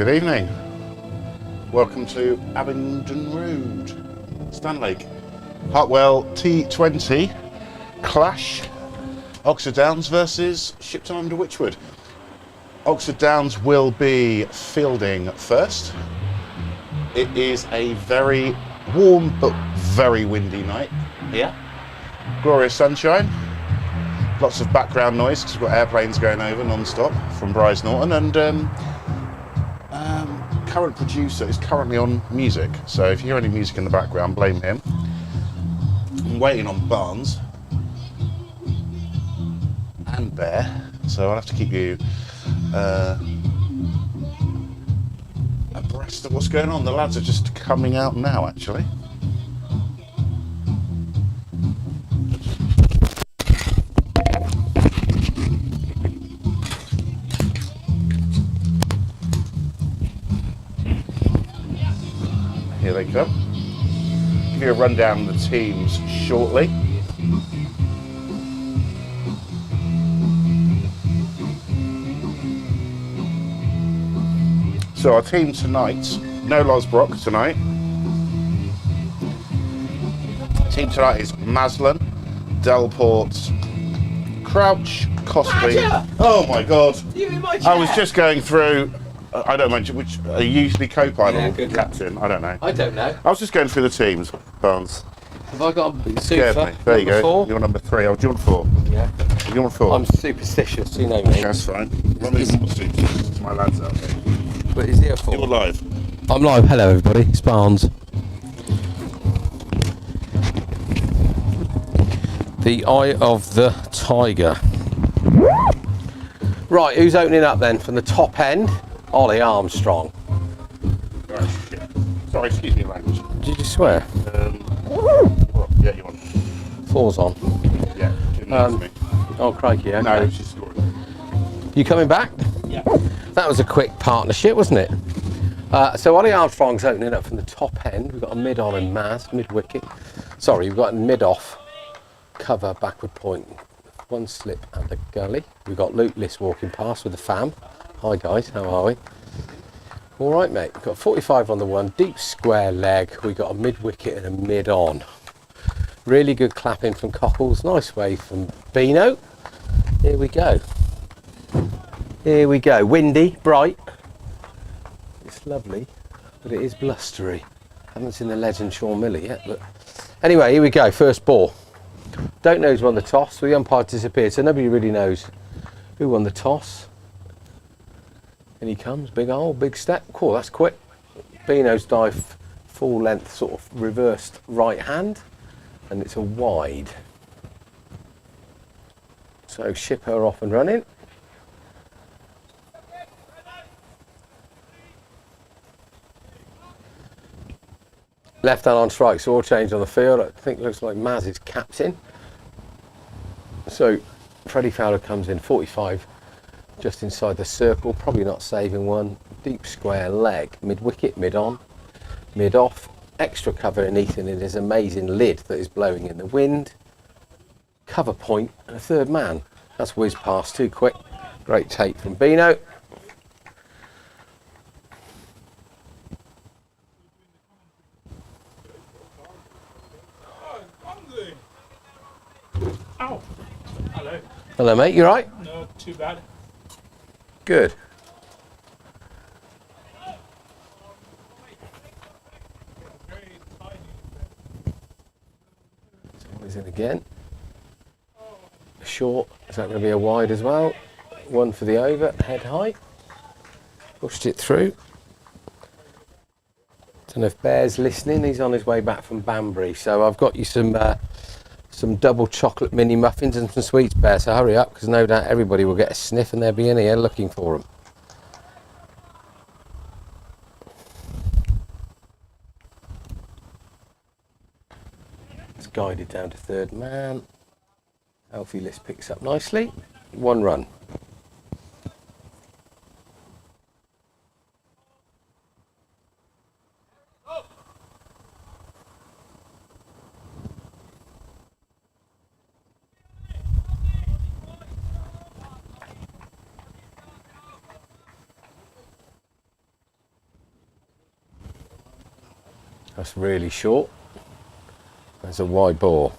Good evening. Welcome to Abingdon Road, Stanlake. Hartwell T20 clash. Oxford Downs versus Shipton-Under-Wychwood. Oxford Downs will be fielding first. It is a very warm but very windy night here. Glorious sunshine. Lots of background noise because we've got airplanes going over non-stop from Bryce Norton, and current producer is currently on music, so if you hear any music in the background, blame him. I'm waiting on Barnes and Bear, so I'll have to keep you abreast of what's going on. The lads are just coming out now, actually. Here they come. Give you a rundown of the teams shortly. So our team tonight, no Losbrook tonight. Team tonight is Maslin, Delport, Crouch, Cosby. Oh my God! I was just going through. I don't mention which are usually co-pilot or captain. I don't know. I don't know. I was just going through the teams, Barnes. Have I got a Scared me. There you go. 4? You're number 3. Oh, do you want 4? Yeah. You want 4? I'm superstitious, you know me. That's fine. Run me more superstitious to my lads out there. But is it a 4? You're live. I'm live. Hello, everybody. It's Barnes. The Eye of the Tiger. Right, who's opening up then? From the top end, Ollie Armstrong. Oh, shit. Sorry, excuse me, language. Did you just swear? Yeah, you want? 4's on. Yeah, didn't me. Oh, crikey, okay. No, it's just scoring. You coming back? Yeah. That was a quick partnership, wasn't it? So Ollie Armstrong's opening up from the top end. We've got a mid-on and mid-wicket. Sorry, we've got a mid-off, cover, backward point, one slip and a gully. We've got Luke Liss walking past with the fam. Hi guys, how are we? All right, mate. We've got 45 on the one, deep square leg. We've got a mid-wicket and a mid-on. Really good clapping from Cockles. Nice wave from Beano. Here we go. Here we go. Windy, bright. It's lovely, but it is blustery. Haven't seen the legend Sean Miller yet, but anyway, here we go. First ball. Don't know who's won the toss. The umpire disappeared, so nobody really knows who won the toss. And he comes, big hole, big step. Cool, that's quick. Beano's dive, full length, sort of reversed right hand, and it's a wide. So Shipper off and running. Left hand on strike, so all changed on the field. I think it looks like Maz is captain. So Freddie Fowler comes in 45, just inside the circle, probably not saving one. Deep square leg, mid-wicket, mid-on, mid-off. Extra cover underneath in his amazing lid that is blowing in the wind. Cover point and a third man. That's whizzed past too quick. Great take from Beano. Ow. Hello. Hello, mate. You right? No, too bad. Good. So he's in again. Short. Is that going to be a wide as well? One for the over. Head high. Pushed it through. Don't know if Bear's listening. He's on his way back from Banbury. So I've got you some double chocolate mini muffins and some sweets, Bear, so hurry up, because no doubt everybody will get a sniff and they'll be in here looking for them. It's guided down to third man. Alfie Liss picks up nicely. 1 run. That's really short. That's a wide ball.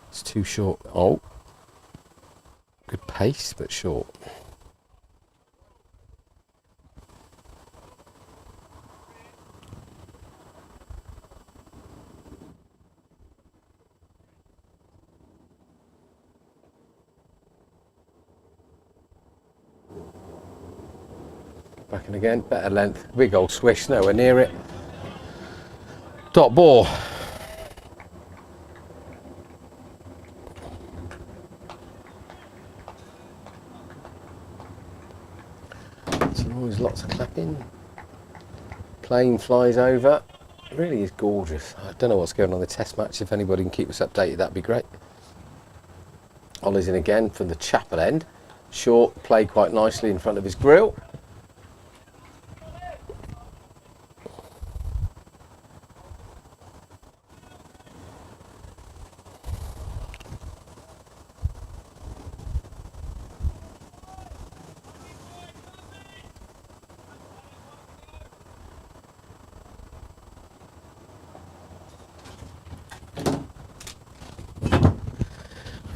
It's too short. Oh, good pace, but short. Back in again, better length, big old swish, nowhere near it. Dot ball. So always lots of clapping. Plane flies over. It really is gorgeous. I don't know what's going on in the test match. If anybody can keep us updated, that'd be great. Ollie's in again from the chapel end. Short, played quite nicely in front of his grill.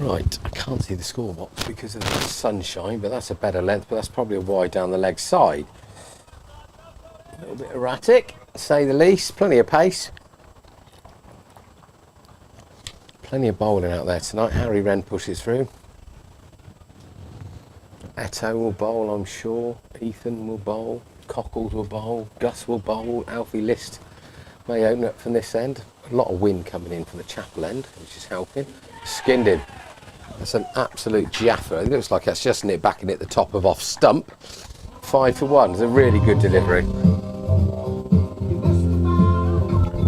Right, I can't see the score box because of the sunshine, but that's a better length, but that's probably a wide down the leg side. A little bit erratic, to say the least. Plenty of pace. Plenty of bowling out there tonight. Harry Wren pushes through. Eto will bowl, I'm sure. Ethan will bowl. Cockles will bowl. Gus will bowl. Alfie List may open up from this end. A lot of wind coming in from the chapel end, which is helping. Skinned him. That's an absolute jaffer. It looks like that's just nipped back in at the top of off stump. 5 for 1. It's a really good delivery.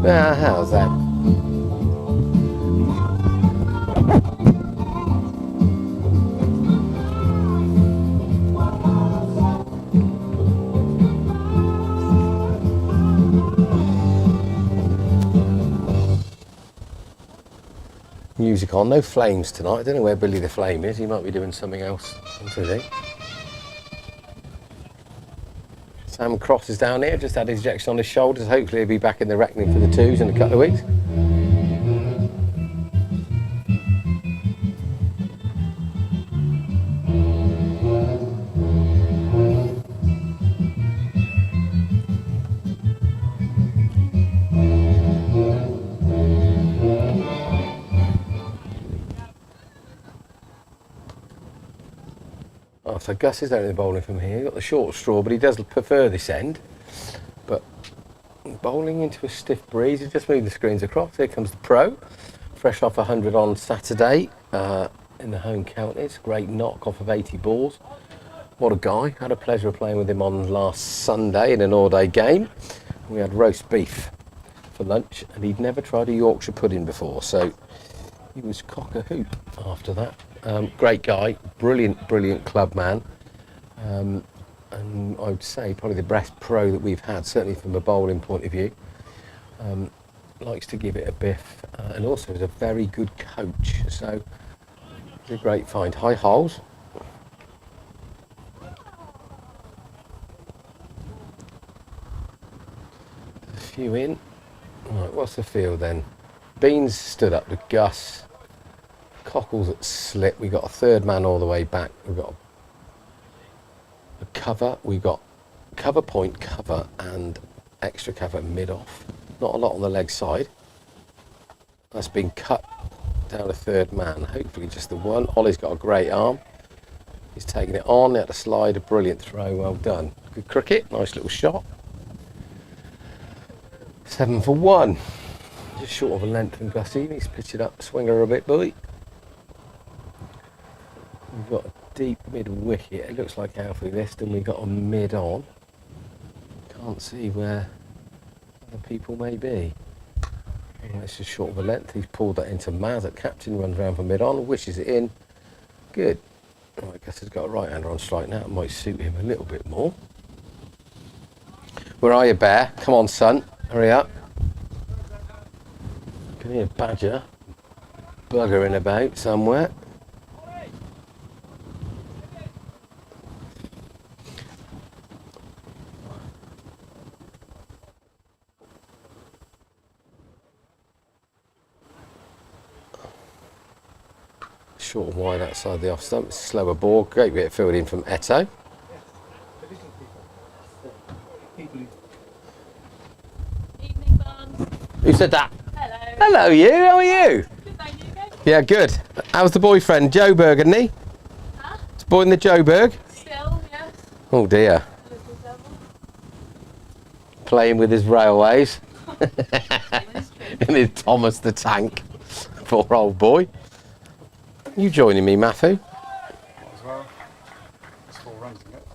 How's that? Music on, no flames tonight. I don't know where Billy the Flame is. He might be doing something else today. Sam Cross is down here, just had his injection on his shoulders. Hopefully he'll be back in the reckoning for the twos in a couple of weeks. Oh, so Gus is only bowling from here. He's got the short straw, but he does prefer this end. But bowling into a stiff breeze. He just moved the screens across. Here comes the pro. Fresh off 100 on Saturday in the home counties. Great knock off of 80 balls. What a guy. Had a pleasure of playing with him on last Sunday in an all-day game. We had roast beef for lunch, and he'd never tried a Yorkshire pudding before, so he was cock-a-hoop after that. Great guy, brilliant club man, and I would say probably the best pro that we've had, certainly from a bowling point of view. Likes to give it a biff, and also is a very good coach, so it's a great find. High holes. A few in. Right, what's the field then? Beans stood up to Gus. Cockles at slip. We got a third man all the way back. We've got a cover. We got cover point, cover, and extra cover mid off. Not a lot on the leg side. That's been cut down a third man. Hopefully just the one. Ollie's got a great arm. He's taking it on. He had a slide. A brilliant throw. Well done. Good cricket. Nice little shot. 7 for 1. Just short of a length from Gussie. He's pitched it up. Swing her a bit, boy. We've got a deep mid wicket. It looks like Alfie List, and we've got a mid on. Can't see where other people may be. It's just short of a length. He's pulled that into Maz at captain, runs round for mid on, wishes it in. Good. Oh, I guess he's got a right hander on strike now. It might suit him a little bit more. Where are you, Bear? Come on, son. Hurry up. Can hear Badger buggering about somewhere. Short and wide outside the off stump. Slower ball. Great bit of fielding from Eto. Evening, Bun. Who said that? Hello. Hello, you. How are you? Good, thank you. Okay. Yeah, good. How's the boyfriend? Joburg, isn't he? Huh? It's boy in the Joburg. Still, yes. Oh dear. A little devil. Playing with his railways. It's true. In his Thomas the Tank. Poor old boy. You joining me, Matthew? As well. It's 4 runs, isn't it?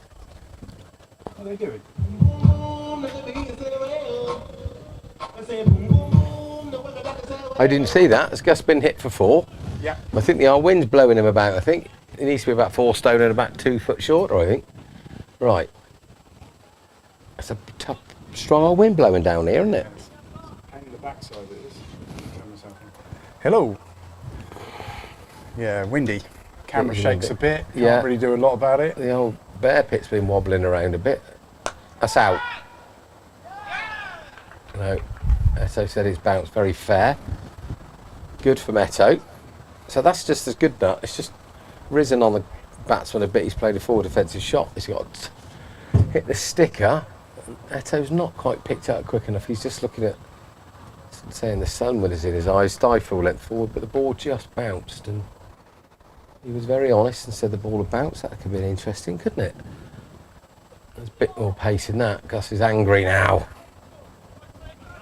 What are they doing? I didn't see that. Has Gus been hit for 4? Yeah. I think the wind's blowing him about. I think he needs to be about 4 stone and about 2 foot shorter, I think. Right. That's a tough, strong old wind blowing down here, isn't it? Pain in the backside it is. Hello. Yeah, windy. Camera Windy, shakes a windy. bit. Can't Yeah. really do a lot about it. The old bear pit's been wobbling around a bit. That's out. No. Eto said his bounce very fair. Good from Eto. So that's just as good now. It's just risen on the batsman a bit. He's played a forward defensive shot. He's got hit the sticker. Eto's not quite picked up quick enough. He's just looking at, saying the sun was in his eyes, stifle length forward, but the ball just bounced, and he was very honest and said the ball had bounced. That could have been interesting, couldn't it? There's a bit more pace in that. Gus is angry now.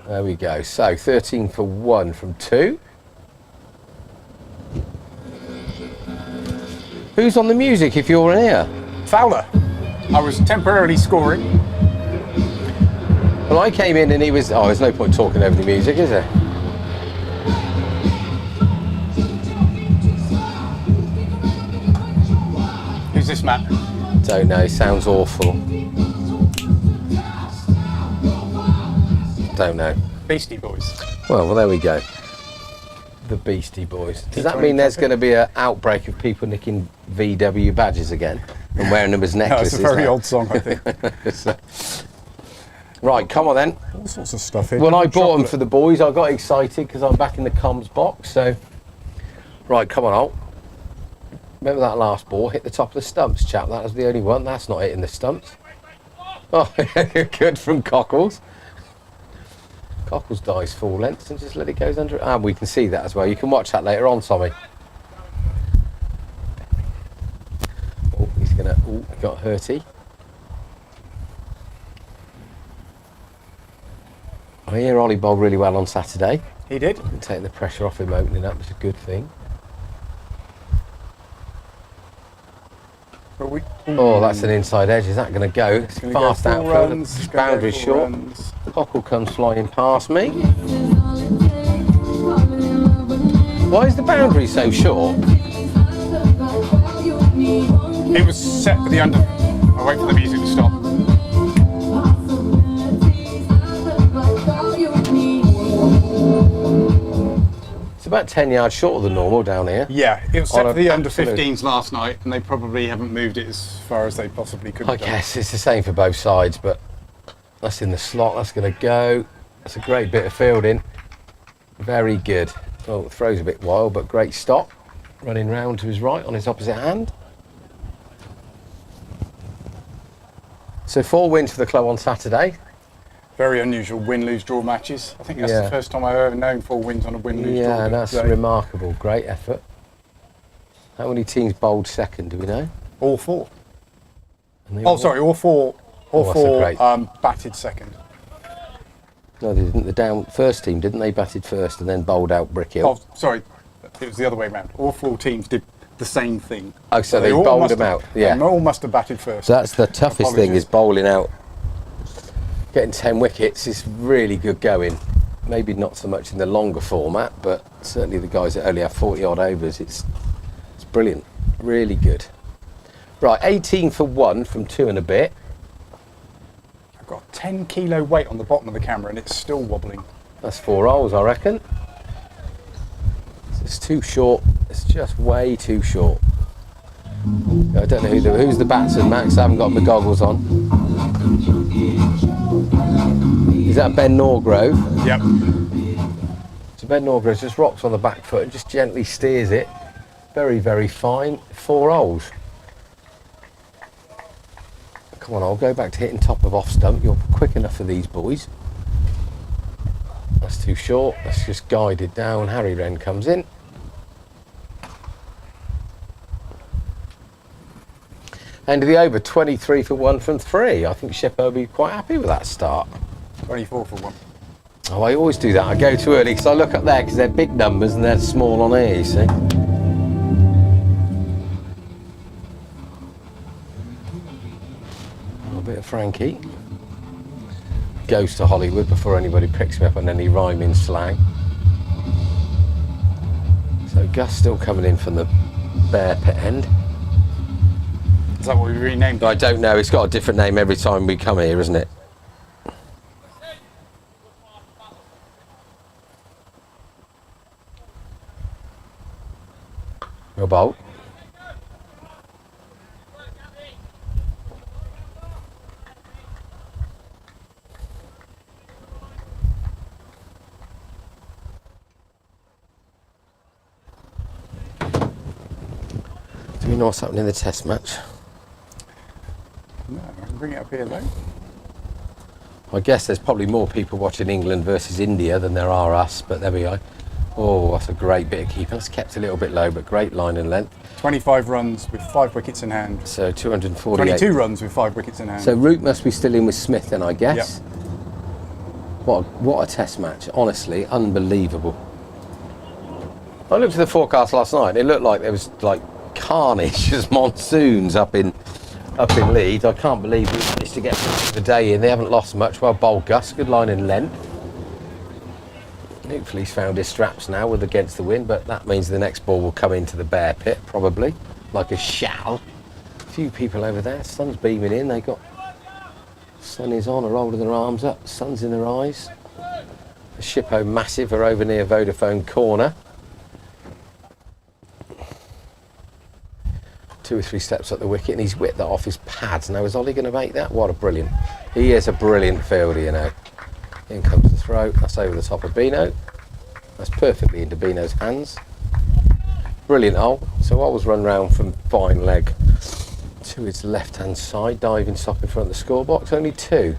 There we go. So 13 for 1 from 2. Who's on the music if you're in here? Fowler. I was temporarily scoring. Well, I came in and he was... Oh, there's no point talking over the music, is there? Who's this, Matt? Don't know. Sounds awful. Don't know. Beastie Boys. Well, there we go. The Beastie Boys. Does that T20 mean there's trophy. going to be an outbreak of people nicking VW badges again and wearing them as No, necklaces? it's a very now? old song, I think. Right, come on then. All sorts of stuff here. Well, I bought them Chocolate. for the boys. I got excited because I'm back in the comms box. So, right, come on, Holt. Remember that last ball? Hit the top of the stumps, chap. That was the only one. That's not hitting the stumps. Oh, good from Cockles. Cockles dies full length and just let it go under. And we can see that as well. You can watch that later on, Tommy. Oh, he's gonna. Oh, he got hurty. I hear Ollie bowled really well on Saturday. He did. And taking the pressure off him opening up is a good thing. But we, Oh, that's an inside edge. Is that going to go? It's Gonna fast go 4 outfield. runs, The gonna go boundary 4 short. runs. Cockle comes flying past me. Why is the boundary so short? It was set for the under. I'll wait for the music to stop. It's about 10 yards shorter than normal down here. Yeah, it was set On for the an under absolute- 15s last night, and they probably haven't moved it as far as they possibly could I have done. guess it's the same for both sides, but that's in the slot. That's going to go. That's a great bit of fielding. Very good. Oh, the throw's a bit wild, but great stop. Running round to his right on his opposite hand. So 4 wins for the club on Saturday. Very unusual win-lose-draw matches. I think that's Yeah. the first time I've ever known 4 wins on a win-lose-draw. Yeah, that's day. remarkable. Great effort. How many teams bowled second, do we know? All 4. And they Oh, all- sorry, all 4. All Oh, that's a 4 great- batted second. No, they didn't. The down first team, didn't they? Batted first and then bowled out Brick Hill. Oh, sorry, it was the other way around. All 4 teams did the same thing. Oh, so they all bowled must them have- out, yeah. They all must have batted first. So that's the toughest thing, Apologies. is bowling out. Getting 10 wickets is really good going. Maybe not so much in the longer format, but certainly the guys that only have 40 odd overs, it's brilliant. Really good. Right, 18 for 1 from 2 and a bit. I've got 10 kilo weight on the bottom of the camera and it's still wobbling. That's 4 holes, I reckon. It's too short. It's just way too short. I don't know who's the batsman, Max. I haven't got my goggles on. Is that Ben Norgrove? Yep. So Ben Norgrove just rocks on the back foot and just gently steers it. Very, very fine 4 holes. Come on, I'll go back to hitting top of off stump. You're quick enough for these boys. That's too short. Let's just guide it down. Harry Wren comes in. End of the over, 23 for 1 from 3. I think Shippo will be quite happy with that start. 24 for 1. Oh, I always do that. I go too early because I look up there because they're big numbers and they're small on here, you see. A bit of Frankie. Goes to Hollywood before anybody picks me up on any rhyming slang. So Gus still coming in from the bear pit end. Is that what we renamed it? I don't know, it's got a different name every time we come here, isn't it? Your bolt. Do we know what's happening in the test match? No, I can bring it up here though. I guess there's probably more people watching England versus India than there are us, but there we go. Oh, that's a great bit of keeping. It's kept a little bit low, but great line and length. 25 runs with 5 wickets in hand. So 248. 22 runs with 5 wickets in hand. So Root must be still in with Smith then, I guess. Yep. What a test match. Honestly, unbelievable. I looked at the forecast last night. It looked like there was like carnage as monsoons up in Leeds. I can't believe we managed to get the day in. They haven't lost much. Well bowled, Gus. Good line and length. Hopefully he's found his straps now with against the wind, but that means the next ball will come into the bear pit, probably, like a shell. A few people over there. Sun's beaming in. They got sun is on, are holding their arms up. Sun's in their eyes. The Shippo Massive are over near Vodafone Corner. 2 or 3 steps up the wicket, and he's whipped that off his pads. Now, is Ollie going to make that? What a brilliant. He is a brilliant fielder, you know. In comes the throw. That's over the top of Beano. That's perfectly into Beano's hands. Brilliant hole. So Oll's run round from fine leg to his left-hand side, diving stop in front of the scorebox. Only 2.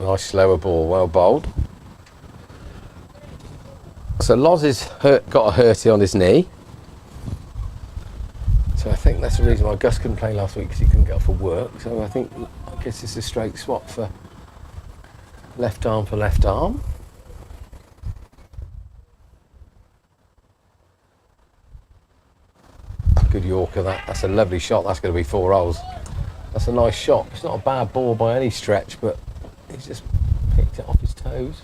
Nice slower ball, well bowled. So Loz has got a hurty on his knee. So I think that's the reason why Gus couldn't play last week, because he couldn't get off of work. So I guess it's a straight swap for left arm for left arm. Good Yorker that. That's a lovely shot. That's going to be 4 holes. That's a nice shot. It's not a bad ball by any stretch, but he's just picked it off his toes.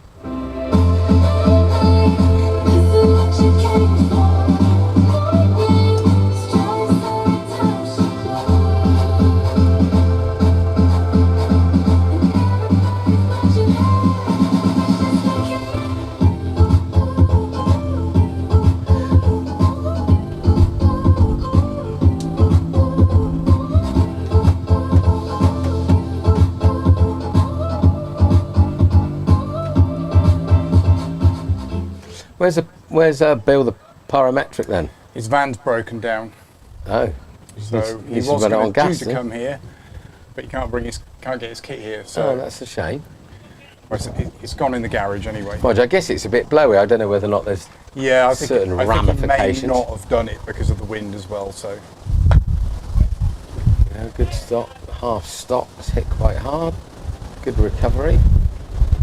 Where's Bill the parametric then? His van's broken down. Oh, So he he's was run it going on gas, to eh? come here, but he can't get his kit here. So Oh, that's a shame. well, it's gone in the garage anyway. Mind you, I guess it's a bit blowy. I don't know whether or not there's Yeah, I think certain he may ramifications. not have done it because of the wind as well. So good stop, half stop. It's hit quite hard. Good recovery.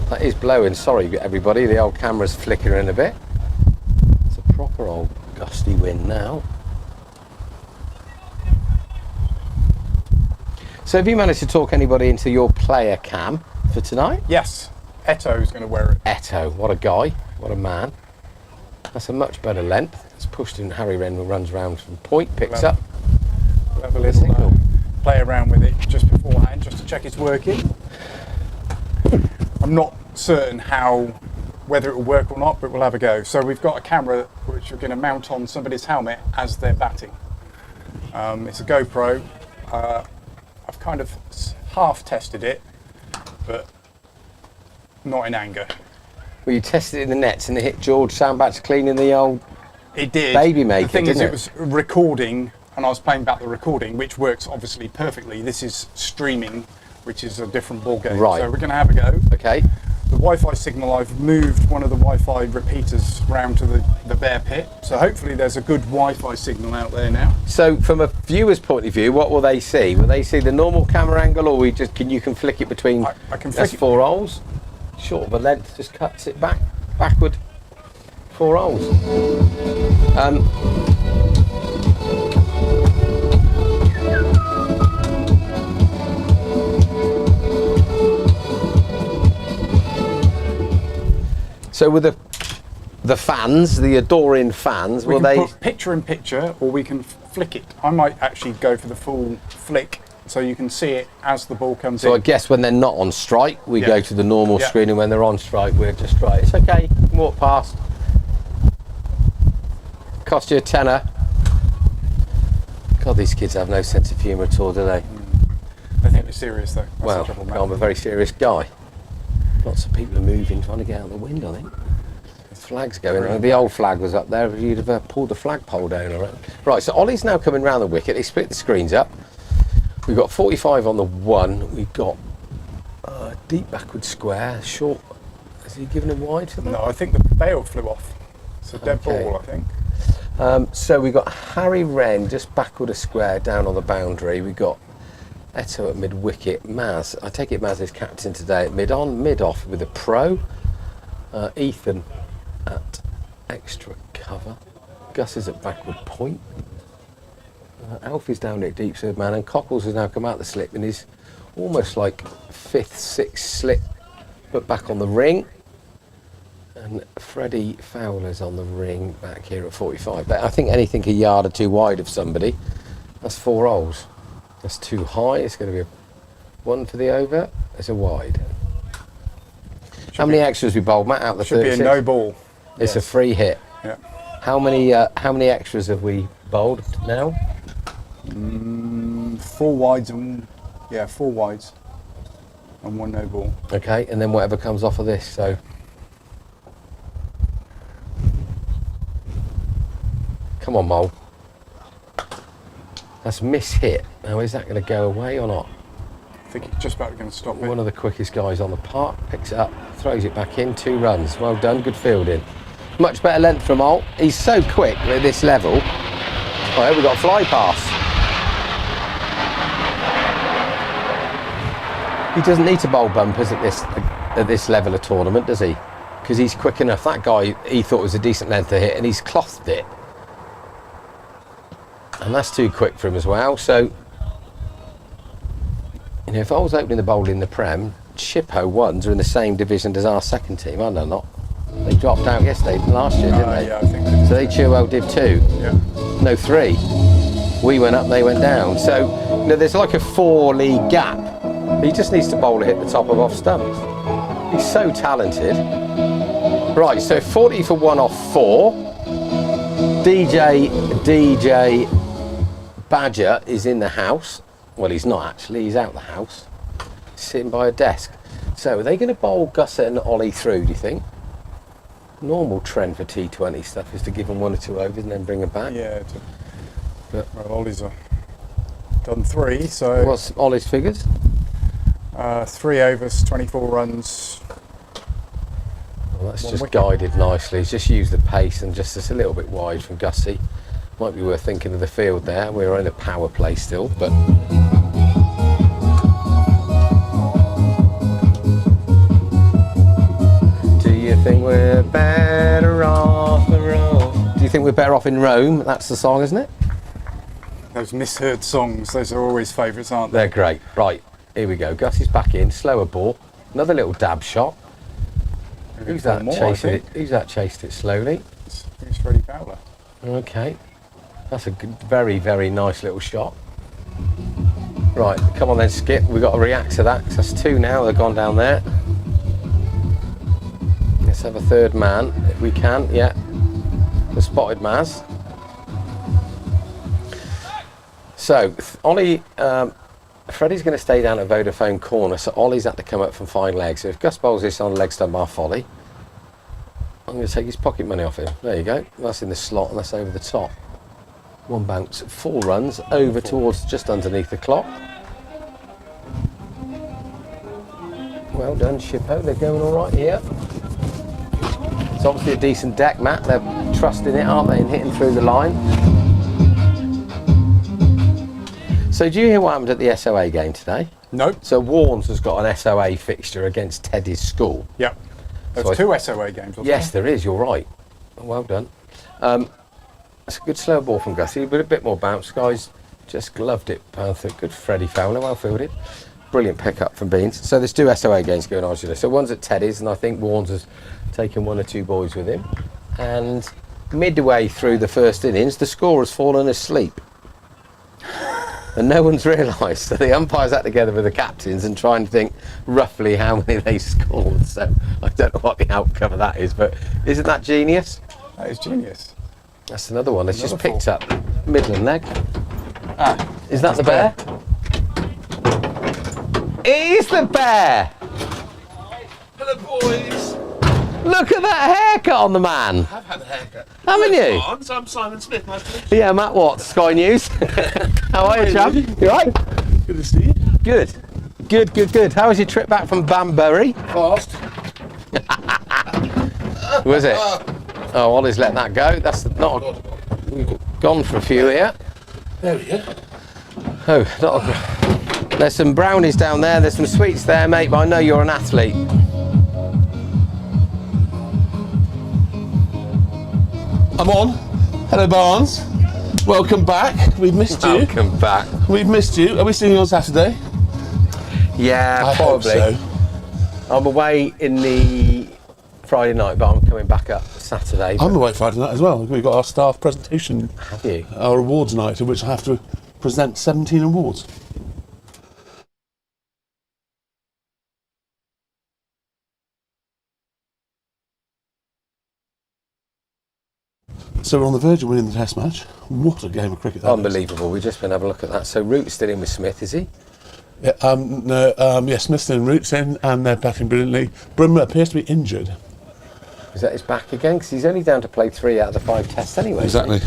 That is blowing. Sorry, everybody. The old camera's flickering a bit. It's a proper old gusty wind now. So have you managed to talk anybody into your player cam for tonight? yes, Eto's going to wear it. Eto, what a guy, what a man. That's a much better length. It's pushed in. Harry Wren runs round from point, picks Well, up. We'll have a little Single. play around with it just beforehand, just to check it's working. I'm not certain whether it will work or not, but we'll have a go. So we've got a camera which we're going to mount on somebody's helmet as they're batting. It's a GoPro. I've kind of half tested it, but not in anger. Well, you tested it in the nets and it hit George Sandbach's cleaning the old. It did. Baby maker, The thing is, didn't it it? was recording, and I was playing back the recording, which works obviously perfectly. This is streaming, which is a different ball game. Right. So we're going to have a go. Okay. The Wi-Fi signal, I've moved one of the Wi-Fi repeaters round to the bear pit. So hopefully there's a good Wi-Fi signal out there now. So from a viewer's point of view, what will they see? Will they see the normal camera angle, or you can flick it between? I can that's flick it. 4 holes. Short of a length, just cuts it backward. 4 holes. So with the fans, the adoring fans, We will can they? put picture in picture, or we can flick it. I might actually go for the full flick, so you can see it as the ball comes So I in. guess when they're not on strike, we Yeah. go to the normal Yeah. screen, and when they're on strike, we're just right. It's okay. You can walk past. Cost you a tenner. God, these kids have no sense of humour at all, do they? I think we're serious though. That's the Well, trouble, Matt. I'm a very serious guy. Lots of people are moving, trying to get out the wind, I think. The flag's going. The old flag was up there. You'd have pulled the flagpole down, I reckon. Right, so Ollie's now coming round the wicket. They split the screens up. We've got 45 on the one. We've got deep backward square, short. Has he given him wide for that? No, I think the bail flew off. It's a dead Okay. ball, I think. So we've got Harry Wren just backward a square down on the boundary. We've got Eto at mid-wicket. Maz, I take it Maz is captain today at mid-on, mid-off with a pro. Ethan at extra cover. Gus is at backward point. Alfie's down at deep third man, and Cockles has now come out the slip and is almost like 5th, 6th slip, but back on the ring. And Freddie Fowler's on the ring back here at 45. But I think anything a yard or two wide of somebody, that's 4 holes. That's too high. It's going to be a 1 for the over. It's a wide. How many extras we bowled, Matt, out the Should be a 36? no ball. It's a Yes. free hit. Yeah. How many extras have we bowled now? 4 wides and 4 wides and 1 no ball. Okay, and then whatever comes off of this. So come on, Mole. That's miss-hit. Now, is that going to go away or not? I think he's just about going to stop it. One of the quickest guys on the park picks it up, throws it back in, 2 runs. Well done, good fielding. Much better length from Alt. He's so quick at this level. Oh, we've got a fly pass. He doesn't need to bowl bumpers at this level of tournament, does he? Because he's quick enough. That guy, he thought it was a decent length to hit, and he's clothed it. And that's too quick for him as well. So, you know, if I was opening the bowl in the Prem, Shippo ones are in the same division as our second team, are they not? They dropped out yesterday, last year, didn't they? Yeah, I think they So they Chilwell did 2. Yeah. No, 3. We went up, they went down. So, you know, there's like a 4-league gap. He just needs to bowl it hit the top of off stumps. He's so talented. Right, so 40 for 1 off 4. DJ Badger is in the house. Well, he's not actually, he's out the house. Sitting by a desk. So, are they going to bowl Gusset and Ollie through, do you think? Normal trend for T20 stuff is to give them 1 or 2 overs and then bring them back. Yeah. But- Well, Ollie's done 3, so What's Ollie's figures? 3 overs, 24 runs. Well, that's 1 just wicket. guided nicely. He's just used the pace and just a little bit wide from Gussie. Might be worth thinking of the field there. We're in a power play still, but do you think we're better off in Rome? Do you think we're better off in Rome? That's the song, isn't it? Those misheard songs, those are always favourites, aren't they? They're great. Right, here we go. Gussie's back in, slower ball. Another little dab shot. Who's that More, I chasing it? think. Who's that chased it slowly? It's Freddie Fowler. Okay, that's a good, very, very nice little shot. Right, come on then, Skip. We've got to react to that 'cause that's 2 now. They've gone down there. Let's have a 3rd man if we can. Yeah, the spotted Maz. So Ollie Freddie's going to stay down at Vodafone corner, so Ollie's had to come up from fine leg. So if Gus bowls this on leg stump half volley, I'm going to take his pocket money off him. There you go. That's in the slot and that's over the top. One bounce, 4 runs over towards just underneath the clock. Well done, Shippo. They're going all right here. It's obviously a decent deck, Matt. They're trusting it, aren't they, and hitting through the line. So do you hear what happened at the SOA game today? Nope. So Warnes has got an SOA fixture against Teddy's school. Yep. There's So 2 SOA games, wasn't Yes, there is. You're right. Well done. It's a good slow ball from Gussie, but a bit more bounce. Guys just gloved it. Panther. Good Freddie Fowler, well fielded. Brilliant pickup from Beans. So there's 2 SOA games going on today. So one's at Teddy's, and I think Warnes has taken 1 or 2 boys with him. And midway through the first innings, the score has fallen asleep. And no one's realised. So the umpires had to get together with the captains and try and think roughly how many they scored. So I don't know what the outcome of that is, but isn't that genius? That is genius. That's another one. It's just Another picked up. Midland leg. Ah, Is that the bear? It is the bear! Hello, boys. Look at that haircut on the man. I've had a haircut. Haven't you? I'm Simon Smith. Nice to meet you. Yeah, Matt Watts, Sky News. How are you, champ? You right? Good to see you. Good. Good. How was your trip back from Banbury? Fast. Was it? Oh, Ollie's let that go. That's not we've gone for a few here. There we go. Oh, not a, there's some brownies down there. There's some sweets there, mate. But I know you're an athlete. I'm on. Hello, Barnes. Welcome back. We've missed you. Welcome back. We've missed you. Are we seeing you on Saturday? Yeah, I hope probably. so. I'm away in the Friday night, but I'm coming back up Saturday. I'm away Friday night as well. We've got our staff presentation, Have you? our awards night, in which I have to present 17 awards. So we're on the verge of winning the Test match. What a game of cricket that is. Unbelievable. We've just been having a look at that. So Root's still in with Smith, is he? Yeah, Smith's in, Root's in, and they're batting brilliantly. Brimmer appears to be injured. Is that his back again? Because he's only down to play 3 out of the 5 tests anyway. Exactly.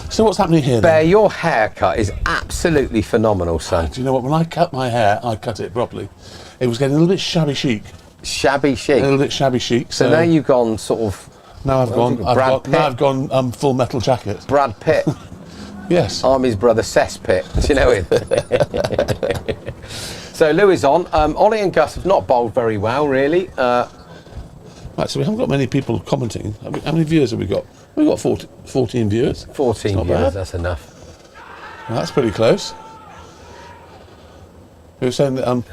So what's happening here Bear, then? your haircut is absolutely phenomenal, son. Do you know what? When I cut my hair, I cut it properly. It was getting a little bit shabby chic. Shabby A chic. little bit shabby chic. So now you've gone sort of now I've gone. Brad Pitt? Full metal jacket. Brad Pitt. Yes. I'm his brother Cesspit. Do you know him? So Louis on. Ollie and Gus have not bowled very well, really. Right. So we haven't got many people commenting. How many viewers have we got? We've got 14 viewers. 14 not viewers, bad. that's enough. Well, that's pretty close. We were saying that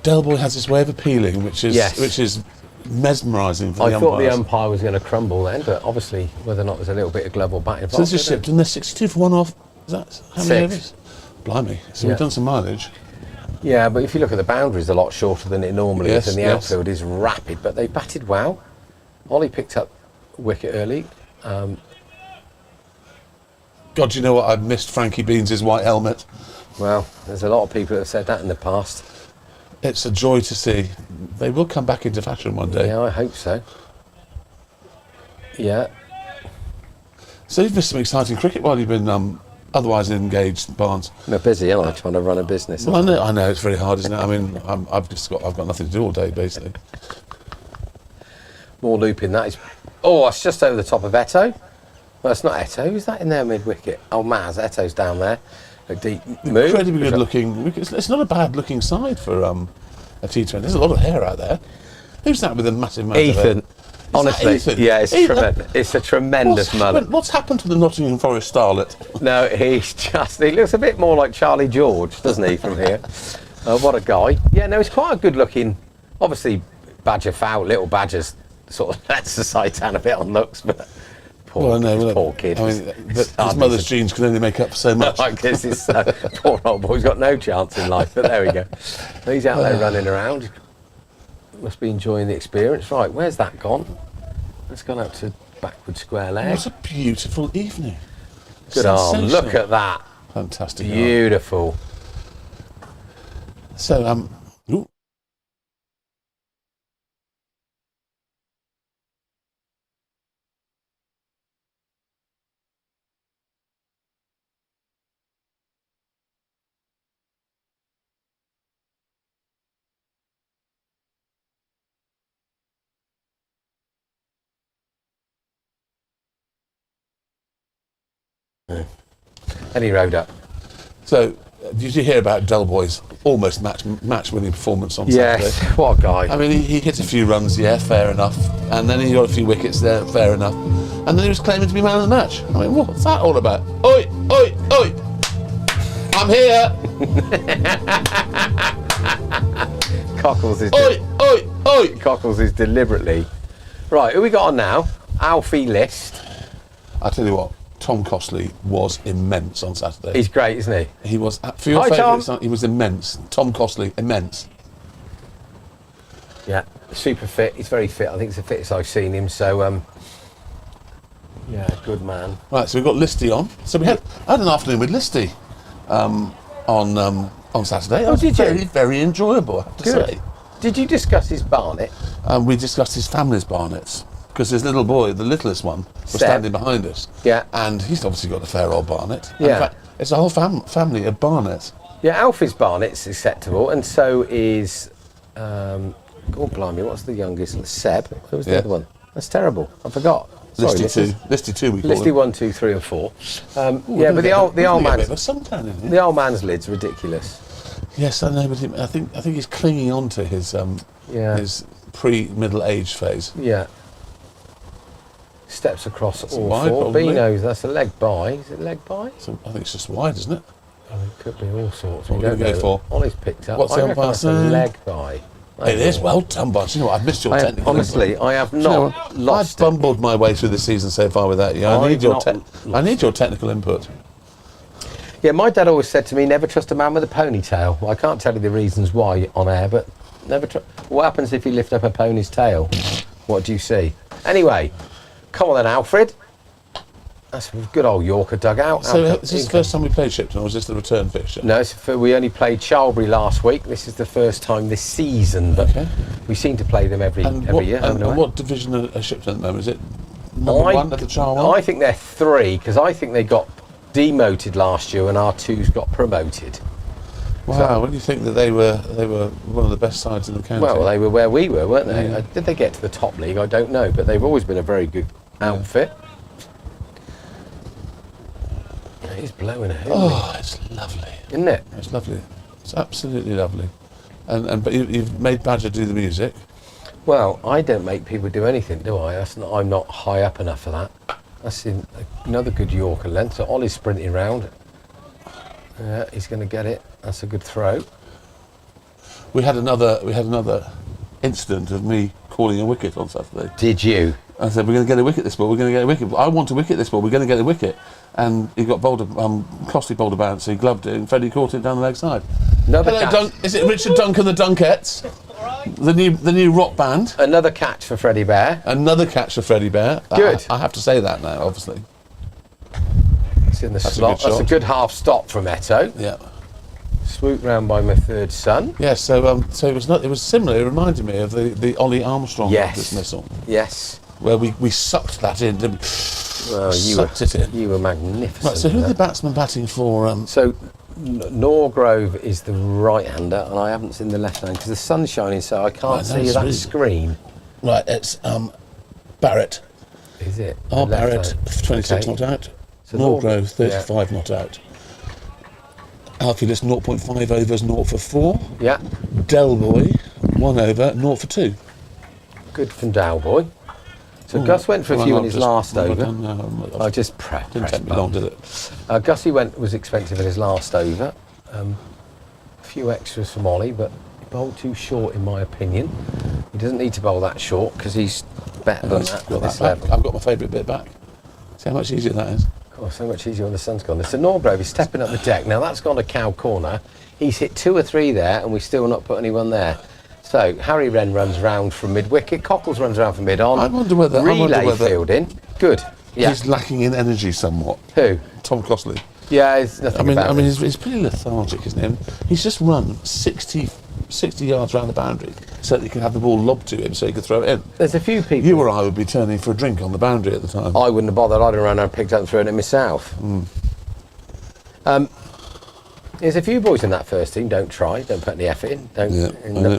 Del Boy has this way of appealing, which is mesmerising for the I umpires. thought the umpire was going to crumble then, but obviously whether or not there's a little bit of glove or bat involved. So this is Shipton. They're 62 for 1 off. Is that how many of 6. us? Blimey. So Yeah. we've done some mileage. Yeah, but if you look at the boundaries, a lot shorter than it normally Yes, is, and the yes. outfield is rapid. But they batted well. Ollie picked up a wicket early. God, do you know what? I've missed Frankie Beans' white helmet. Well, there's a lot of people that have said that in the past. It's a joy to see. They will come back into fashion one day. Yeah, I hope so. Yeah. So you've missed some exciting cricket while you've been otherwise engaged, Barnes. We're busy, aren't I, trying to run a business? Well, I know it's very hard, isn't it? I mean, I've got nothing to do all day, basically. More looping, that is... Oh, it's just over the top of Eto. Well, it's not Eto. Who's that in there mid-wicket? Oh, Maz. Eto's down there. A deep move. Incredibly good looking. It's not a bad looking side for a T20. There's a lot of hair out there. Who's that with a massive amount of hair? Ethan. Honestly, Ethan? yeah, it's Ethan? tremendous. It's a tremendous mullet. What's happened to the Nottingham Forest starlet? No, he looks a bit more like Charlie George, doesn't he, from here? What a guy. Yeah, no, he's quite a good looking, obviously, badger foul, little badgers sort of lets the side down a bit on looks, but poor kid. I mean, his mother's genes can only make up for so much. I guess his poor old boy's got no chance in life, but there we go. He's out there running around. Must be enjoying the experience. Right, where's that gone? It's gone up to backward square leg. What a beautiful evening. Good arm. Sensational. Look at that. Fantastic arm. Beautiful. So, ooh. Any road up. So, did you hear about Delboy's almost match-winning performance on Yes, Saturday? what a guy. I mean, he hit a few runs, yeah, fair enough. And then he got a few wickets there, fair enough. And then he was claiming to be man of the match. I mean, what's that all about? Oi, oi, oi! I'm here! Cockles is Oi, oi, oi! Cockles is deliberately. Right, who we got on now? Alfie List. I tell you what, Tom Costley was immense on Saturday. He's great, isn't he? He was, for your Hi, Tom. favourite, he was immense. Tom Costley, immense. Yeah, super fit. He's very fit. I think it's the fittest I've seen him. So, yeah, good man. Right, so we've got Listy on. So I had an afternoon with Listy on Saturday. It was did you? very, very enjoyable, I have to Good. say. Did you discuss his barnet? We discussed his family's barnets. Because his little boy, the littlest one, was Seb. standing behind us. Yeah. And he's obviously got a fair old barnet. And Yeah. in fact, it's a whole family of barnets. Yeah, Alfie's barnet's acceptable, and so is. God blimey, what's the youngest? Seb. Who was the Yeah. other one? That's terrible. I forgot. Sorry, Listy 2 we call Listy him. 1, 2, 3, and 4. Ooh, Yeah, but the old man's The old man's lid's ridiculous. Yes, I know, but I think he's clinging on to his Yeah. his pre-middle age phase. Yeah. Steps across all wide, four. probably. B knows that's a leg by. Is it leg by? So I think it's just wide, isn't it? Oh, it could be all sorts. What We are don't we gonna know. go for? Ollie's picked up. What's I the reckon umpire that's a saying? leg by. It is well done, Bunch. You know what? I've missed your I have, technical. honestly, input. I have Do you know not what? lost I've it. bumbled my way through the season so far without you. I I've need your not I need your technical input. Yeah, my dad always said to me, never trust a man with a ponytail. Well, I can't tell you the reasons why on air, but never trust. What happens if you lift up a pony's tail? What do you see? Anyway, come on then, Alfred. That's a good old Yorker dugout. So is this the first time we played Shipton, or was this the return fixture? No, we only played Charlbury last week. This is the first time this season, but Okay. we seem to play them every year. And what division are Shipton at the moment? Is it number one at the Charlbury? I think they're 3, because I think they got demoted last year and our 2's got promoted. Wow, what do you think that they were one of the best sides in the county? Well, they were where we were, weren't they? Yeah. Did they get to the top league? I don't know, but they've always been a very good outfit. It's blowing a hoot, Oh, it's lovely. isn't it? It's lovely. It's absolutely lovely. But you've made Badger do the music. Well, I don't make people do anything, do I? I'm not high up enough for that. That's another good Yorker length. So Ollie's sprinting round. Yeah, he's going to get it. That's a good throw. We had another incident of me calling a wicket on Saturday. Did you? I said, we're going to get a wicket this ball, we're going to get a wicket. I want a wicket this ball, we're going to get a wicket. And he got bowled, Costley bowled a bounce, he gloved it, and Freddie caught it down the leg side. Another Hello, catch. Is it Richard Duncan the Dunkettes? The new rock band. Another catch for Freddie Bear. Another catch for Freddie Bear. Good. I have to say that now, obviously. It's in the That's a slot. good That's a shot. good half stop from Eto. Yeah. Swooped round by my third son. Yeah, so it was similar. It reminded me of the Ollie Armstrong Yes. dismissal, Yes. where we sucked that in, didn't we? Well, Sucked it in. you were magnificent. Right, so who in are the that. batsmen batting for? So Norgrove is the right-hander, and I haven't seen the left-hand because the sun's shining, so I can't Right, see that's that really- screen. Right, it's Barrett. Is it? R. The left Barrett, hand. 26 Okay. not out. So Norgrove, 35 not out. Alfie List, 0.5 overs, 0 for 4. Yeah, Delboy, 1 over, 0 for 2. good from Dowboy. So Gus went for a Well, few I'm in his just- last well, over. I I just didn't pressed take me long, did it? Gussie was expensive in his last over. A few extras from Ollie, but he bowled too short in my opinion. He doesn't need to bowl that short because he's better than that Got at that this back. level. I've got my favourite bit back. See how much easier that is? Oh, so much easier when the sun's gone. So Norgrove is stepping up the deck. Now that's gone to cow corner. He's hit 2 or 3 there and we still not put anyone there. So Harry Wren runs round from mid-wicket. Cockles runs round from mid-on. I wonder whether Relay fielding. Good. Yeah. he's lacking in energy somewhat. Who? Tom Costley. Yeah, it's nothing about I mean, it. he's pretty lethargic, isn't he? And he's just run 60 yards around the boundary so that he can have the ball lobbed to him so he can throw it in. There's a few people. You or I would be turning for a drink on the boundary at the time. I wouldn't have bothered. I'd have run and picked up and thrown it myself. There's a few boys in that first team. Don't try. Don't put any effort in.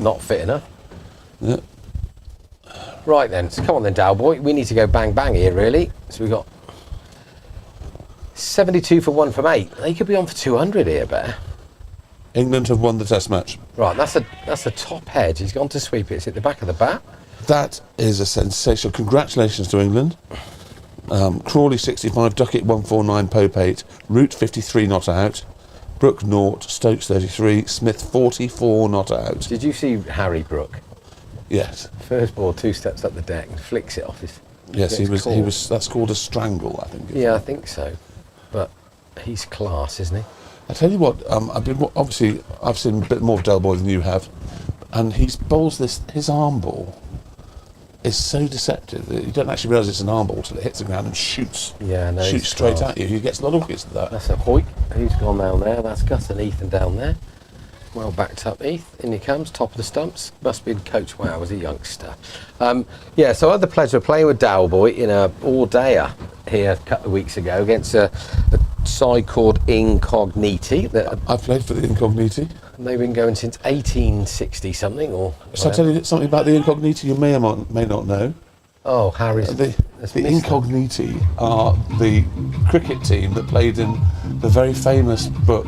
Not fit enough. Yeah. Right then. So come on then, Dow boy. We need to go bang bang here, really. So we've got 72 for 1 from 8. They could be on for 200 here, Bear. England have won the Test match. Right, that's the top edge. He's gone to sweep it. It's at the back of the bat. That is a sensational. Congratulations to England. Crawley 65, Duckett 149, Pope 8, Root 53 not out, Brook 0, Stokes 33, Smith 44 not out. Did you see Harry Brook? Yes. First ball, 2 steps up the deck and flicks it off his. Yes, he gets was. caught. That's called a strangle, I think. Yeah, I think so. But he's class, isn't he? I tell you what, I've seen a bit more of Del Boy than you have, and he bowls his arm ball is so deceptive that you don't actually realise it's an arm ball till it hits the ground and shoots. Yeah, no, shoots he's straight class. at you. He gets a lot of wickets to that. That's a Hoyt. He's gone down there. That's Gus and Ethan down there. Well backed up, Heath. In he comes, top of the stumps. Must be Coach Wow as a youngster. Yeah, so I had the pleasure of playing with Dowboy in a all-dayer here a couple of weeks ago against a side called Incogniti. I've played for the Incogniti. They've been going since 1860 something or. So I tell you something about the Incogniti you may or may not know. Oh, Harry's. The Incogniti are the cricket team that played in the very famous book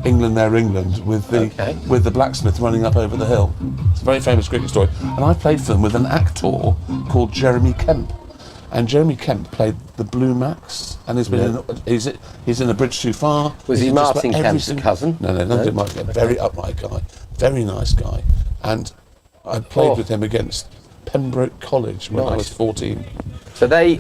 England, Their England, with the blacksmith running up over the hill. It's a very famous cricket story. And I played for them with an actor called Jeremy Kemp. And Jeremy Kemp played the Blue Max, and he's been he's in A Bridge Too Far. Was he Martin Kemp's cousin? No, not Martin Kemp. Very upright guy, very nice guy. And I played with him against Pembroke College when I was 14. So they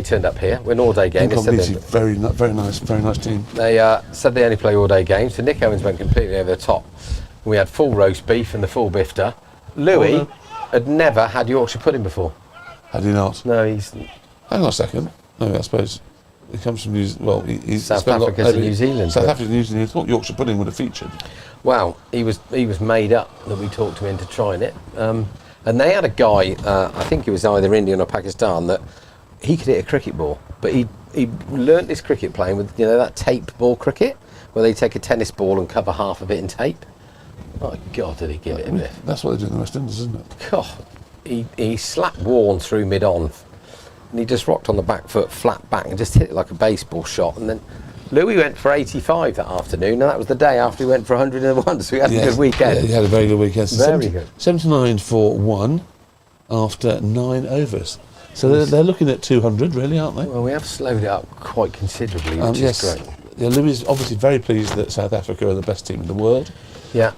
turned up here. We're an all-day game. Incogniti, very nice team. They said they only play all-day games. So Nick Owens went completely over the top. We had full roast beef and the full bifter. Louis had never had Yorkshire pudding before. Had he not? No, he's. Hang on a second. No, I suppose he comes from he's South spent a lot- Africa's and New Zealand. South Africa and New Zealand. I thought Yorkshire pudding would have featured. Well, he was made up that we talked him into trying it. And they had a guy, I think he was either Indian or Pakistan, that he could hit a cricket ball, but he learnt his cricket playing with that tape ball cricket, where they take a tennis ball and cover half of it in tape. My God, did he give it a biff? That's what they do in the West Indies, isn't it? God, he slapped Warren through mid-on, and he just rocked on the back foot, flat back, and just hit it like a baseball shot. And then Louis went for 85 that afternoon, and that was the day after he went for 101, so he had a good weekend. Yeah, he had a very good weekend. Very good. 79 for 1 after 9 overs. So they're looking at 200, really, aren't they? Well, we have slowed it up quite considerably, which is great. Yeah, Louis is obviously very pleased that South Africa are the best team in the world. Yeah.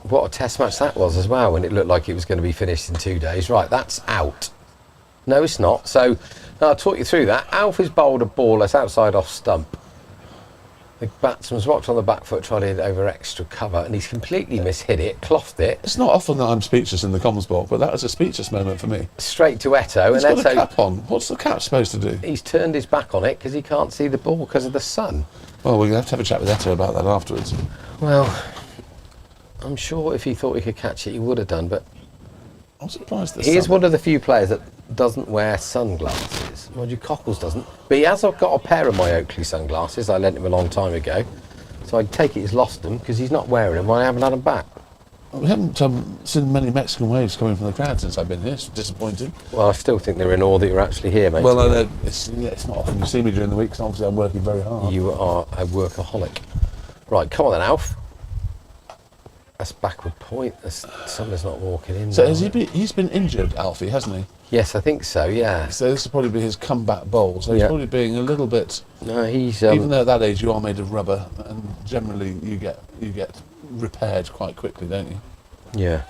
What a test match that was as well, when it looked like it was going to be finished in 2 days. Right, that's out. No, it's not. So I'll talk you through that. Alfie's bowled a ball that's outside off stump. The batsman's rocked on the back foot, tried to hit it over extra cover, and he's completely mishit it, clothed it. It's not often that I'm speechless in the Commons Bowl, but that was a speechless moment for me. Straight to Eto. He's got a cap on. What's the cap supposed to do? He's turned his back on it because he can't see the ball because of the sun. Well, we're going to have a chat with Eto about that afterwards. Well, I'm sure if he thought he could catch it, he would have done, but I'm surprised that he is one of the few players that doesn't wear sunglasses. Roger Cockles doesn't. But he has got a pair of my Oakley sunglasses. I lent him a long time ago. So I take it he's lost them because he's not wearing them. I haven't had them back. We haven't seen many Mexican waves coming from the crowd since I've been here. It's disappointing. Well, I still think they're in awe that you're actually here, mate. Well, I know it's not often you see me during the week because obviously I'm working very hard. You are a workaholic. Right, come on then, Alf. That's backward point. Someone's not walking in. So he's been injured, Alfie, hasn't he? Yes, I think so, yeah. So this will probably be his comeback bowl. So he's probably being a little bit... No, he's... even though at that age you are made of rubber, and generally you get repaired quite quickly, don't you? Yeah.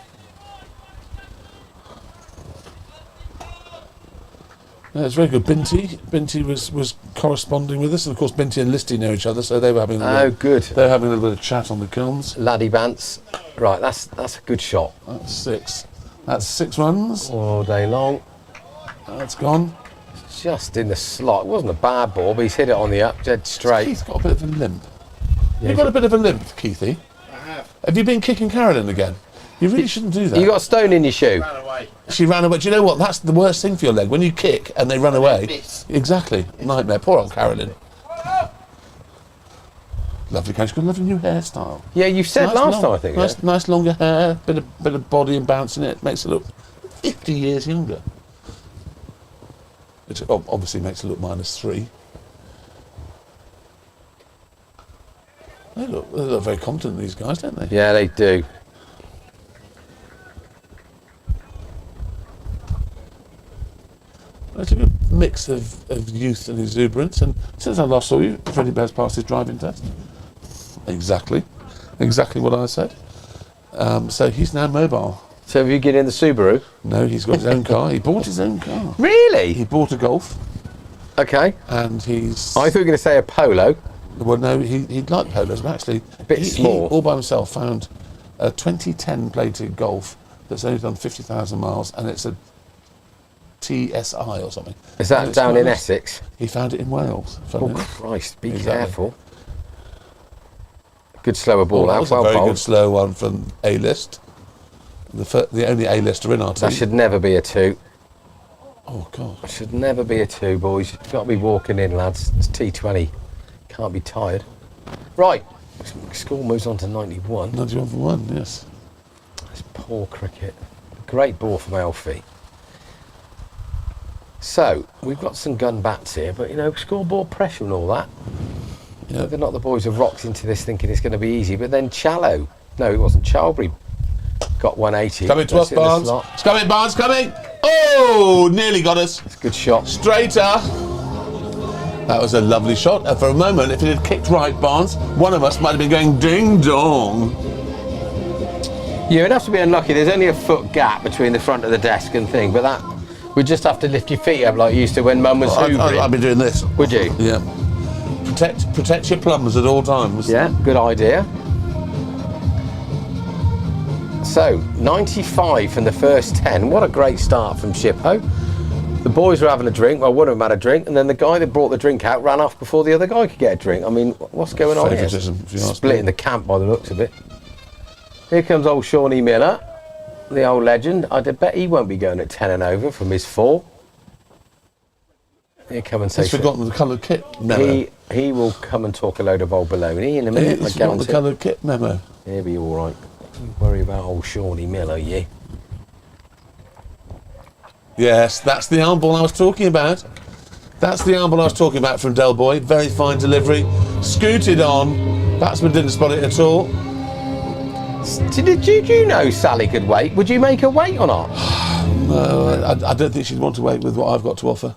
No, it's very good. Binti was corresponding with us, and of course Binti and Listy know each other, so they were having good. They were having a little bit of chat on the comms. Laddie Bants. Right, that's a good shot. That's 6. That's 6 runs. All day long. That's gone. just in the slot. It wasn't a bad ball, but he's hit it on the up, dead straight. Keith's got a bit of a limp. Yeah, You've got a bit of a limp, Keithy. I have. Have you been kicking Carolyn again? You really shouldn't do that. You got a stone in your shoe. Ran away. She ran away. Do you know what? That's the worst thing for your leg. When you kick and they run away. miss. Exactly. Nightmare. Poor old Carolyn. Lovely, she's got a lovely new hairstyle. Yeah, you said Nice last long- time, I think. Nice, yeah. nice longer hair, bit of body and bounce in it. Makes it look 50 years younger. Which obviously makes it look -3. They look very confident, these guys, don't they? Yeah, they do. It's a good mix of youth and exuberance. And since I last saw you, Freddie Bear's passed his driving test. Exactly what I said. So he's now mobile. So have you get in the Subaru? No, he's got his own car. He bought his own car. Really? He bought a Golf, Okay. and he's. I thought you were going to say a Polo. Well, no, he'd like Polos, but actually, Bit he small. all by himself found a 2010 plated Golf that's only done 50,000 miles, and it's a TSI or something. Is And that it's down quite in nice. Essex? He found it in Wales. Oh, funnily enough. Christ, be Exactly. careful. Good slower ball That out, was a well very bowled. good slow one from A-list. The only A-lister in our team. That should never be a 2. Oh, God. Should never be a 2, boys. You've got to be walking in, lads. It's T20. Can't be tired. Right. Score moves on to 91. 91 for 1, yes. That's poor cricket. Great ball from Alfie. So, we've got some gun bats here, but, you know, scoreboard pressure and all that. Yeah. Whether or not the boys have rocked into this thinking it's going to be easy, but then Challow. No, it wasn't. Charlbury got 180. Coming to us, That's in the Barnes. slot. It's coming, Barnes, coming! Oh, nearly got us. It's a good shot. Straighter. That was a lovely shot. And for a moment, if it had kicked right, Barnes, one of us might have been going ding dong. You'd have to be unlucky. There's only a foot gap between the front of the desk and thing, but that we'd just have to lift your feet up like you used to when Mum was hoovering. I'd be doing this. Would you? Yeah. Protect your plums at all times. Yeah, good idea. So, 95 from the first 10. What a great start from Shippo. The boys were having a drink. Well, one of them had a drink, and then the guy that brought the drink out ran off before the other guy could get a drink. I mean, what's going on here? Favouritism, if you ask me. Splitting the camp by the looks of it. Here comes old Shawnee Miller, the old legend. I bet he won't be going at 10 and over from his 4. He'll come and say He's forgotten the coloured kit memo. he will come and talk a load of old baloney in a minute. I He's forgotten the guarantee. coloured kit memo. He'll be all right. Don't worry about old Shawnee Miller, yeah. Yes, that's the arm ball I was talking about. That's the arm ball I was talking about from Del Boy. Very fine delivery. Scooted on. Batsman didn't spot it at all. Did you know Sally could wait? Would you make her wait or not? No, I don't think she'd want to wait with what I've got to offer.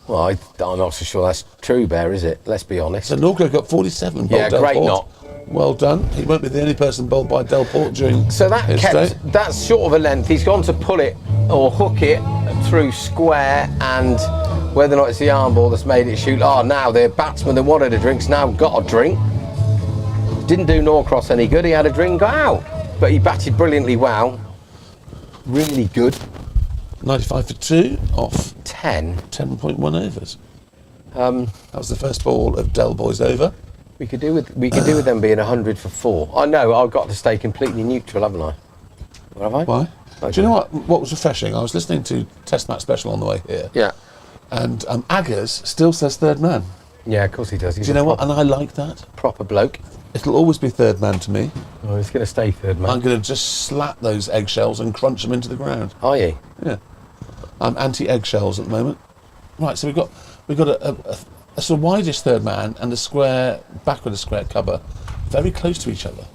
Well, I'm not so sure that's true, Bear, is it? Let's be honest. So Norco got 47. Yeah, Del great Port. knot. Well done. He won't be the only person bowled by Del Port during So that his kept, stay. that's short of a length. He's gone to pull it or hook it through square, and whether or not it's the arm ball that's made it shoot. Oh, now the batsman that wanted a drink's now got a drink. Didn't do Norcross any good. He had a drink, got out. But he batted brilliantly well. Really good. 95 for 2 off 10. 10.1 overs. That was the first ball of Del Boy's over. We could do with them being 100 for 4. I know, I've got to stay completely neutral, haven't I? What have I? Why? Okay. Do you know what was refreshing? I was listening to Test Match Special on the way here, Yeah. and Aggers still says third man. Yeah, of course he does. He's Do you know what? And I like that. Proper bloke. It'll always be third man to me. Oh, he's going to stay third, man. I'm going to just slap those eggshells and crunch them into the ground. Are you? Yeah. I'm anti-eggshells at the moment. Right, so we've got a sort of wideish third man and a square, backward a square cover, very close to each other.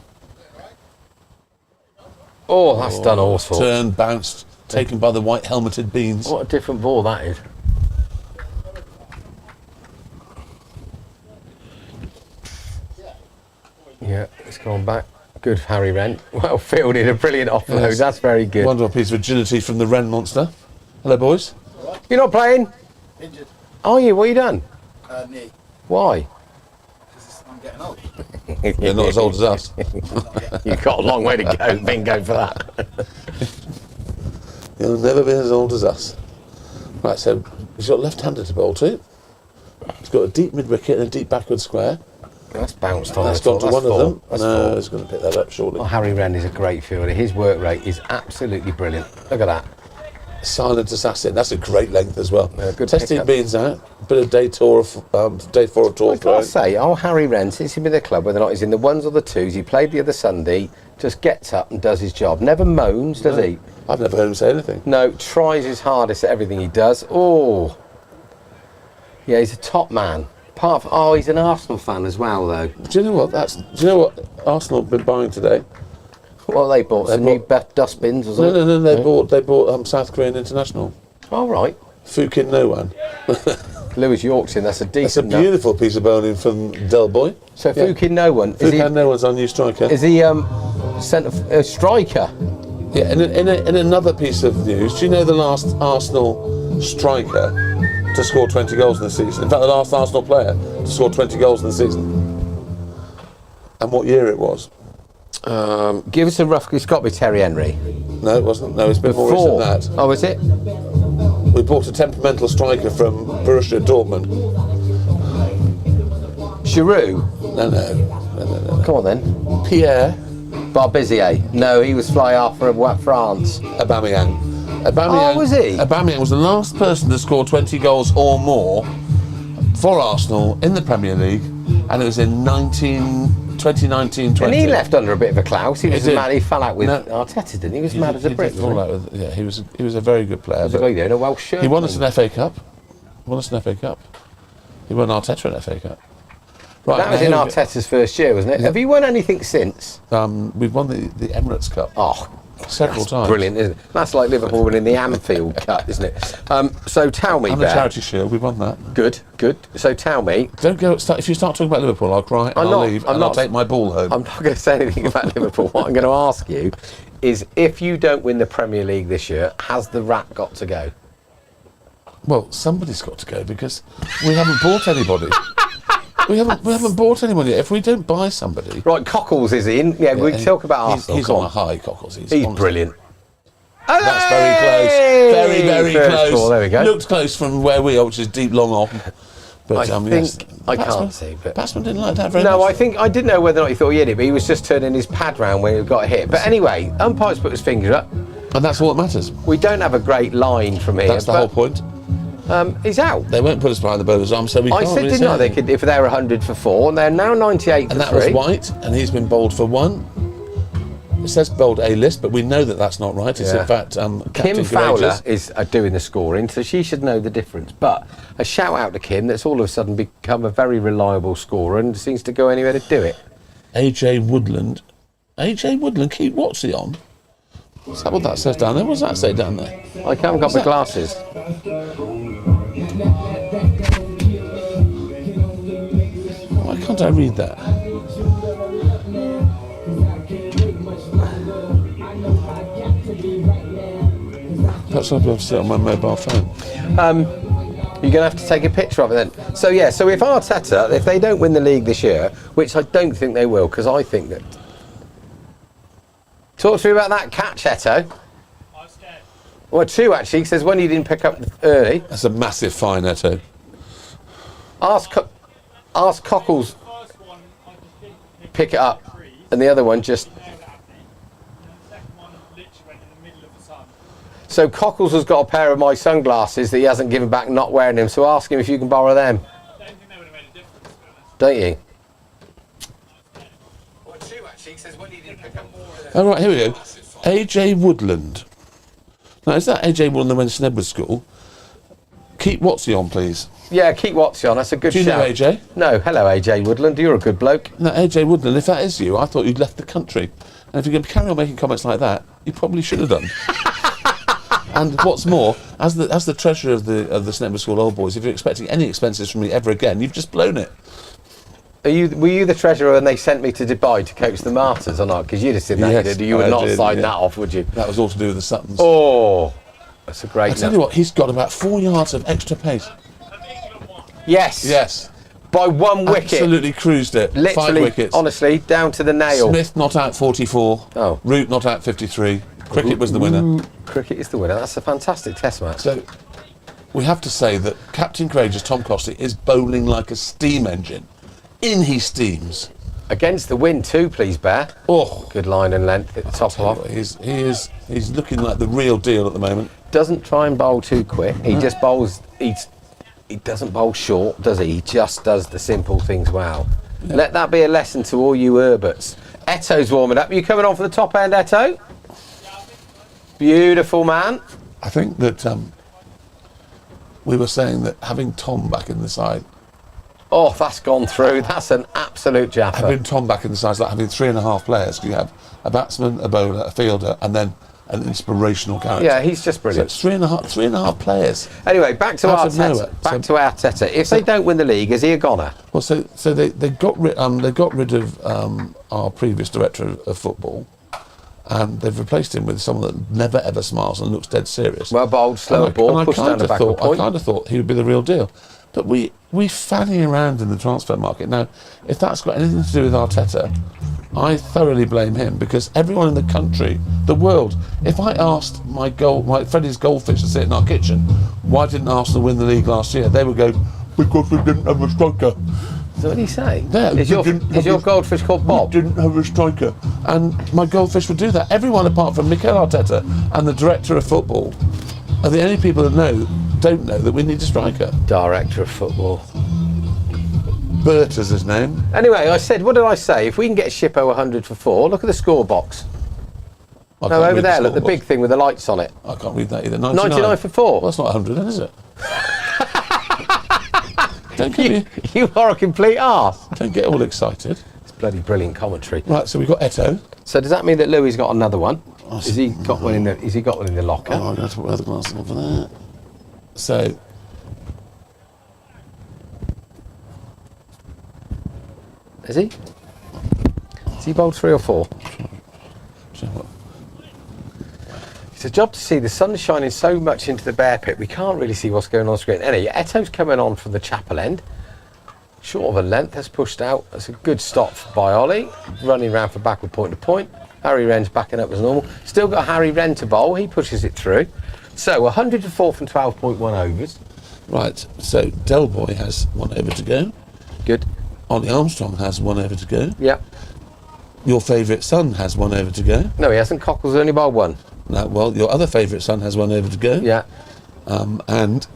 Oh, that's done all sorts. Turned, bounced, taken by the white helmeted beans. What a different ball that is. Yeah, it's gone back. Good, Harry Wren. Well fielded, a brilliant offload. Yes. That's very good. Wonderful piece of agility from the Wren monster. Hello, boys. You're not playing? Injured, Are you? What have you done? knee, Why? because I'm getting old. You're not as old as us. You've got a long way to go. Bingo for that. You'll never be as old as us. Right, so He's got left-handed to bowl to. He's got a deep mid-wicket and a deep backward square. That's bounced on. That's gone to one of them. That's No, four. he's going to pick that up shortly. Oh, Harry Wren is a great fielder. His work rate is absolutely brilliant. Look at that. Silent assassin. That's a great length as well. Yeah, good Testing pickup. beans out. Bit of day tour of day 4 of tour I've got to throwing. say, Harry Wren, since he's been at the club, whether or not he's in the ones or the twos, he played the other Sunday, just gets up and does his job. Never moans, does he? I've never heard him say anything. No, tries his hardest at everything he does. Oh, yeah, he's a top man. He's an Arsenal fan as well, though. Do you know what? Do you know what Arsenal have been buying today? Well, they bought some new dustbins or something. No. They bought South Korean international. All right. Fukin No One. Lewis Yorkson, that's a That's a decent nut. beautiful piece of bowling from Del Boy. So Yeah. Fukin No One, Fukin No One's our new striker. is he a striker? Yeah, in another piece of news, do you know the last Arsenal striker to score 20 goals in the season? In fact, the last Arsenal player to score 20 goals in the season. And what year it was? Give us a rough. It's got to be Terry Henry. No, it wasn't. No, it's been more recent than that. Oh, is it? We bought a temperamental striker from Borussia Dortmund. Giroud. No. Come on then. Pierre Barbizier. No, he was fly half for France. Aubameyang. Oh, was he? Aubameyang was the last person to score 20 goals or more for Arsenal in the Premier League, and it was in 2019-20. And he left under a bit of a clout. He was did. mad. He fell out with No. Arteta, didn't he? He was mad as a brick. He did fall out with- yeah, he was a very good player. He was a but guy there in a Welsh shirt. he won us an FA Cup. He won Arteta an FA Cup. Right, That was now in here we go. Arteta's first year, wasn't it? Have you won anything since? We've won the Emirates Cup Oh, several times. brilliant, isn't it? That's like Liverpool winning the Anfield Cup, isn't it? So tell me, And the Bear. Charity Shield, we won that. Good. So tell me, Don't go. If you start talking about Liverpool, I'll cry and I'll leave, and I'll take my ball home. I'm not going to say anything about Liverpool. What I'm going to ask you is, if you don't win the Premier League this year, has the rat got to go? Well, somebody's got to go because we haven't bought anybody. we haven't bought anybody. If we don't buy somebody, Right, Cockles is in. Yeah, we can talk about Arsenal. He's Come on on. a high, Cockles. He's honestly- brilliant. That's very close. Hey! Very First close. ball, there we go. Looked close from where we are, which is deep long on. But I yes, think I batsman- can't see, but batsman didn't like that very much. no, I think I didn't know whether or not he thought he hit it, but he was just turning his pad round when he got hit. But anyway, umpire's put his finger up. And that's all that matters. We don't have a great line from here. That's the whole point. He's out. They won't put us behind the bowler's arm, so we I can't said, really didn't say I? They anything. could, if they're 100 for 4, and they're now 98 for And that 3. was White, and he's been bowled for 1. It says bowled A-list, but we know that that's not right. It's Yeah. in fact Kim Captain Fowler Courageous. is doing the scoring, so she should know the difference. But a shout out to Kim, that's all of a sudden become a very reliable scorer and seems to go anywhere to do it. AJ Woodland. AJ Woodland, keep Watsy on. Is that what that says down there? What does that say down there? I haven't got my glasses. Why can't I read that? Perhaps I'll be able to see it on my mobile phone. You're going to have to take a picture of it then. So yeah, so if Arteta, if they don't win the league this year, which I don't think they will, because I think that... Talk to me about that catch, Eto. I'm scared. Well, 2 actually, says when you didn't pick up early. That's a massive fine, Eto. Ask Cockles First one, I just didn't pick it up, the trees, and the other one just... stared at me. And the second one literally went in the middle of the sun. So Cockles has got a pair of my sunglasses that he hasn't given back, not wearing them, so ask him if you can borrow them. I don't think they would have made a difference, to be honest. Don't you? Well, 2 actually, says when you didn't pick up more of them. Oh, right, here we go. AJ Woodland. Now, is that AJ Woodland that went to Snedwood School? Keep Watsy on, please. Yeah, keep Watsy on, that's a good Do you know shout. AJ? No, hello AJ Woodland, you're a good bloke. No, AJ Woodland, if that is you, I thought you'd left the country. And if you're going to carry on making comments like that, you probably should have done. And what's more, as the treasurer of the Snedwood School Old Boys, if you're expecting any expenses from me ever again, you've just blown it. Were you the treasurer when they sent me to Dubai to coach the Martyrs or not? Because you'd have seen that, Yes, you would I not did, sign yeah. that off, would you? That was all to do with the Suttons. Oh, that's a great I tell you what, he's got about 4 yards of extra pace. Yes. Yes. By 1 wicket. Absolutely cruised it. 5 Literally, wickets. honestly, down to the nail. Smith not out 44. Oh. Root not out 53. Cricket was the winner. Cricket is the winner. That's a fantastic test match. So, we have to say that Captain Courageous Tom Costley is bowling like a steam engine. In he steams. Against the wind too, please, Bear. Oh, Good line and length at the top tell you off. what, he's looking like the real deal at the moment. Doesn't try and bowl too quick. He just bowls. He doesn't bowl short, does he? He just does the simple things well. Yeah. Let that be a lesson to all you Herberts. Eto's warming up. You coming on for the top end, Eto? Beautiful, man. I think that we were saying that having Tom back in the side, Oh, that's gone through. That's an absolute jaffer. having Tom back in the side is like having 3.5 players. You have a batsman, a bowler, a fielder, and then an inspirational character. Yeah, he's just So brilliant. it's three and a half players. Anyway, back to Out of Arteta. nowhere. Back to Arteta. If they don't win the league, is he a goner? Well, so they got rid of our previous director of football, and they've replaced him with someone that never ever smiles and looks dead serious. Well bowled, slow And ball, I pushed down the back of the I point. kind of thought he would be the real deal, but we fanny around in the transfer market now. If that's got anything to do with Arteta, I thoroughly blame him, because everyone in the country, the world. If I asked my Freddie's goldfish to sit in our kitchen, why didn't Arsenal win the league last year? They would go, because we didn't have a striker. So what do you say? Yeah, is your goldfish called Bob? We didn't have a striker. And my goldfish would do that. Everyone apart from Mikel Arteta and the director of football are the only people that don't know that we need a striker. Director of football. Bert is his name. Anyway, I said, what did I say? If we can get Shippo 100 for 4, look at the score box. I No, can't over read there, the look, the scoreboard. big thing with the lights on it. I can't read that either. 99. 99 for 4. Well, that's not 100 then, is it? Don't get You are a complete arse. don't get all excited. It's bloody brilliant commentary. Right, so we've got Eto. So does that mean that Louis got another one? Has he got one in the locker? Oh, I'm going to have to put my other glasses on for that. So, Is he? Has he bowled 3 or 4? so what? It's a job to see. The sun's shining so much into the bear pit, we can't really see what's going on screen. Anyway, Eto's coming on from the chapel end. Short of a length, that's pushed out. That's a good stop by Ollie. Running round for backward point to point. Harry Wren's backing up as normal. Still got Harry Wren to bowl. He pushes it through. So 100 to 4 from 12.1 overs. Right, so Del Boy has 1 over to go. Good. Ollie Armstrong has 1 over to go. Yep. Your favourite son has 1 over to go. No, he hasn't. Cockle's only bowled 1. No, well, your other favourite son has 1 over to go. Yeah. And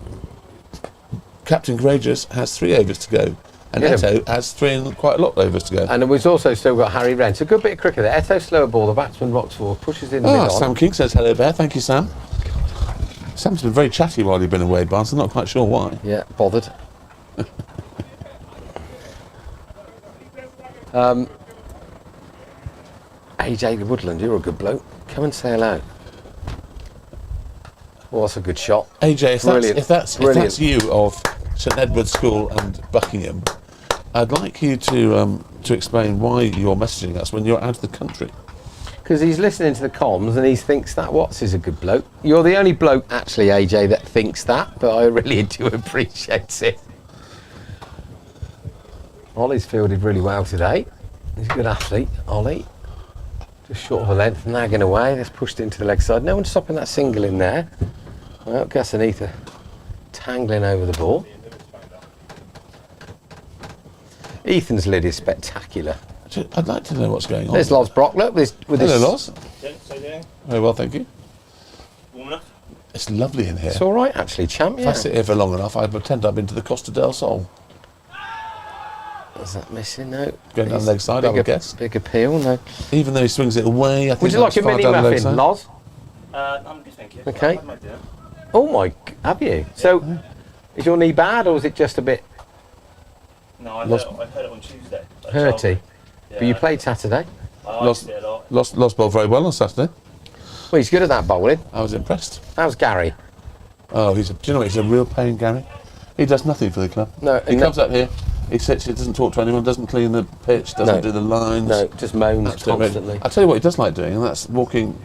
Captain Courageous has 3 overs to go. And Yeah. Eto has 3 and quite a lot of overs to go. And we've also still got Harry Wren. So a good bit of cricket there. Eto slower ball. The batsman rocks forward, pushes in the mid on. Sam King says hello, Bear. Thank you, Sam. Sam's been very chatty while you've been away, Barnes. I'm not quite sure why. Yeah, bothered. AJ the Woodland, you're a good bloke. Come and say hello. Oh, that's a good shot. AJ, Brilliant. if that's Brilliant. you of St Edward's School and Buckingham, I'd like you to explain why you're messaging us when you're out of the country. Because he's listening to the comms and he thinks that Watts is a good bloke. You're the only bloke, actually, AJ, that thinks that, but I really do appreciate it. Ollie's fielded really well today. He's a good athlete, Ollie. Just short of a length, nagging away. That's pushed into the leg side. No one's stopping that single in there. Well, Gus and Ethan tangling over the ball. Ethan's lid is spectacular. I'd like to know what's going on. There's Loz Brock, look, with Hello, his... Loz. So doing? Very well, thank you. Warm enough? It's lovely in here. It's all right, actually, champ, If yeah. I sit here for long enough, I pretend I've been to the Costa del Sol. Is that missing? No. Going down the leg side, I would guess. Big appeal, no. Even though he swings it away, I think Would you like that's a far mini down the leg muffin, side. Loz? I'm good, thank you. Okay. I might do it. Oh my, have you? So, is your knee bad or is it just a bit No, I Lost- heard it on Tuesday. Like hurty? childhood. But you played Saturday. I Lost- liked it a lot. Lost ball very well on Saturday. Well, he's good at that bowling. I was impressed. How's Gary? Oh, do you know what? He's a real pain, Gary. He does nothing for the club. No, He no. comes up here, he sits, he doesn't talk to anyone, doesn't clean the pitch, doesn't No. do the lines. No, just moans Absolute constantly. I'll tell you what he does like doing, and that's walking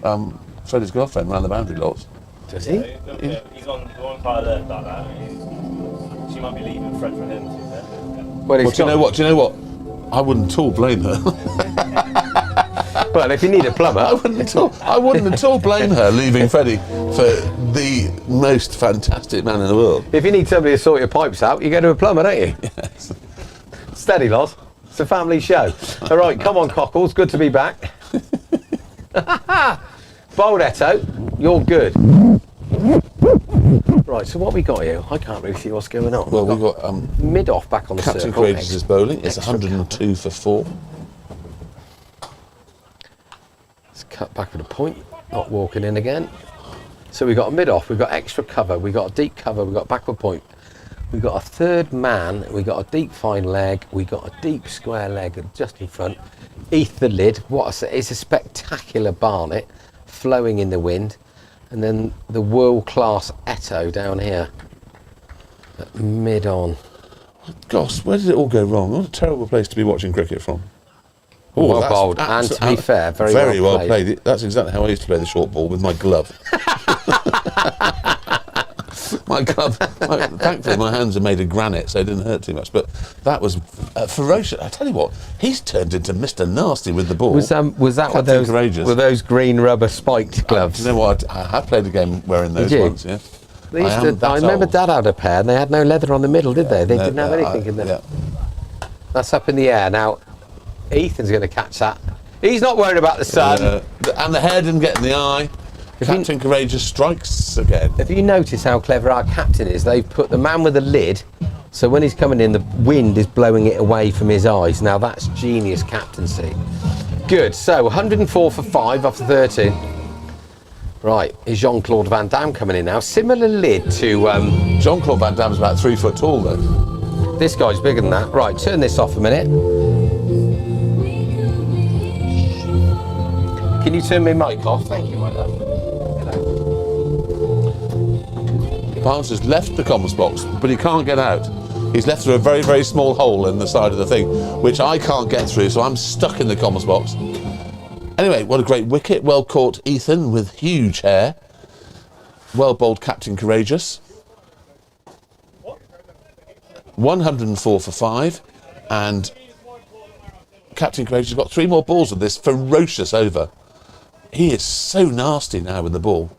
Freddie's girlfriend around the boundary lots. Does he? Yeah, he's on quite alert about that. She might be leaving Fred for him. To be fair. Well, Well, he's do you know what? Do you know what? I wouldn't at all blame her. Well, if you need a plumber, I wouldn't at all blame her leaving Freddie for the most fantastic man in the world. If you need somebody to sort your pipes out, you go to a plumber, don't you? Yes. Steady, Loz. It's a family show. All right, come on, Cockles. Good to be back. Bold Eto, you're good. Right, so what we got here? I can't really see what's going on. Well, we've got mid-off back on the Captain circle. Courageous is bowling. It's extra 102 for 4. Let's cut back with a point. Not walking in again. So we've got a mid-off, we've got extra cover, we've got a deep cover, we've got backward point. We've got a third man, we've got a deep fine leg, we've got a deep square leg just in front. Eath the lid, it's a spectacular Barnet flowing in the wind. And then the world-class Eto down here at mid-on. Gosh, where did it all go wrong? What a terrible place to be watching cricket from. Oh, Well that's bowled, and to be fair, very well played. That's exactly how I used to play the short ball, with my glove. My glove. Thankfully, my hands are made of granite, so it didn't hurt too much. But that was ferocious. I tell you what, he's turned into Mr. Nasty with the ball. Was that Captain Courageous. with those green rubber spiked gloves? You know what? I have played a game wearing those Did you? once. Yeah. They used I remember old. Dad had a pair, and they had no leather on the middle, did they? They No, didn't have anything in them. Yeah. That's up in the air now. Ethan's going to catch that. He's not worried about the sun. And the hair didn't get in the eye. Captain Courageous strikes again. Have you noticed how clever our captain is? They've put the man with the lid, so when he's coming in, the wind is blowing it away from his eyes. Now that's genius captaincy. Good. So 104 for 5 after 13. Right, is Jean-Claude Van Damme coming in now? Similar lid to Jean-Claude Van Damme's about 3 foot tall, though. this guy's bigger than that. Right, turn this off a minute. Can you turn my mic off? Thank you, my love. Barnes has left the comms box, but he can't get out. He's left through a very, very small hole in the side of the thing, which I can't get through, so I'm stuck in the comms box. Anyway, what a great wicket. Well caught Ethan with huge hair. Well bowled Captain Courageous. 104 for 5. And Captain Courageous has got 3 more balls of this ferocious over. He is so nasty now with the ball.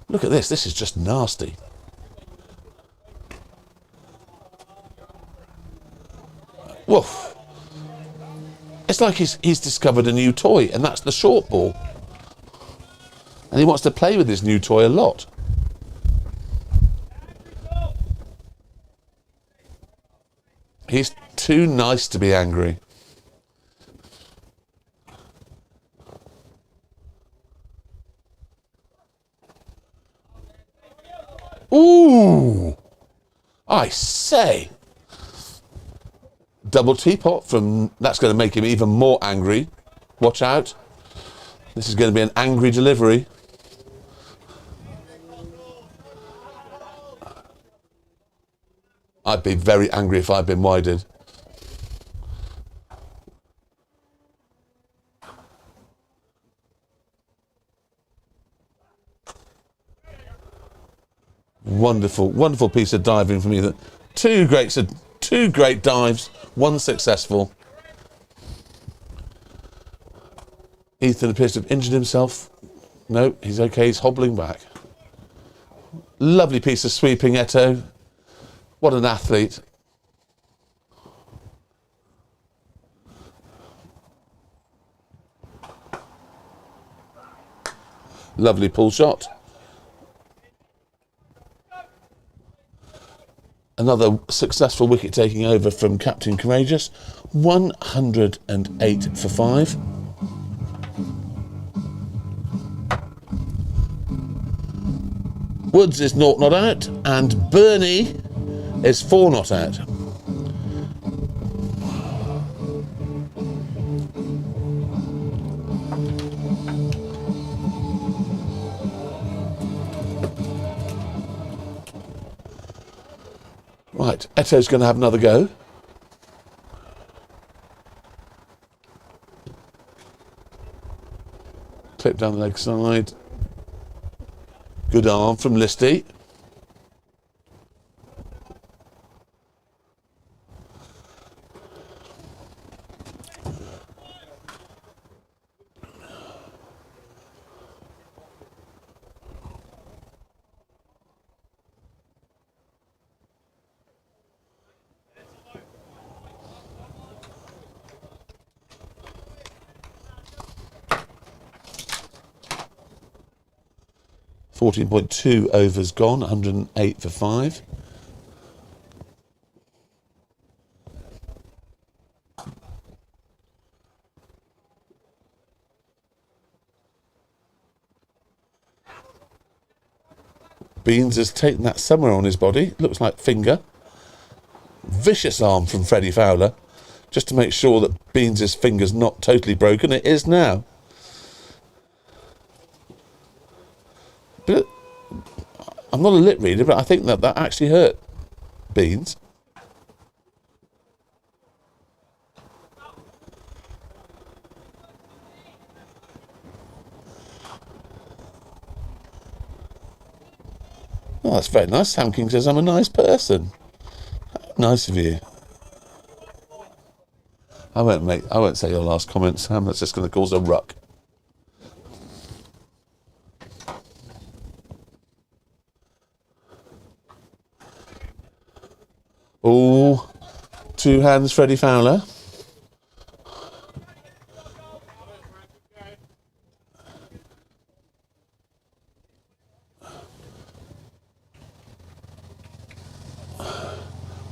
Look at this. This is just nasty. Woof. It's like he's discovered a new toy, and that's the short ball. And he wants to play with this new toy a lot. He's too nice to be angry. Ooh! I say! Double teapot from... That's going to make him even more angry. Watch out. This is going to be an angry delivery. I'd be very angry if I'd been wided. Wonderful, wonderful piece of diving from you. Two great dives, one successful. Ethan appears to have injured himself. No, he's okay, he's hobbling back. Lovely piece of sweeping, Eto. What an athlete. Lovely pull shot. Another successful wicket taking over from Captain Courageous. 108 for 5. Woods is 0 not out, and Bernie is 4 not out. Right, Eto's going to have another go. Clip down the leg side. Good arm from Listy. 14.2 overs gone, 108 for 5. Beans has taken that somewhere on his body. Looks like finger. Vicious arm from Freddie Fowler, just to make sure that Beans' finger's not totally broken. It is now. But I'm not a lip reader, but I think that actually hurt Beans. Oh, that's very nice. Sam King says I'm a nice person. Nice of you. I won't say your last comment, Sam. That's just going to cause a ruck. Oh, 2 hands, Freddie Fowler.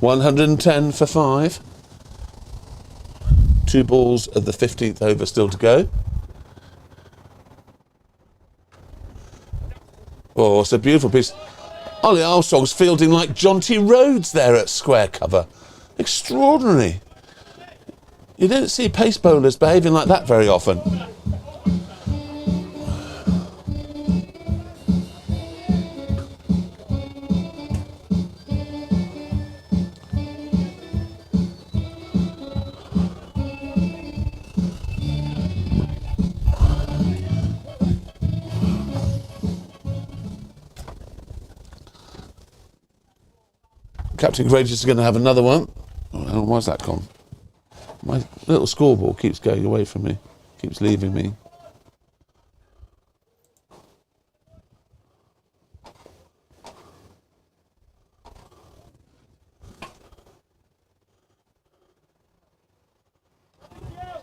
$110 for 5. 2 balls of the 15th over still to go. Oh, it's a beautiful piece. Ollie Armstrong's fielding like John T. Rhodes there at square cover. Extraordinary. You don't see pace bowlers behaving like that very often. Captain Courageous is going to have another one. Oh, why's that gone? My little scoreboard keeps going away from me, keeps leaving me.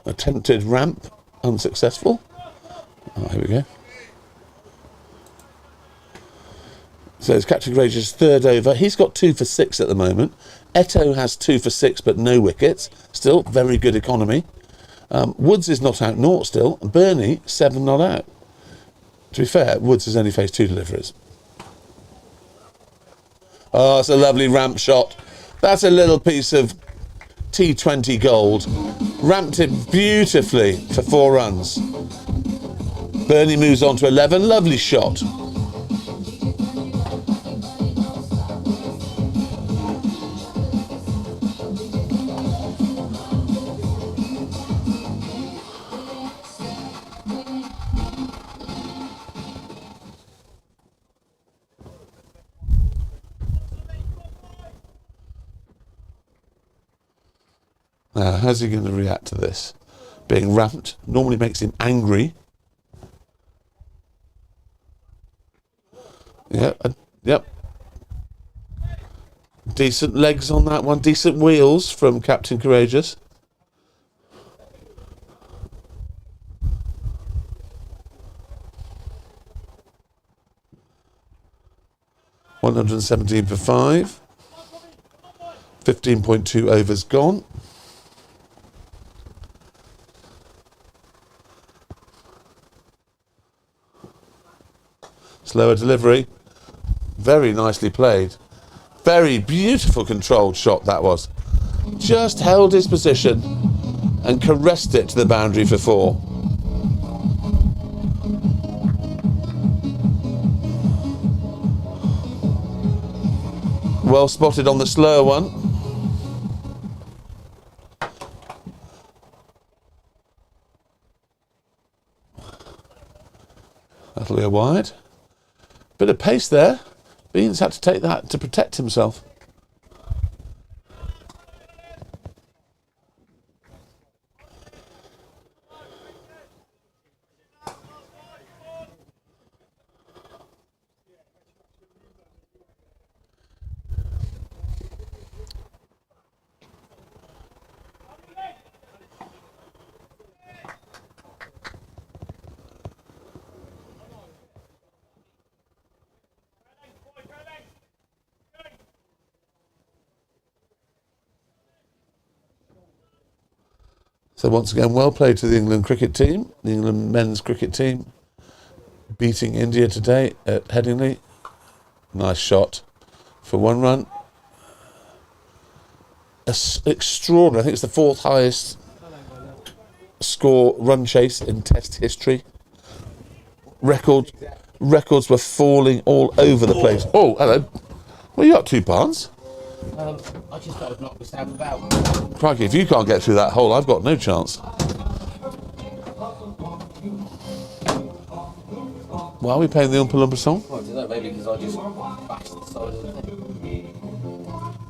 Attempted ramp, unsuccessful. Oh, here we go. So it's Captain Courageous' 3rd over. He's got 2 for 6 at the moment. Eto has 2 for 6 but no wickets. Still very good economy. Woods is not out, naught still. Burney, 7 not out. To be fair, Woods has only faced 2 deliveries. Oh, it's a lovely ramp shot. That's a little piece of T20 gold. Ramped it beautifully for 4 runs. Burney moves on to 11. Lovely shot. Now, how's he going to react to this? Being ramped normally makes him angry. Yep. Decent legs on that one. Decent wheels from Captain Courageous. $117 for 5. 15.2 overs gone. Slower delivery. Very nicely played. Very beautiful controlled shot that was. Just held his position and caressed it to the boundary for 4. Well spotted on the slower one. That'll be a wide. Bit of pace there. Beans had to take that to protect himself. So once again, well played to the England cricket team, the England men's cricket team, beating India today at Headingley. Nice shot for 1 run. Extraordinary. I think it's the 4th highest score run chase in Test history. Records were falling all over the place. Oh, hello. What are you up to, Barnes? I just thought I'd knock this out about. Crikey, if you can't get through that hole, I've got no chance. Why are we playing the Oompa Loompa song? Well, I don't know, maybe because I just bashed the side of the thing.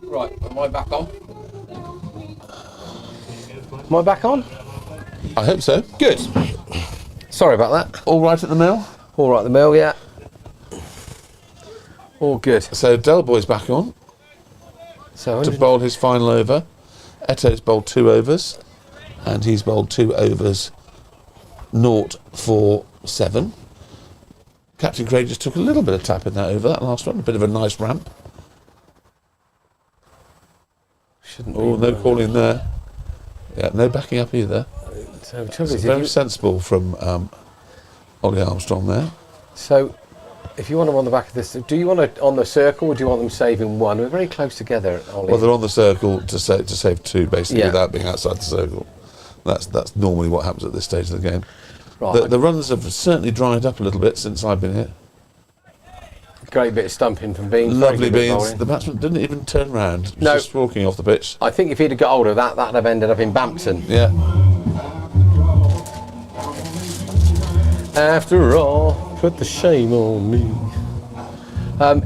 Right, am I back on? Am I back on? I hope so. Good. Sorry about that. All right at the mill? All right, the mill, yeah. All good. So Del Boy's back on So to bowl his final over. Eto's bowled 2 overs, and he's bowled 2 overs, 0 for 7. Captain Craig just took a little bit of tap in that over, that last one, a bit of a nice ramp. Shouldn't Oh, be no calling there. Yeah, no backing up either. So, the trouble It's is, very sensible from Ollie Armstrong there. so if you want them on the back of this, do you want it on the circle or do you want them saving one? We're very close together, Ollie. Well, they're on the circle to save 2, basically, Yeah. without being outside the circle. That's normally what happens at this stage of the game. Right. The runs have certainly dried up a little bit since I've been here. Great bit of stumping from Beans. very Lovely good bit of beans. bowling. The batsman didn't even turn round. He was No. just walking off the pitch. I think if he'd have got hold of that, that'd have ended up in Bampton. Yeah. After all, put the shame on me.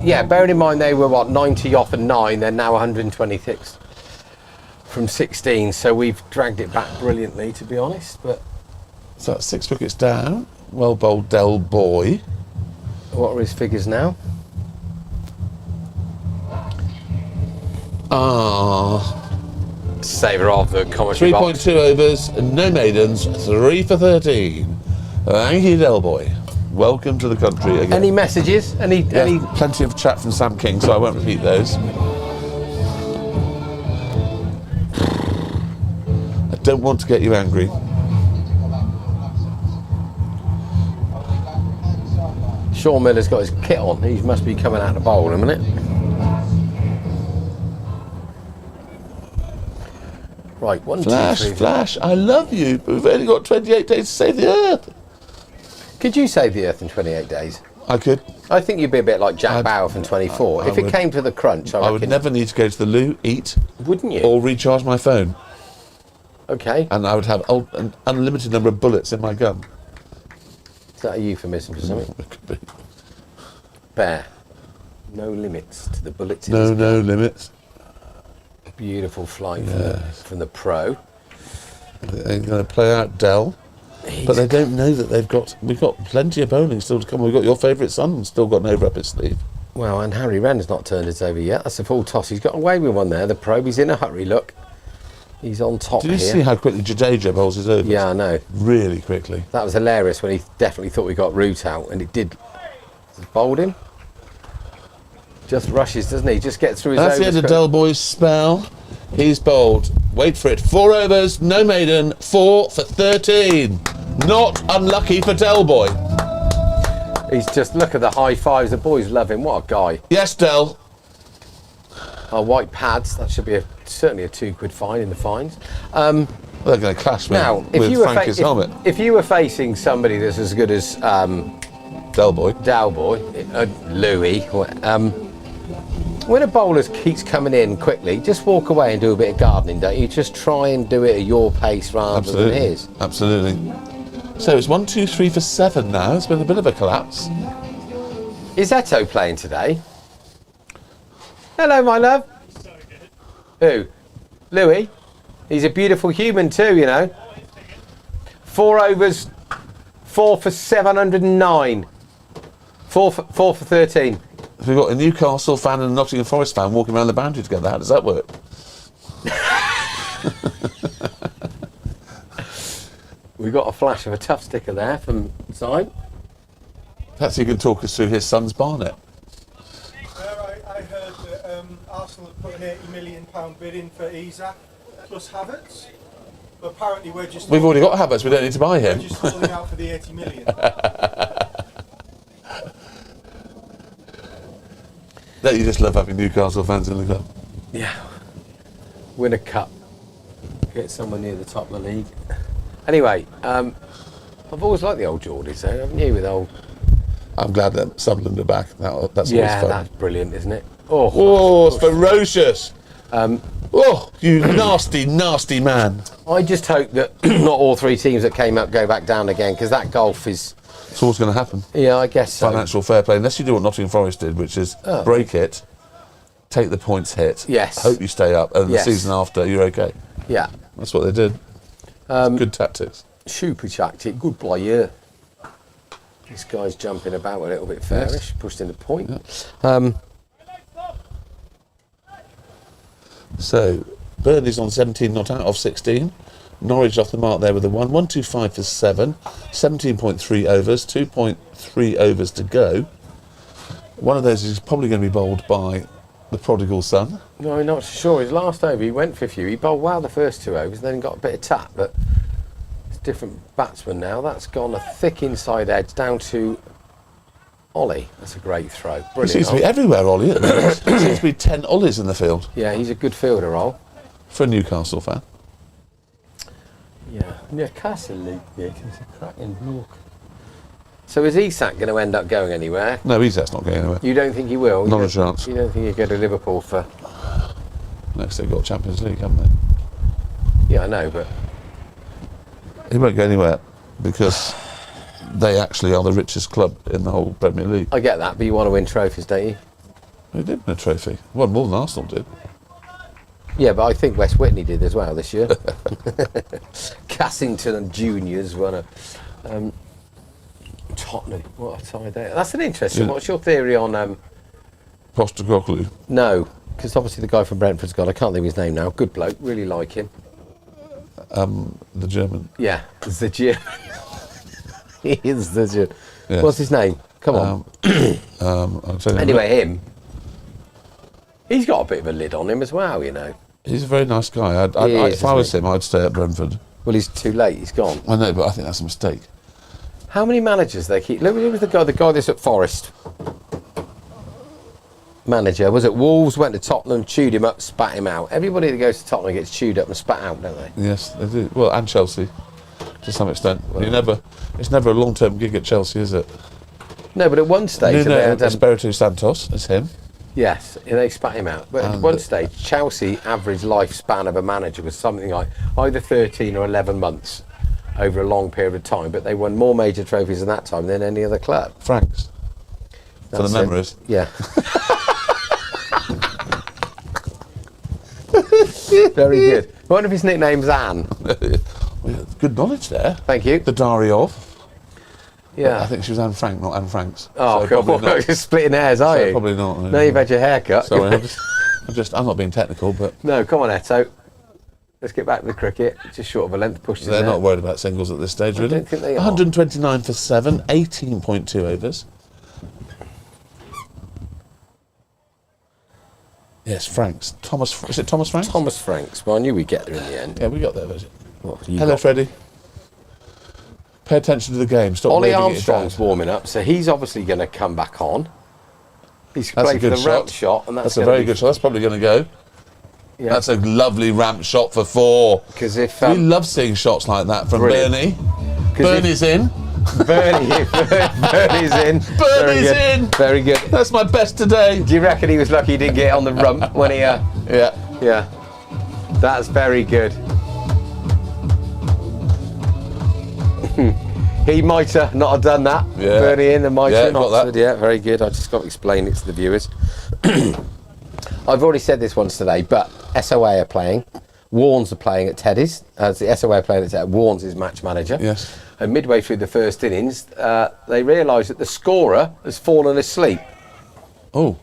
Yeah, bearing in mind they were, 90 off and 9, they're now 126 from 16, so we've dragged it back brilliantly, to be honest. But So that's 6 wickets down. Well bowled Del Boy. what are his figures now? Savour of the commentary box. 3.2 overs, no maidens, 3 for 13. Thank you, Del Boy. Welcome to the country again. Any messages? Any? Plenty of chat from Sam King, so I won't repeat those. I don't want to get you angry. Sean Miller's got his kit on. He must be coming out to bowl in a minute. Right, 1, 2, 3. Flash, I love you, but we've only got 28 days to save the Earth. Could you save the Earth in 28 days? I could. I think you'd be a bit like Jack Bauer from 24. I If it would. came to the crunch, I would never need to go to the loo, eat, Wouldn't you? or recharge my phone. Okay. And I would have an unlimited number of bullets in my gun. Is that a euphemism for something? It could be. Bear. No limits to the bullets. in No, his no limits. beautiful flight Yes. from the pro. They're going to play out Dell, but they don't know that we've got plenty of bowling still to come. We've got your favourite son still got an over up his sleeve. Well, and Harry Wren's not turned it over yet. That's a full toss. He's got away with one there. The pro, he's in a hurry. Look, he's on top Did you here. see how quickly Jadeja bowls his overs? Yeah, I know. Really quickly. That was hilarious when he definitely thought we got Root out, and it did. Just bowled him. Just rushes, doesn't he? Just gets through his That's the overs end of quick. Del Boy's spell. He's bowled. Wait for it. 4 overs, no maiden, 4 for 13. Not unlucky for Del Boy. He's just, look at the high fives. The boys love him. What a guy. Yes, Del. Our white pads. That should be certainly a £2 fine in the fines. They're going to clash Now, with Frankie's helmet. if you were facing somebody that's as good as Del Boy. Dalboy, Louis, when a bowler keeps coming in quickly, just walk away and do a bit of gardening, don't you? Just try and do it at your pace rather than his. Absolutely. So it's 1, 2, 3 for 7 now. It's been a bit of a collapse. Is Eto playing today? Hello, my love. Who? Louis? He's a beautiful human too, you know. 4 overs, 4 for 709. 4 for 13. If we've got a Newcastle fan and a Nottingham Forest fan walking around the boundary together, how does that work? We got a flash of a tough sticker there from side. Perhaps he can talk us through his son's Barnet. I heard that Arsenal had put an £80 million bid in for Isaac plus Havertz, But apparently we're just. We've already got Havertz, we don't need to buy We're him. just holding out for the 80 million. Don't you just love having Newcastle fans in the club? Yeah. Win a cup. Get someone near the top of the league. Anyway, I've always liked the old Geordies, though, haven't you? With old. I'm glad that Sunderland are back. That's Yeah, always fun. that's brilliant, isn't it? Oh, Oh, it's ferocious. Oh, you nasty, nasty man. I just hope that not all three teams that came up go back down again, because that golf is. It's always going to happen. Yeah, I guess so. Financial fair play, unless you do what Nottingham Forest did, which is break it, take the points hit, Yes. hope you stay up, and Yes. the season after, you're okay. Yeah. That's what they did. Good tactics. Super tactic, good player. This guy's jumping about a little bit fairish, pushed in the point. So, Burnley's on 17 not out of 16. Norwich off the mark there with a 1. 125 for 7. 17.3 overs. 2.3 overs to go. One of those is probably going to be bowled by the prodigal son. No, I'm not sure. His last over, he went for a few. He bowled well the first 2 overs, then got a bit of tap, but it's a different batsman now. That's gone a thick inside edge down to Ollie. That's a great throw. He Brilliant. seems to be everywhere, Ollie, at the minute. There seems to be 10 Ollies in the field Yeah, he's a good fielder, Ol. for a Newcastle fan. Yeah. Newcastle League, yeah, he's a cracking bloke. So is Isak going to end up going anywhere? No, Isak's not going anywhere. You don't think he will? Not You a chance. You don't think he'll go to Liverpool for... Next they've got Champions League, haven't they? Yeah, I know, but... He won't go anywhere because they actually are the richest club in the whole Premier League. I get that, but you want to win trophies, don't you? They did win a trophy. Well, more than Arsenal did. Yeah, but I think West Whitney did as well this year. Cassington and Juniors won a... Tottenham, what a tie there. That's an interesting... Yeah. What's your theory on... Postecoglou. No, because obviously the guy from Brentford's gone. I can't think of his name now. Good bloke, really like him. The German. Yeah, the German. He is the German. Yes. What's his name? Come on. I'll tell you Anyway, him. He's got a bit of a lid on him as well, you know. he's a very nice guy. He is, if I was isn't him, I'd stay at Brentford. Well, he's too late. He's gone. I know, but I think that's a mistake. How many managers they keep? Look, who was the guy that's at Forest? Manager was at Wolves, went to Tottenham, chewed him up, spat him out. Everybody that goes to Tottenham gets chewed up and spat out, don't they? Yes, they do. Well, and Chelsea, to some extent. It's never a long-term gig at Chelsea, is it? No, but at one stage, Nuno they had, Espirito Santos, it's him. yes, they spat him out. But at one stage, Chelsea average lifespan of a manager was something like either 13 or 11 months over a long period of time. But they won more major trophies in that time than any other club. Franks. For the That's it. memories. Yeah. Very good. I wonder if his nickname's Anne. Well, good knowledge there. Thank you. The diary of. Yeah. I think she was Anne Frank, not Anne Franks. Oh, So cool. probably not. You're splitting hairs, are So you? probably not. No, you've had your hair cut. Sorry, I'm not being technical, but No, come on, Eto. Let's get back to the cricket. Just short of a length push. they're not worried about singles at this stage, really. don't think they are. 129 for 7, 18.2 overs. Yes, Franks. Is it Thomas Franks? Thomas Franks. Well, I knew we'd get there in the end. Yeah, we got there, Virgin. What, you Hello, got? Freddie. Pay attention to the game. Stop Ollie waving at your Armstrong's dad. warming up, so he's obviously going to come back on. He's That's a played for good the ramp shot, and That's that's a gonna very be- good shot. That's probably going to go. Yeah. That's a lovely ramp shot for 4. Because if We love seeing shots like that from Brilliant. Bernie. 'cause Bernie's in. Bernie's in. Bernie's Very good. in. Very good. That's my best today. Do you reckon he was lucky he didn't get on the rump when he? Yeah. Yeah. That's very good. He might have not have done that. Yeah. Bernie in and might Yeah, have got not. that. Yeah, very good. I just got to explain it to the viewers. I've already said this once today, but SOA are playing. Warnes are playing at Teddy's. The SOA are playing at Teddy's. Warnes is match manager. Yes. And midway through the first innings, they realised that the scorer has fallen asleep. Oh.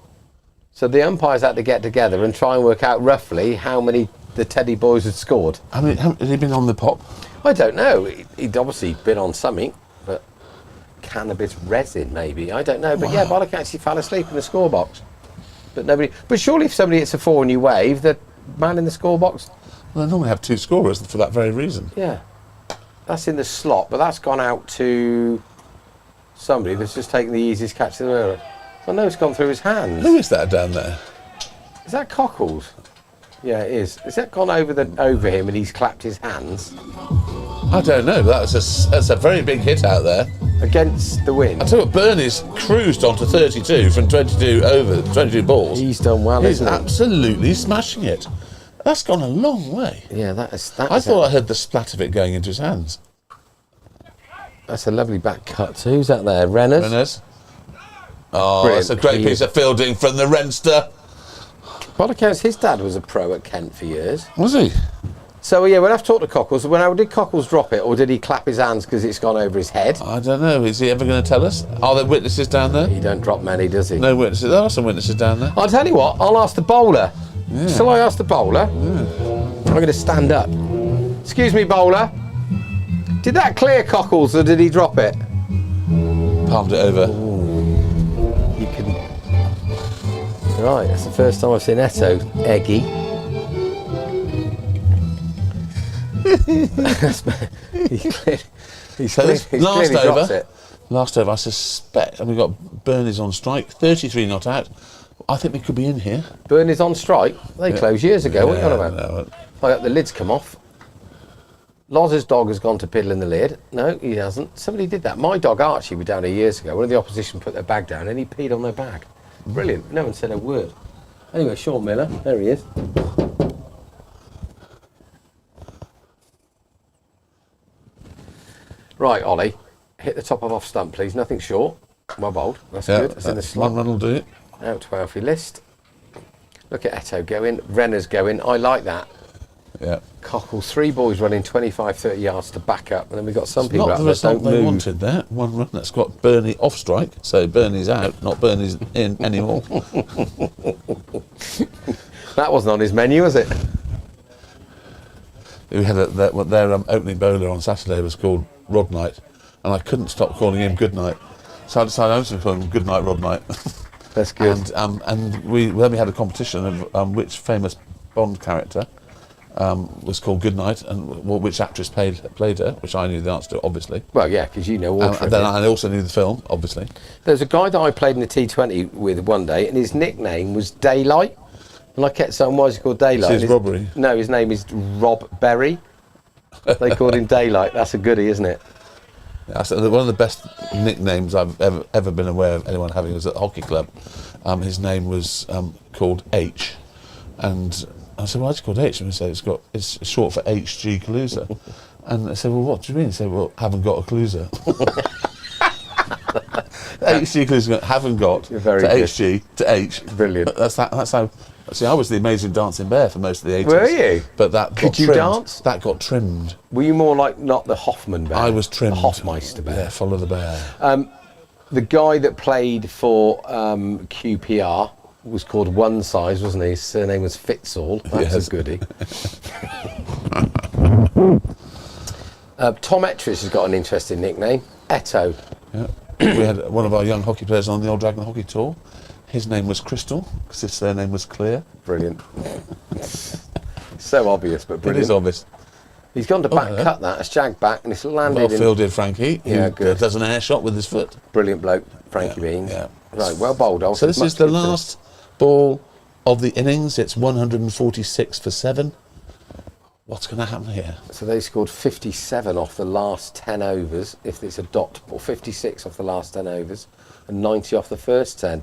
So the umpires had to get together and try and work out roughly how many the Teddy boys had scored. I mean, has he been on the pop? I don't know. He'd obviously been on something, but cannabis resin maybe. I don't know. But yeah, Bollock actually fell asleep in the scorebox. But nobody. But surely if somebody hits a 4 and you wave, the man in the scorebox Well, they normally have 2 scorers for that very reason. Yeah. That's in the slot, but that's gone out to somebody that's just taken the easiest catch in the world. I know it's gone through his hands. Who is that down there? Is that Cockles? Yeah, it is. Has that gone over him and he's clapped his hands? I don't know. That's a very big hit out there. Against the wind. I tell you what, Bernie's cruised on to 32 from 22 balls. He's done well, He's isn't he? absolutely smashing it. That's gone a long way. Yeah, that is. I thought I heard the splat of it going into his hands. That's a lovely back cut. So who's that there? Renners? Oh, Brilliant. that's a great piece of fielding from the Renster. By all accounts, his dad was a pro at Kent for years. Was he? So yeah, we'll have to talk to Cockles. Did Cockles drop it, or did he clap his hands because it's gone over his head? I don't know. Is he ever going to tell us? Are there witnesses down there? He don't drop many, does he? No witnesses. There are some witnesses down there. I'll tell you what. I'll ask the bowler. Yeah. Shall I ask the bowler? I'm going to stand up. Excuse me, bowler. Did that clear, Cockles, or did he drop it? Palmed it over. You can. Right, that's the first time I've seen Eto eggy. he's last clearly dropped over. it. Last over, I suspect, and we've got Bernie's on strike. 33 not out. I think we could be in here. Burnley's on strike. They closed years ago. What are you on about? No, I hope the lid's come off. Loz's dog has gone to piddle in the lid. No, he hasn't. Somebody did that. My dog Archie was down here years ago. One of the opposition put their bag down and he peed on their bag. Brilliant. No one said a word. Anyway, Sean Miller, there he is. Right, Ollie, hit the top of off stump, please. Nothing short. Well bowled. That's good. That's in the slot. One run will do it. Out 12 list. Look at Eto going. Renner's going. I like that. Yeah. Cockles, 3 boys running 25, 30 yards to back up. And then we've got some people Not out the there result don't they move. wanted there. One run that's got Bernie off strike. So Bernie's out, not Bernie's in anymore. That wasn't on his menu, was it? We had their opening bowler on Saturday was called Rod Knight, and I couldn't stop calling him Good Night. So I decided I was going to call him Good Night Rod Knight. That's good. And then we had a competition of which famous Bond character was called Good Night, and which actress played her, which I knew the answer to, obviously. Well, yeah, because you know all And then I also knew the film, obviously. There's a guy that I played in the T20 with one day, and his nickname was Daylight. And I kept saying, why is he called Daylight? It's his robbery. No, his name is Rob Berry. They called him Daylight. That's a goodie, isn't it? Yeah, so one of the best nicknames I've ever been aware of anyone having was at the hockey club. His name was called H, and I said, "Why is it called H?" And he said, "It's short for H.G. Kaluza." And I said, "Well, what do you mean?" He said, "Well, haven't got a Kaluza." H.G. Kaluza haven't got to very good. H.G. to H. Brilliant. That's how. See, I was the amazing dancing bear for most of the 80s. Were you? But that Could got you trimmed. dance? That got trimmed. Were you more like not the Hoffman bear? I was trimmed. The Hoffmeister bear. Yeah, follow the bear. The guy that played for QPR was called One Size, wasn't he? His surname was Fitzall. That's Yes. a goodie. Tom Ettridge has got an interesting nickname, Eto. Yeah. We had one of our young hockey players on the Old Dragon Hockey Tour. His name was Crystal, because his surname was Clear. Brilliant. So obvious, but It brilliant. is obvious. He's gone to back yeah. cut that, it's jagged back, and it's landed Well in... fielded, Frankie. Yeah, who good. Does an air shot with his foot. Brilliant bloke, Frankie Beans. Yeah. Right, well bowled. So this is the last ball of the innings. It's 146 for 7. What's going to happen here? So they scored 57 off the last 10 overs, if it's a dot, or 56 off the last 10 overs, and 90 off the first 10.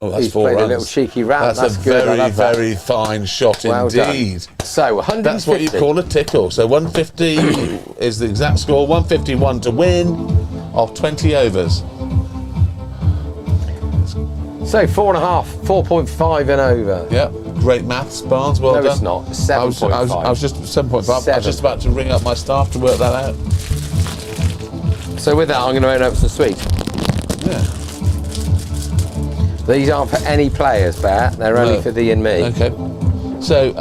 Oh, that's He's 4 played runs. a little cheeky round. That's a good. I very, love that. very fine shot Well indeed. done. So 150. That's what you call a tickle. So 150 is the exact score. 151 to win of 20 overs. So 4.5, 4.5 and over. Yep. Great maths, Barnes. Well No, done. it's not. I was 7.5. just 7.5. I was 7. just about to ring up my staff to work that out. So with that, I'm going to open up some sweets. Yeah. These aren't for any players, Bear. They're only No. for thee and me. Okay. So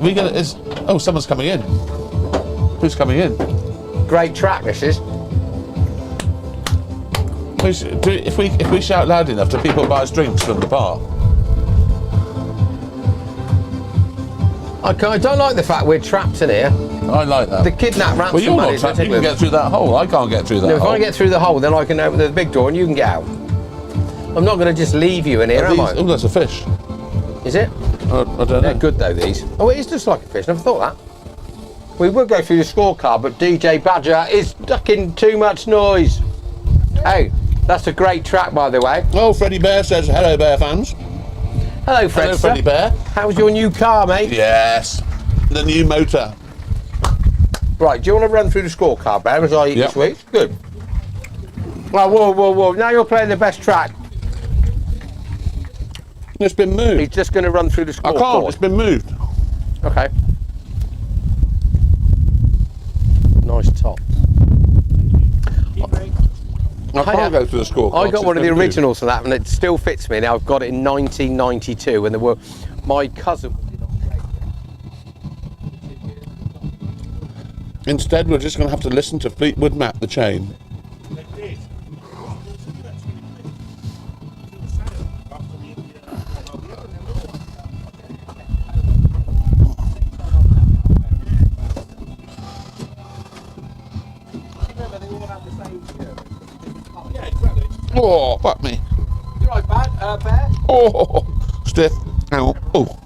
we gonna is someone's coming in. Who's coming in? Great track, this is. If we shout loud enough, do people buy us drinks from the bar? I don't like the fact we're trapped in here. I like that. The kidnap ransom Well, you're money not is trapped. You can ridiculous. get through that hole. I can't get through that No, if hole. I get through the hole, then I can open the big door and you can get out. I'm not going to just leave you in here, am I? Oh, that's a fish. Is it? I don't They're know. good though, these. Oh, it is just like a fish. Never thought that. We will go through the scorecard, but DJ Badger is ducking too much noise. Hey, that's a great track, by the way. Oh, Freddie Bear says, hello, Bear fans. Hello, Fred. Hello, Freddie Bear. How's your new car, mate? Yes. The new motor. Right, do you want to run through the scorecard, Bear, as I eat Yep. this week? Good. Right, whoa. Now you're playing the best track. It's been moved. He's just going to run through the I scorecard. can't. It's been moved. Okay. Nice top. I can't go through the scorecard. I got one of the It's been moved. originals for that, and it still fits me. Now I've got it in 1992, and there were my cousin. Instead, we're just going to have to listen to Fleetwood Mac, the chain. Oh, fuck me. You right, Bear? Oh, stiff. Ow. Oh.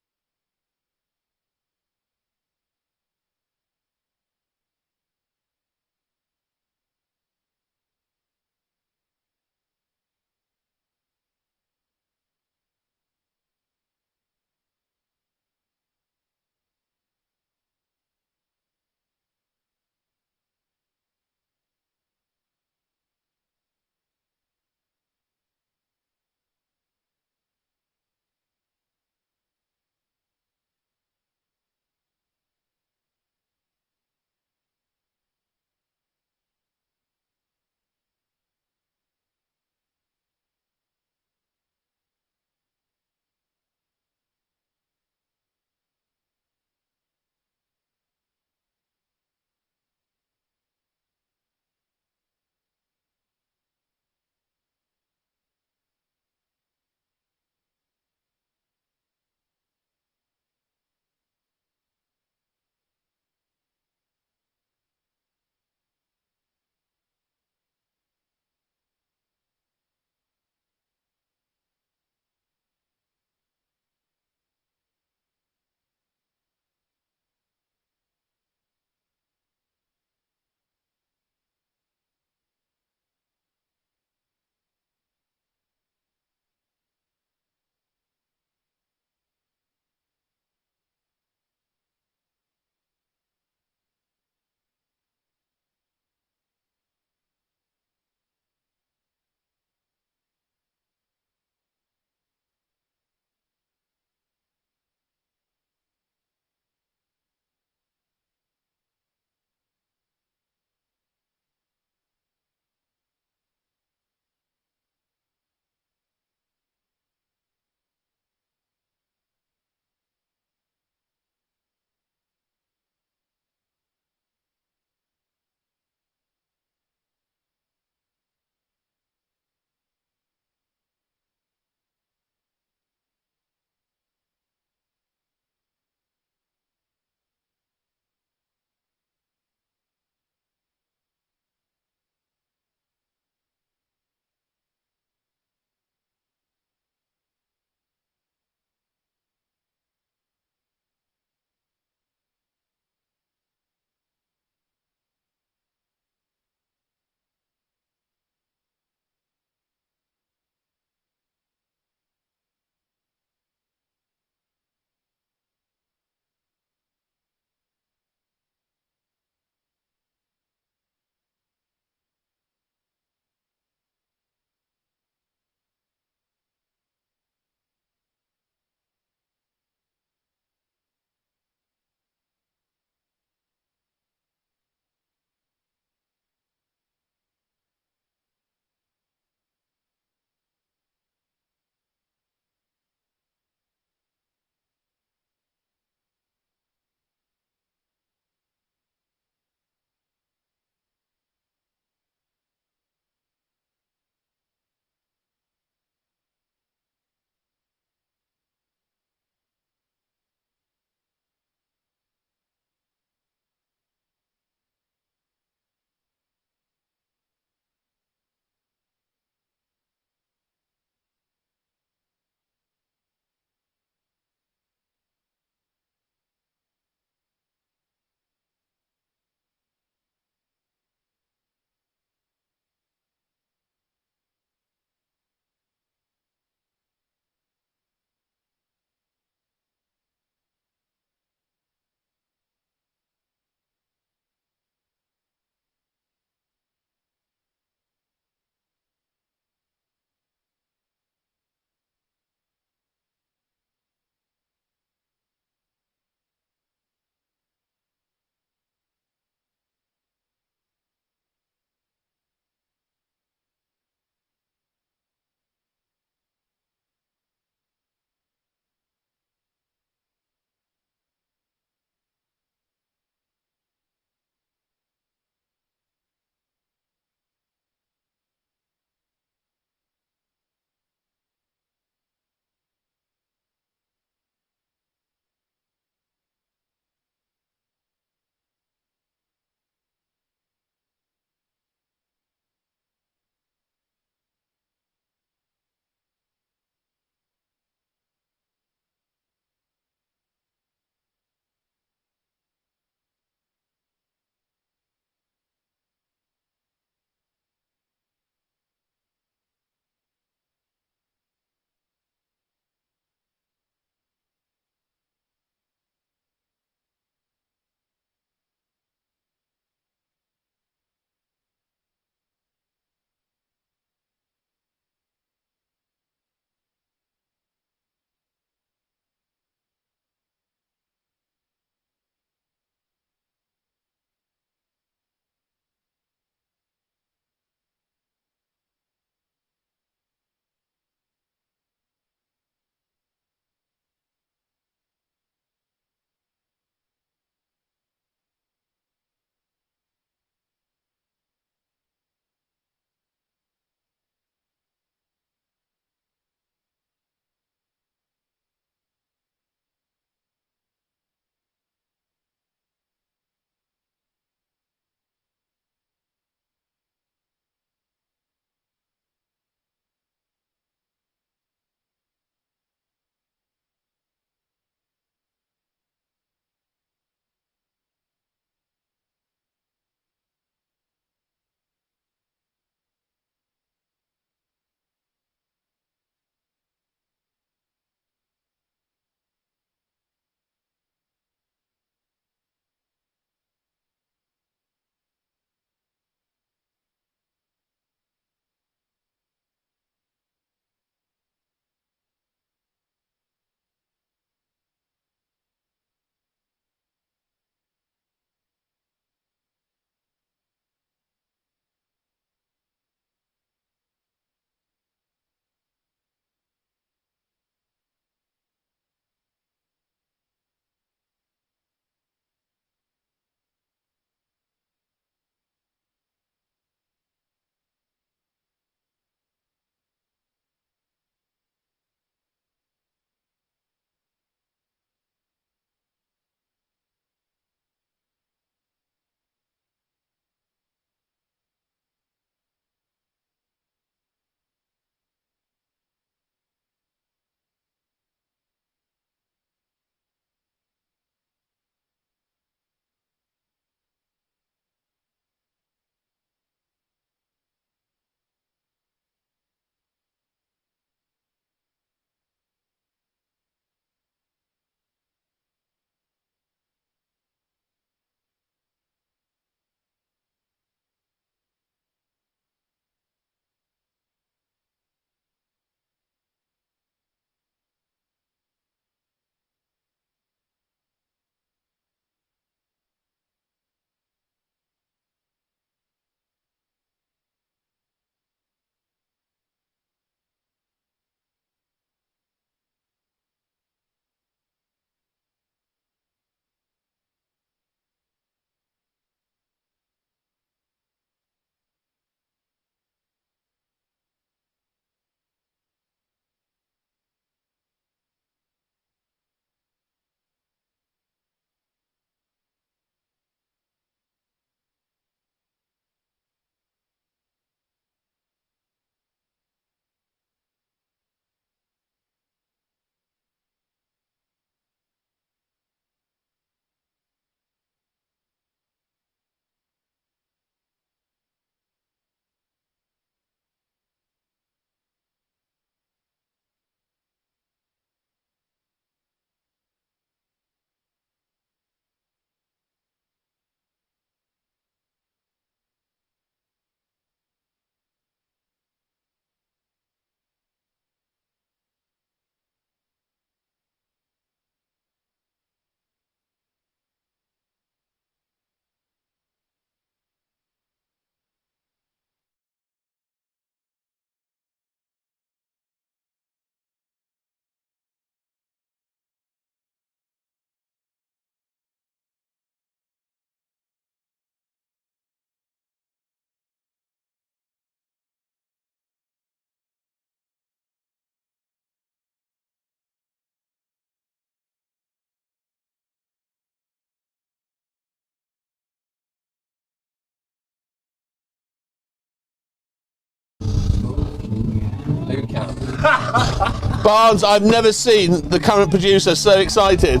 Barnes, I've never seen the current producer so excited.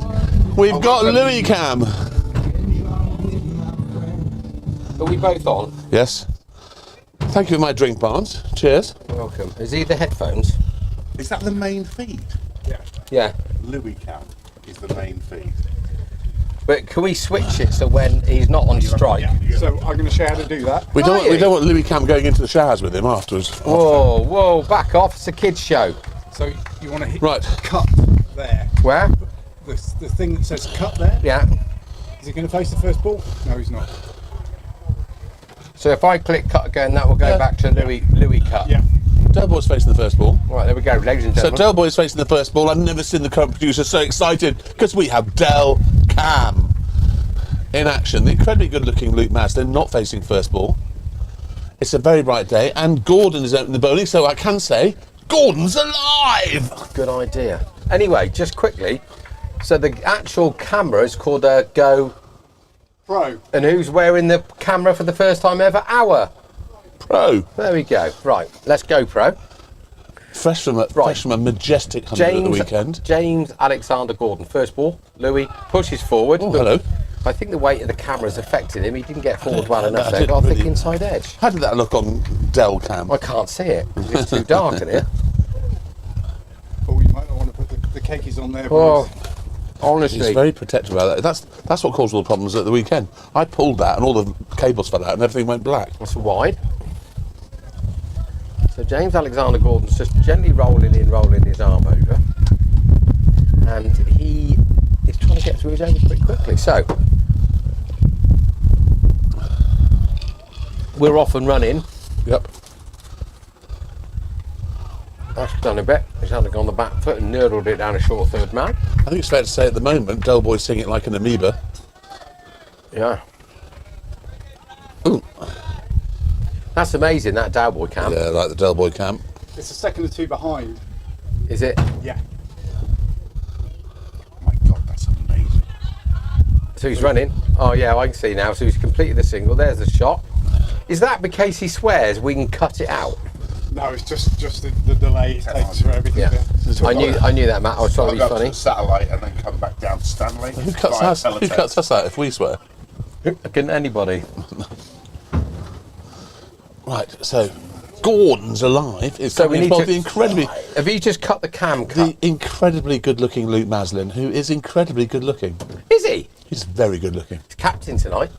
We've got Louis Cam. Are we both on? Yes. Thank you for my drink, Barnes. Cheers. Welcome. Is he the headphones? Is that the main feed? Yeah. Louis Cam is the main feed. But can we switch it so when he's not on strike? So I'm going to show you how to do that. We Are you? don't want Louis Cam going into the showers with him afterwards. Whoa, back off. It's a kid's show. So you want to hit Right. cut there. Where? The thing that says cut there. Yeah. Is he going to face the first ball? No, he's not. So if I click cut again, that will go back to Louis cut. Yeah. Del Boy's facing the first ball. Right, there we go, ladies and So gentlemen. Del Boy's facing the first ball. I've never seen the current producer so excited because we have Del Cam in action. The incredibly good-looking Luke Maslin not facing first ball. It's a very bright day, and Gordon is opening the bowling, so I can say Gordon's alive. Good idea. Anyway, just quickly, so the actual camera is called a Go, Pro. and who's wearing the camera for the first time ever? Pro. There we go. Right, let's go, Pro. Fresh from a majestic 100 at the weekend. James Alexander Gordon, first ball. Louis pushes forward. Oh, Look, hello. I think the weight of the camera's affected him. He didn't get forward well enough I there. didn't Got a thick really- inside edge. How did that look on Del Cam? I can't see it. It's too dark in here. Oh, you might not want to put the cakeys on there. Oh, boys. He's honestly. very protective about that. That's what caused all the problems at the weekend. I pulled that and all the cables fell out and everything went black. That's wide. So James Alexander Gordon's just gently rolling his arm over. And he is trying to get through his overs pretty quickly. So, we're off and running. Yep. That's done a bit. He's had to go on the back foot and nurdled it down a short third man. I think it's fair to say at the moment, Del Boy's singing it like an amoeba. Yeah. Ooh. That's amazing, that Dowboy cam. Yeah, like the Del Boy Cam. It's a second or two behind. Is it? Yeah. Oh my God, that's amazing. So he's running. Oh yeah, I can see now. So he's completed the single. There's the shot. Is that because he swears we can cut it out? No, it's just the delay it takes for everything. Yeah. to- I knew that, Matt. I was trying to I'll be go up to funny. the satellite and then come back down to Stanley. Who cuts via us? Who teletext. cuts us out if we swear? Can anybody? Right. So, Gordon's alive. It's So we need to. the incredibly, Have you just cut the cam cut? the incredibly good-looking Luke Maslin, who is incredibly good-looking. Is he? He's very good-looking. He's captain tonight.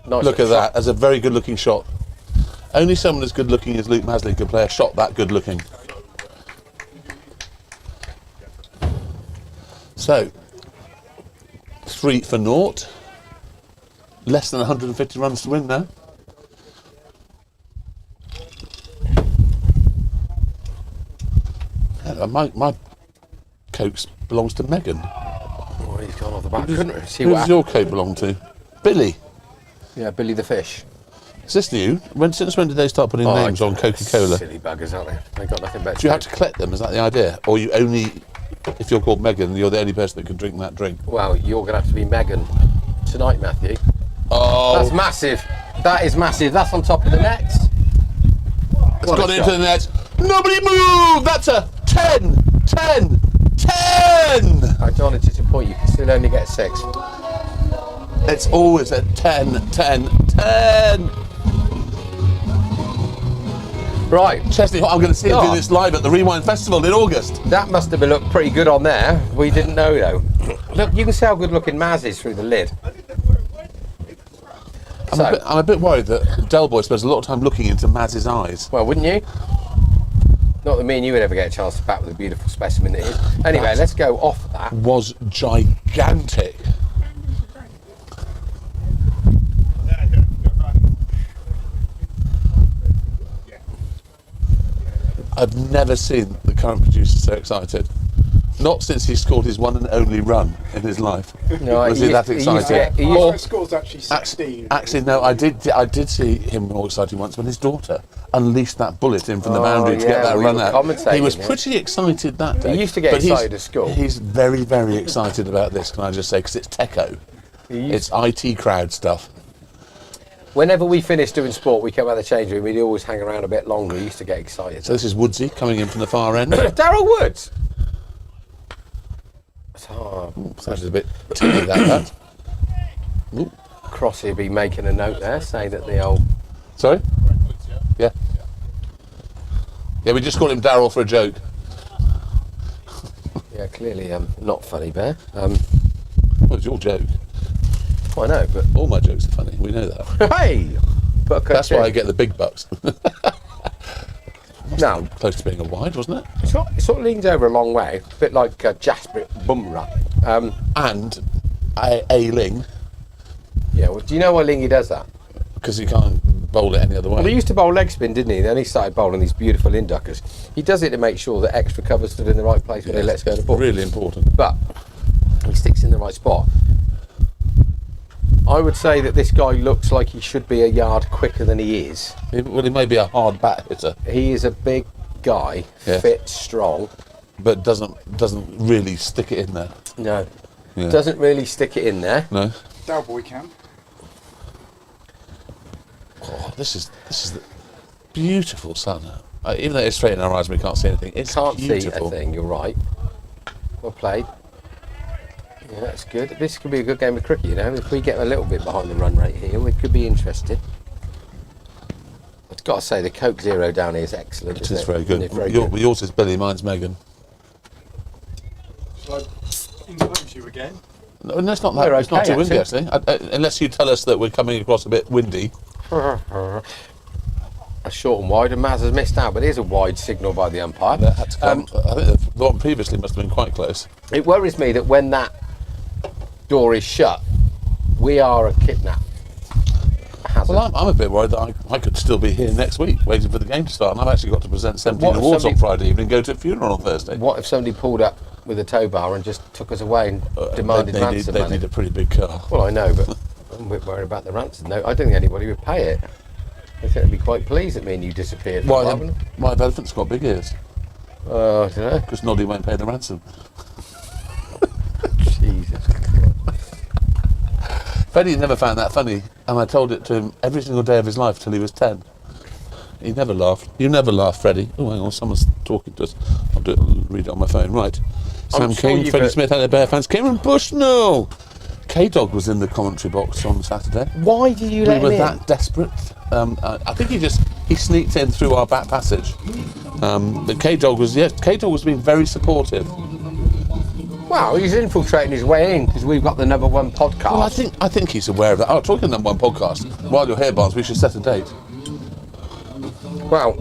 Nice Look at little that. shot. That's a very good-looking shot. Only someone as good-looking as Luke Maslin could play a shot that good-looking. So, 3 for naught. Less than 150 runs to win now. My Cokes belongs to Megan. Oh, he's gone off the back. Couldn't see Who what does happened. your coat belong to? Billy. Yeah, Billy the fish. Is this new? Since when did they start putting names on Coca-Cola? Silly buggers, aren't they? They've got nothing better. Do you have to collect them? Is that the idea? Or you only, if you're called Megan, you're the only person that can drink that drink? Well, you're going to have to be Megan tonight, Matthew. Oh, That's massive. That is massive. That's on top of the net. it's gone into the net. Nobody move! That's a 10! 10! 10! I don't want to disappoint you. You can still only get 6. It's always a 10, 10, 10! Right. Chesney, I'm going to see him do Oh. this live at the Rewind Festival in August. That must have looked pretty good on there. We didn't know, though. Look, you can see how good looking Maz is through the lid. I'm a bit worried that Del Boy spends a lot of time looking into Maz's eyes. Well, wouldn't you? Not that me and you would ever get a chance to bat with a beautiful specimen it is. Anyway, let's go off that. Was gigantic. I've never seen the current producer so excited. Not since he scored his one and only run in his life. No, Was he that excited? His score's actually 16. Actually, no. I did see him more excited once when his daughter unleashed that bullet in from the boundary to yeah, get that we run were out. commentating He was it. pretty excited that day. He used to get but he's- excited at school. He's very, very excited about this. Can I just say? Because it's techo. It's IT crowd stuff. Whenever we finished doing sport, we came out of the change room, we'd always hang around a bit longer. We used to get excited. So this is Woodsy coming in from the far end. Daryl Woods! Oh, Sounds a bit tinny, that. Ooh. Crossy be making a note there, saying that the old... Sorry? Yeah. Yeah, we just called him Daryl for a joke. Yeah, clearly not funny, Bear. Well, it's your joke. I know, but... All my jokes are funny, we know that. Hey! That's why I get the big bucks. Now, Close to being a wide, wasn't it? it sort of leans over a long way, a bit like Jasper Bumrah. And A-Ling, Yeah, well, do you know why Lingy does that? because he can't bowl it any other way. Well, he used to bowl leg spin, didn't he? Then he started bowling these beautiful induckers. He does it to make sure that extra cover's stood in the right place when he lets go of the ball. Really important. But he sticks in the right spot. I would say that this guy looks like he should be a yard quicker than he is. Well, he may be a hard bat hitter, He is a big guy, Yeah. fit, strong. but doesn't really stick it in there. No, Yeah. doesn't really stick it in there. No. Dalboy can. Oh, this is the beautiful sun. Even though it's straight in our eyes, we can't see anything. It's Can't beautiful. see a thing. You're right. Well played. Yeah, that's good. This could be a good game of cricket, you know. If we get a little bit behind the run rate here, we could be interested. I've got to say, the Coke Zero down here is excellent. It isn't is very good. Isn't it? Very good. Yours is Billy, mine's Megan. Shall I enclose you again? No, it's not We're that. It's not okay, too windy, actually. Unless you tell us that we're coming across a bit windy. A short and wide, and Maz has missed out, but it is a wide signal by the umpire. That had to come. I think the one previously must have been quite close. It worries me that when that door is shut, we are a kidnap hazard. Well, I'm a bit worried that I could still be here next week waiting for the game to start, and I've actually got to present 17 What if awards on somebody- Friday evening and go to a funeral on Thursday. What if somebody pulled up with a tow bar and just took us away and demanded ransom They'd money? need a pretty big car. Well, I know, but I'm a bit worried about the ransom. No, I don't think anybody would pay it. I think they'd be quite pleased at me and you disappeared. Why From then? My elephant's got big ears, I don't know. because Noddy won't pay the ransom. Jesus. Freddie never found that funny, and I told it to him every single day of his life till he was 10. He never laughed. You never laugh, Freddie. Oh, hang on, someone's talking to us. I'll read it on my phone. Right. Sam sure King, you've Freddie heard- Smith, and the Bear fans. Cameron Bushnell. K-Dog was in the commentary box on Saturday. Why do you We let were him in? that desperate. I think he sneaked in through our back passage. But K-Dog was being very supportive. Well, he's infiltrating his way in because we've got the #1 podcast. Well, I think he's aware of that. Oh, talking of #1 podcast. While you're here, Barnes, we should set a date. Well,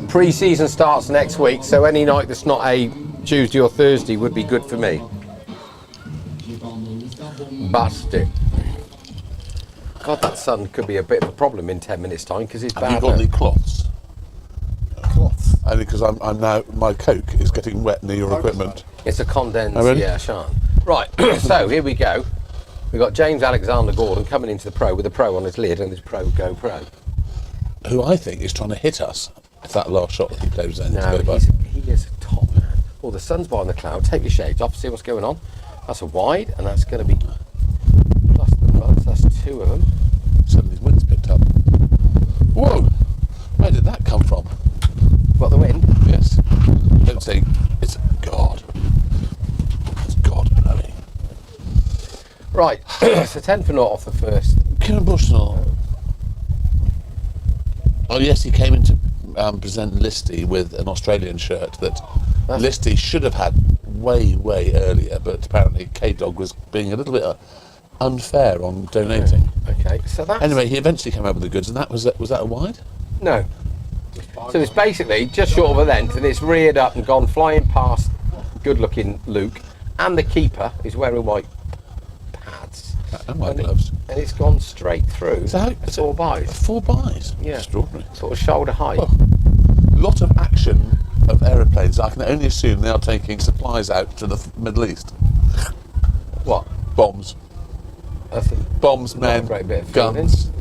pre-season starts next week, so any night that's not a Tuesday or Thursday would be good for me. Bust it. God, that sun could be a bit of a problem in 10 minutes' time because it's Have you bad. got any cloths? Cloths. Only because I'm now, my Coke is getting wet near your equipment. It's a condensed, Oh, really? yeah, shan't. Right, so here we go. We've got James Alexander Gordon coming into the Pro with a Pro on his lid and his Pro Go Pro. Who I think is trying to hit us if that last shot that he played was anything No, to go by. he is a top man. Oh, the sun's behind the cloud. Take your shades off, see what's going on. That's a wide, and that's going to be plus the plus. That's two of them. Suddenly the wind's picked up. Whoa! Where did that come from? Got the wind. Yes. Don't say it's God. It's God blowing. Right, so 10 for naught off the first. Kieran Bushnell. Oh yes, he came in to present Listy with an Australian shirt that Listy should have had way earlier, but apparently K-Dog was being a little bit unfair on donating. Okay, so that's... Anyway, he eventually came out with the goods, and that was that a wide? No. So it's basically just short of a length, and it's reared up and gone flying past good-looking Luke, and the keeper is wearing white pads. And white gloves. And it's gone straight through. So four buys. 4 buys. Yeah. Extraordinary. Sort of shoulder height. Oh. Lot of action of aeroplanes. I can only assume they are taking supplies out to the Middle East. What? Bombs. That's a Bombs, not a men, great bit of guns.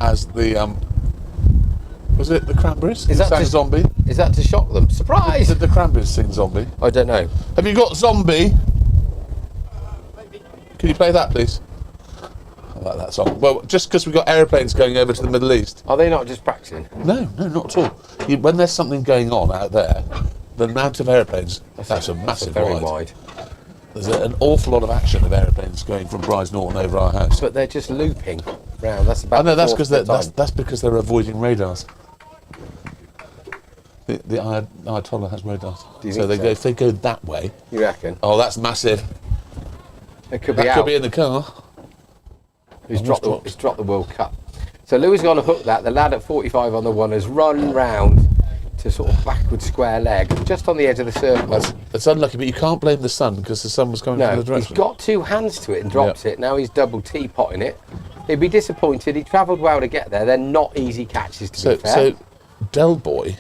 As the was it the Cranberries? Is that sang just- Zombie? Is that to shock them? Surprise! Did the Cranberries sing Zombie? I don't know. Have you got Zombie? Can you play that, please? I like that song. Well, just because we've got aeroplanes going over to the Middle East. Are they not just practicing? No, not at all. When there's something going on out there, the amount of aeroplanes, that's a massive very wide. wide. There's an awful lot of action of aeroplanes going from Bryce Norton over our house. But they're just looping round. That's about. I know that's because because they're avoiding radars. The Ayatollah has radars, Do you so think they go. If they go that way, You reckon? oh, that's massive. It could be That out. could be in the car. He's dropped the World Cup. So Louis going to hook that. The lad at 45 on the one has run round to sort of backward square leg, just on the edge of the circle. That's unlucky, but you can't blame the sun because the sun was coming from No, the he's direction. got two hands to it and drops it. Now he's double teapotting it. He'd be disappointed. He travelled well to get there. They're not easy catches, to be fair. So Del Boy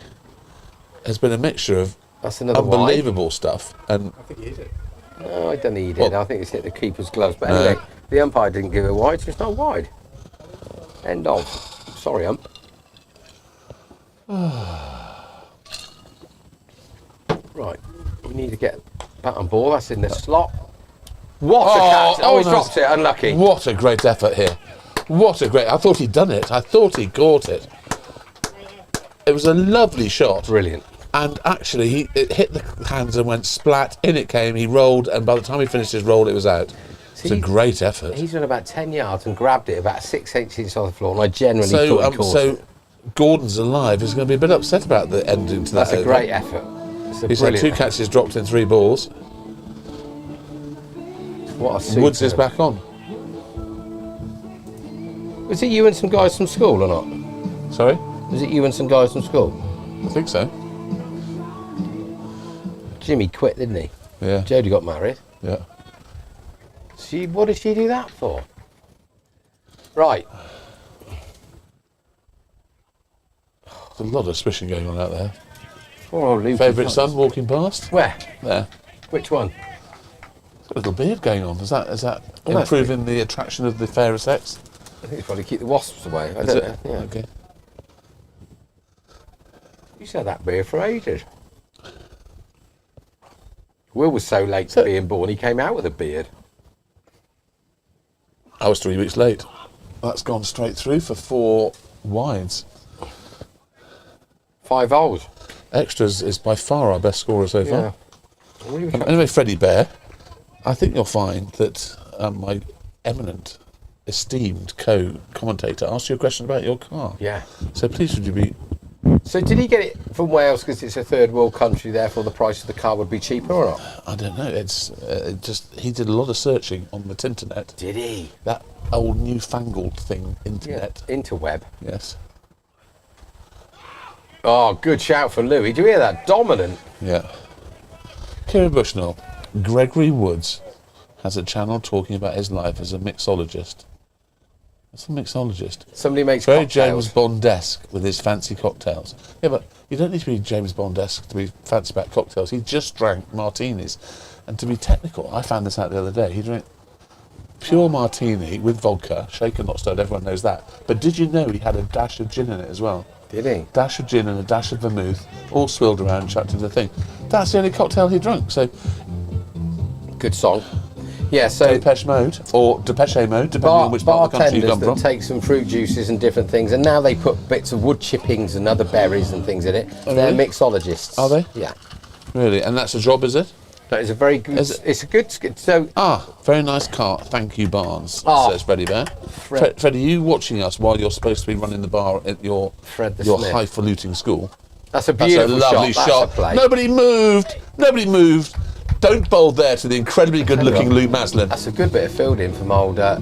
has been a mixture of That's another unbelievable stuff and I think he hit it. wide. No, I don't think he did. Well- I think it's hit the keeper's gloves. But No. anyway, the umpire didn't give it wide, so it's not wide. End of. Sorry, ump. Right, we need to get bat and ball. That's in the slot. What a catch! Oh, he's no. dropped it. Unlucky. What a great effort here. What a great... I thought he'd done it. I thought he caught it. It was a lovely shot. Brilliant. And actually, it hit the hands and went splat. In it came. He rolled, and by the time he finished his roll, it was out. It's a great effort. He's run about 10 yards and grabbed it about 6 inches off the floor, and I generally thought he caught it. So Gordon's alive. He's going to be a bit upset about the ending to that. That's a great effort. It's a He's had brilliant 2 effort. catches dropped in 3 balls. What a superb. Woods is back on. Was it you and some guys from school or not? Sorry? Was it you and some guys from school? I think so. Jimmy quit, didn't he? Yeah. Jodie got married. Yeah. What did she do that for? Right. There's a lot of swishing going on out there. Poor old Luke. Favourite son walking past? Where? There. Which one? Got a little beard going on. Is that Oh, that's improving the attraction of the fairer sex? I think it's probably keep the wasps away. I Is don't it? know. Yeah. Okay. You said that beard for ages. Will was so late to being born, he came out with a beard. I was 3 weeks late. That's gone straight through for 4 wides. 5 holes. Extras is by far our best scorer so far. Yeah. Anyway, Freddie Bear, I think you'll find that my eminent, esteemed co-commentator asked you a question about your car. Yeah. So please would you be... So did he get it from Wales because it's a third world country, therefore the price of the car would be cheaper or not? I don't know, it's he did a lot of searching on the Tinternet. Did he? That old newfangled thing, internet. Yeah. Interweb. Yes. Oh, good shout for Louis. Do you hear that? Dominant. Yeah. Kieran Bushnell, Gregory Woods has a channel talking about his life as a mixologist. What's a mixologist? Somebody makes Very cocktails. James Bond-esque with his fancy cocktails. Yeah, but you don't need to be James Bond-esque to be fancy about cocktails. He just drank martinis. And to be technical, I found this out the other day. He drank pure martini with vodka, shaken not stirred, everyone knows that. But did you know he had a dash of gin in it as well? Did he? Dash of gin and a dash of vermouth, all swilled around and chucked into the thing. That's the only cocktail he drank. So, Good song. Yeah, so Depeche Mode, or Depeche Mode, depending on which part of the country you bartenders come that from. take some fruit juices and different things, and now they put bits of wood chippings and other berries and things in it. Oh, They're really? mixologists. Are they? Yeah. Really? And that's a job, is it? That is a very good. Is it- It's a good. So Very nice car. Thank you, Barnes, Ah. says Freddie Bear. Fred. Fred, are you watching us while you're supposed to be running the bar at your Fred the your Smith. highfalutin school? that's a That's beautiful a lovely shot. shot. That's a play. Nobody moved. Nobody moved. Don't bowl there to the incredibly good-looking Lou Maslin. That's a good bit of fielding from old. There's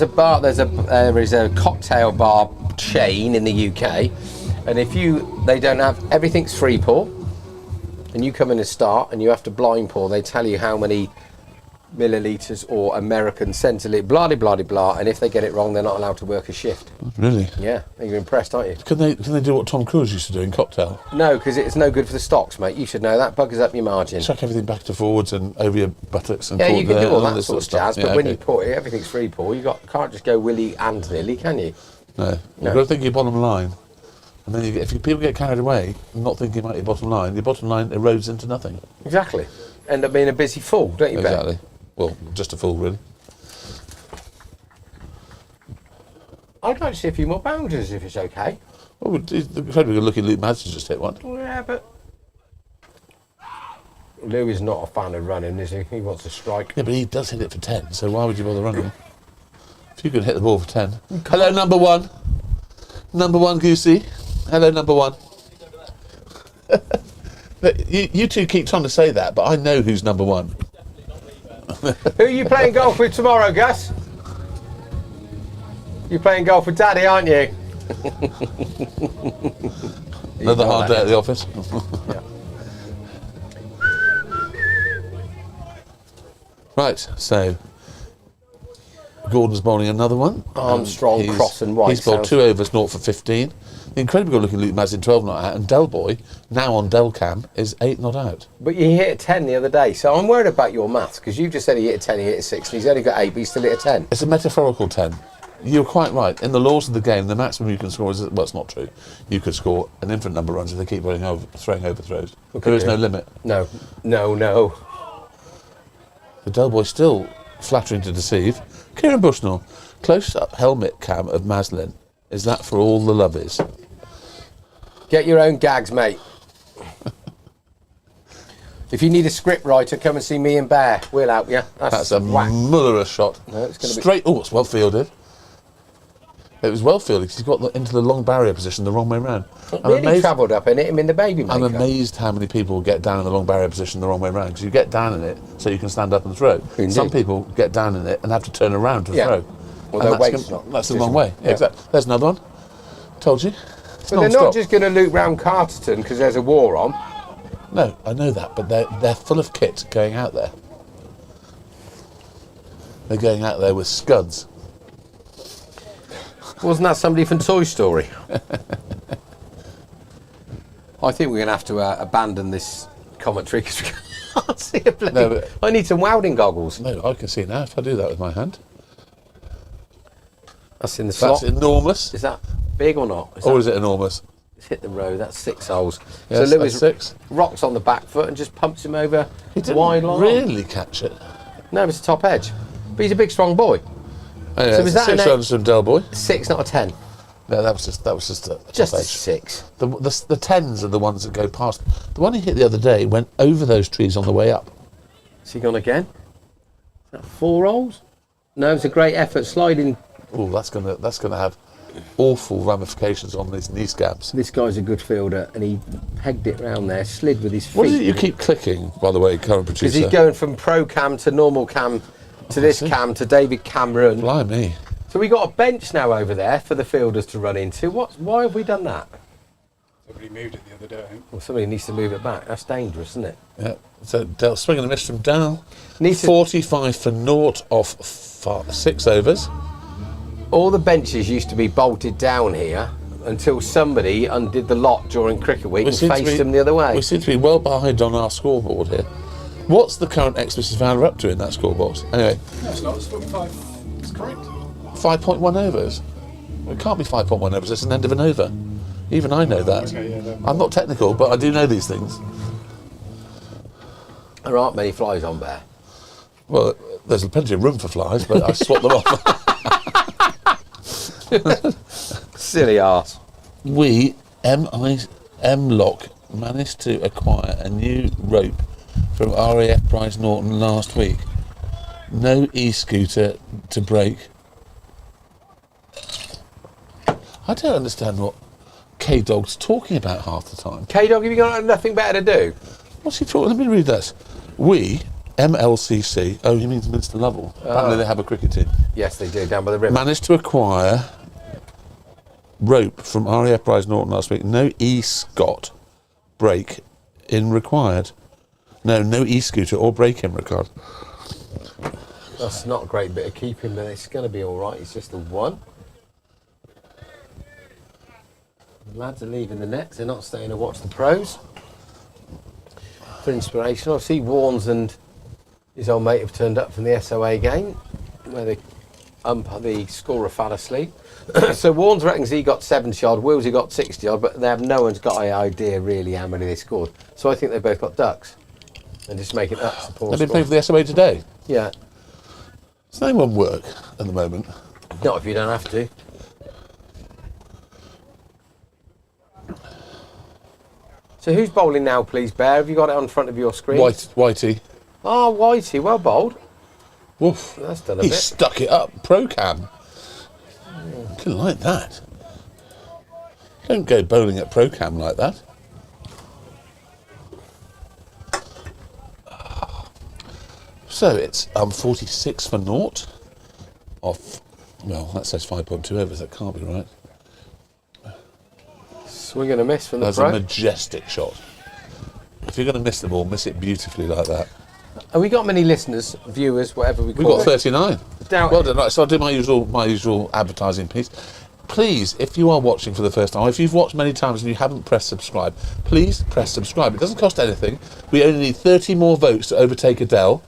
a bar. There is a cocktail bar chain in the UK, and they don't have everything's free pour, and you come in and start, and you have to blind pour. They tell you how many millilitres or American centiliter, blah de blah de blah, and if they get it wrong, they're not allowed to work a shift. Really? Yeah, you're impressed, aren't you? Can they do what Tom Cruise used to do in Cocktail? No, because it's no good for the stocks, mate. You should know that. Buggers up your margin. Chuck everything back to forwards and over your buttocks and Yeah, caught you can there do all and that this sort of stuff. jazz, but Yeah, when okay. you pour it, everything's free pour. Can't just go willy and nilly, can you? No. You've got to think of your bottom line. And then if people get carried away, not thinking about your bottom line erodes into nothing. Exactly. End up being a busy fool, don't you, Ben? Exactly. Well, just a fool, really. I'd like to see a few more boundaries if it's okay. Oh, the incredibly good-looking Luke Madsen just hit one. Yeah, but Lou is not a fan of running, is he? He wants to strike. Yeah, but he does hit it for 10, so why would you bother running? If you can hit the ball for 10. Hello, number one. Number one, Goosey. Hello, number one. But you two keep trying to say that, but I know who's number one. Who are you playing golf with tomorrow, Gus? You're playing golf with Daddy, aren't you? Another hard day at the office. Yeah. Right, so Gordon's bowling another one. Armstrong, Cross and White. He's bowled 2 overs, 0 for 15. The incredibly good looking Luke Madsen 12 not out, and Del Boy, now on Del Cam, is 8 not out. But you hit a 10 the other day, so I'm worried about your maths, because you just said he hit a 10, he hit a 6, and he's only got 8, but he's still hit a 10. It's a metaphorical 10. You're quite right. In the laws of the game, the maximum you can score is, well, it's not true. You could score an infinite number of runs if they keep throwing overthrows. There is no limit. No. The Del Boy still flattering to deceive. Kieran Bushnell, close-up helmet cam of Maslin. Is that for all the lovies? Get your own gags, mate. If you need a script writer, come and see me and Bear. We'll help you. That's a whack. murderous shot. No, it's gonna be- Straight. Oh, it's well fielded. It was well fielded because he got into the long barrier position the wrong way round. Really travelled up and hit him in the baby maker. I'm amazed how many people get down in the long barrier position the wrong way round, because you get down in it so you can stand up and throw. Indeed. Some people get down in it and have to turn around to Yeah. throw. Well, And their weight's not that's the just- wrong way. Yeah, yeah. exactly. There's another one. Told you. It's But they're non-stop. not just going to loop round Carterton because there's a war on. No, I know that, but they're full of kit going out there. They're going out there with scuds. Wasn't that somebody from Toy Story? I think we're going to have to abandon this commentary because we can't see a bloody... No, but- I need some welding goggles. No, I can see now if I do that with my hand. That's in the slot. That's enormous. Is that big or not? Or is it enormous? It's hit the row. That's 6 holes. Yes, so Lewis that's 6. rocks on the back foot and just pumps him over He didn't wide line. really catch it. No, it's a top edge. But he's a big, strong boy. Anyway, So was that 6 an runs from Del Boy. 6, not a 10. No, that was just a Just top a edge. 6. The 10s are the ones that go past. The one he hit the other day went over those trees on the way up. Has he gone again? Is that 4 holes? No, it's a great effort. Sliding. Oh, that's gonna have awful ramifications on these knee scabs. This guy's a good fielder, and he pegged it round there, slid with his feet. What is it you keep clicking, by the way, current Because producer? he's going from pro cam to normal cam to this see. cam to David Cameron. Blimey. So we got a bench now over there for the fielders to run into. Why have we done that? Somebody moved it the other day, I think. Well, somebody needs to move it back. That's dangerous, isn't it? Yeah. So Del swing and a miss from Dal. Needs to- 45 for naught off 6 overs. All the benches used to be bolted down here until somebody undid the lot during cricket week and seem to faced be- them the other way. We seem to be well behind on our scoreboard here. What's the current explicit value up to in that scoreboard? Anyway, No, it's not. It's 45. It's correct. 5.1 overs. Well, it can't be 5.1 overs. It's an end of an over. Even I know that. Okay, yeah, I'm not technical, but I do know these things. There aren't many flies on there. Well, there's plenty of room for flies, but I swap them off. Silly arse. We, M-Lock, managed to acquire a new rope from RAF Price Norton last week. No e-scooter to break. I don't understand what K-Dog's talking about half the time. K-Dog, have you got nothing better to do? What's he talking? Let me read this. We, MLCC, oh, he means Minster Lovell. Apparently they have a cricket team. Yes, they do, down by the river. Managed to acquire rope from RAF Price Norton last week. No e-Scot brake in required. No e-scooter or brake in required. That's not a great bit of keeping, but it's going to be all right. It's just the one. The lads are leaving the nets. They're not staying to watch the pros. For inspiration, I see Warnes and his old mate have turned up from the SOA game, where the scorer fell asleep. So Warnes reckons he got 70 odd, Willsey got 60 odd, but no one's got an idea really how many they scored. So I think they both got ducks. And just make it up to poor They've been score. playing for the SOA today. Yeah, Does anyone work at the moment? not if you don't have to. So who's bowling now, please, Bear? Have you got it on front of your screen? Whitey. Oh, Whitey, well bowled. Woof. That's done a He bit. stuck it up. Pro cam. Couldn't like that. Don't go bowling at pro cam like that. So it's 46 for naught. Off. Well, that says 5.2 overs. That can't be right. Swing and a miss from the That's pro. a majestic shot. If you're going to miss the ball, miss it beautifully like that. Have we got many listeners, viewers, whatever we We've call got it? 39. Doubt Well it. done. Right, so I'll do my usual advertising piece. Please, if you are watching for the first time, if you've watched many times and you haven't pressed subscribe, please press subscribe. It doesn't cost anything. We only need 30 more votes to overtake Adele,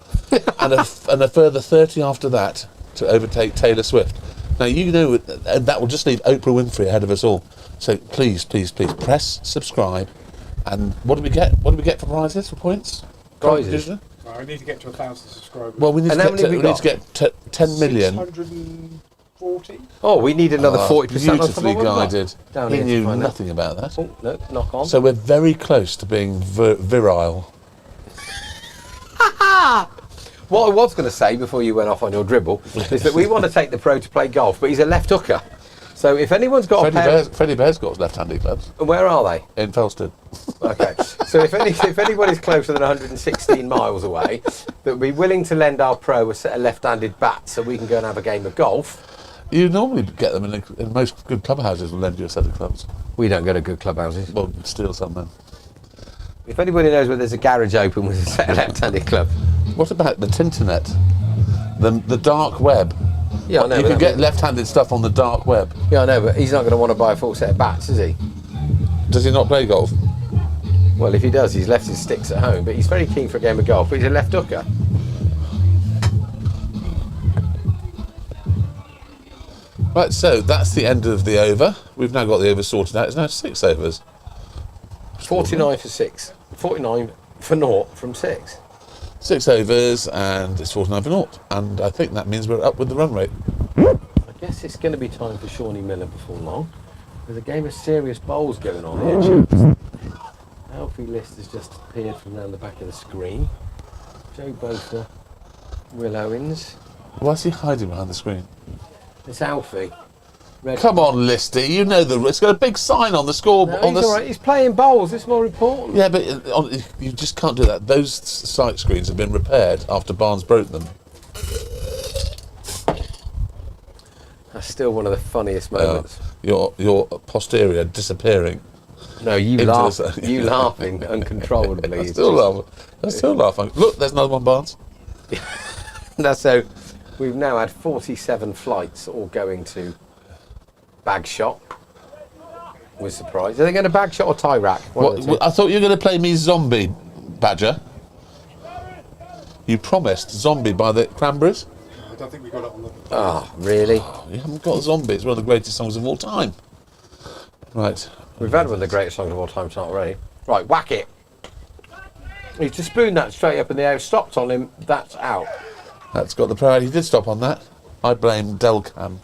and a further 30 after that to overtake Taylor Swift. Now you know that will just leave Oprah Winfrey ahead of us all. So please, please, please press subscribe. And what do we get? What do we get for prizes, for points? Prizes? Right, I need to get to 1,000 subscribers. Well, we need And to how many have we we need to got? get 10 million. 640. Oh, we need another 40%. Beautifully guided. Down He here to knew find out. nothing about that. Oh, no, knock on. So we're very close to being virile. What I was going to say before you went off on your dribble is that we want to take the pro to play golf, but he's a left hooker. So if anyone's got a pair... Freddie Bear's got left-handed clubs Where are they? in Felsted. Okay. So if anybody's closer than 116 miles away that would be willing to lend our pro a set of left-handed bats so we can go and have a game of golf, You normally get them in most good clubhouses will lend you a set of clubs. we don't go to good clubhouses. Well, steal some then. If anybody knows where there's a garage open with a set of left-handed clubs, What about the Tinternet? The dark web? yeah, I know. You but can that get means- left-handed stuff on the dark web. Yeah, I know, but he's not going to want to buy a full set of bats, is he? Does he not play golf? Well, if he does, he's left his sticks at home, but he's very keen for a game of golf, but he's a left hooker. Right, so that's the end of the over. We've now got the over sorted out. It's now 6 overs. 49 for 6. 49 for naught from 6. 6 overs and it's 49 for naught. And I think that means we're up with the run rate. I guess it's going to be time for Shawnee Miller before long. There's a game of serious bowls going on here, chaps. Alfie List has just appeared from down the back of the screen. Joe Bofer, Will Owens. Why is he hiding behind the screen? It's Alfie. Red. Come on, Listy. You know it's got a big sign on the score. No, on he's the all right. He's playing bowls. It's more important. Yeah, but you just can't do that. Those sight screens have been repaired after Barnes broke them. That's still one of the funniest moments. Your posterior disappearing. No, you Into laugh. the sun. You laughing uncontrollably. I It's still just- laugh. I still laugh. Look, there's another one, Barnes. That's so. We've now had 47 flights all going to Bagshot. We're surprised. Are they going to Bagshot or Tyrack? One of the two. I thought you were going to play me Zombie, Badger. You promised Zombie by the Cranberries. I don't think we got it on the. Oh, really? You haven't got Zombie. It's one of the greatest songs of all time. Right. We've had one of the greatest songs of all time tonight already. Right, whack it. He's just spooned that straight up in the air. Stopped on him. That's out. That's got the pride. He did stop on that. I blame Delcam.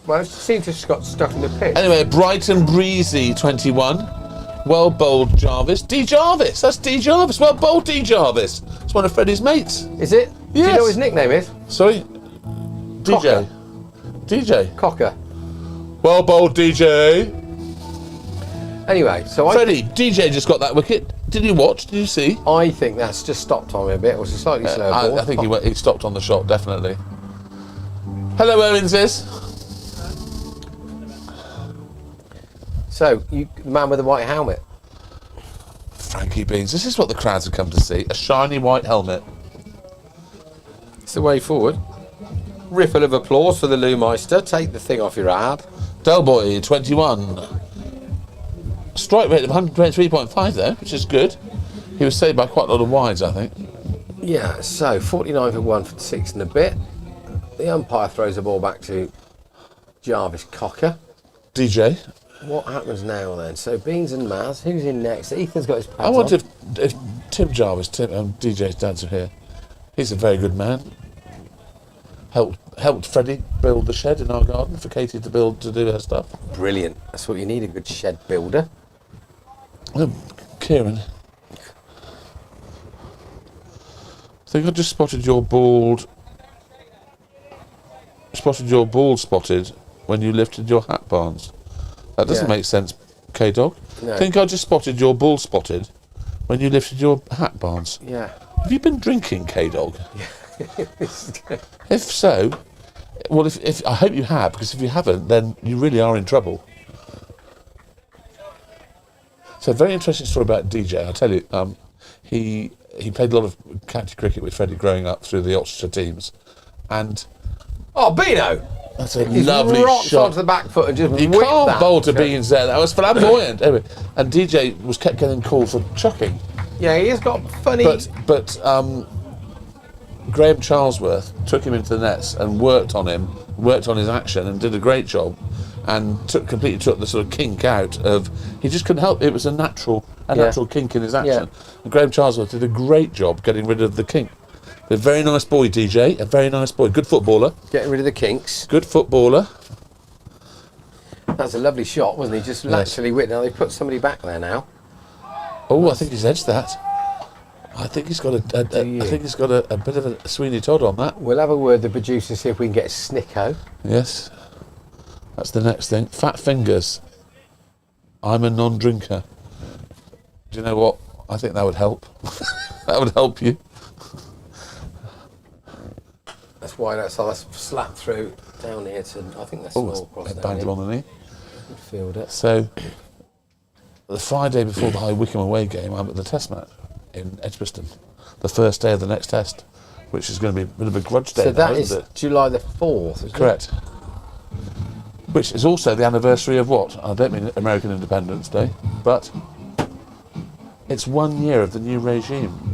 Well, it seems to have got stuck in the pitch. Anyway, Brighton Breezy 21. Well bowled Jarvis. D Jarvis. That's D Jarvis. Well bowled D Jarvis. It's one of Freddie's mates. Is it? Do you Yes. know what his nickname is? Sorry? DJ. DJ. Cocker. Well bowled DJ. Anyway, so Freddie, DJ just got that wicket. Did you watch? Did you see? I think that's just stopped on him a bit. It was a slightly slower ball. I think he stopped on the shot, definitely. Hello, Owenses. So, the man with the white helmet. Frankie Beans. This is what the crowds have come to see. A shiny white helmet. It's the way forward. Ripple of applause for the Lou Meister. Take the thing off your ad. Delboy 21. Strike rate of 123.5 there, which is good. He was saved by quite a lot of wides, I think. Yeah, so 49 for 1 for 6 and a bit. The umpire throws the ball back to Jarvis Cocker. DJ. What happens now then? So Beans and Maz, who's in next? Ethan's got his pads I wonder on. if Tim Jarvis, DJ's dads are here. He's a very good man. Helped Freddie build the shed in our garden for Katie to do her stuff. Brilliant. That's what you need, a good shed builder. Kieran. I think I just spotted your bald spotted when you lifted your hat barns. That doesn't make sense, K-Dog. No. I think I just spotted your bald spotted when you lifted your hat barns. Yeah. Have you been drinking, K-Dog? If so, well, if I hope you have, because if you haven't, then you really are in trouble. So, a very interesting story about DJ. I'll tell you. He played a lot of county cricket with Freddie growing up through the Oxfordshire teams, and Oh, Beano! that's a He lovely rocks shot. onto the back foot and just You whipped can't that. bowl to Beans there. That was flamboyant. Anyway, and DJ kept getting called for chucking, Yeah, he has got funny... but Graham Charlesworth took him into the nets and worked on his action, and did a great job, and completely took the sort of kink out of. He just couldn't help it. It was a natural kink in his action. And Graham Charlesworth did a great job getting rid of the kink. A very nice boy, DJ. A very nice boy. Good footballer. Getting rid of the kinks. Good footballer. That's a lovely shot, wasn't he? Just laterally whipped. Now they put somebody back there now. Oh, I think he's edged that. I think he's got a bit of a Sweeney Todd on that. We'll have a word with the producer, see if we can get a snicko. Yes. That's the next thing. Fat fingers. I'm a non-drinker. Do you know what? I think that would help. That would help you. That's why that's slap through down here to, I think that's Oh, small cross down banged here. him on the knee. Midfielder. So, the Friday before the High Wycombe away game, I'm at the test match in Edgbaston. The first day of the next test, which is going to be a bit of a grudge day. So now, that is isn't it? July the 4th, isn't Correct. Which is also the anniversary of what? I don't mean American Independence Day, but it's 1 year of the new regime.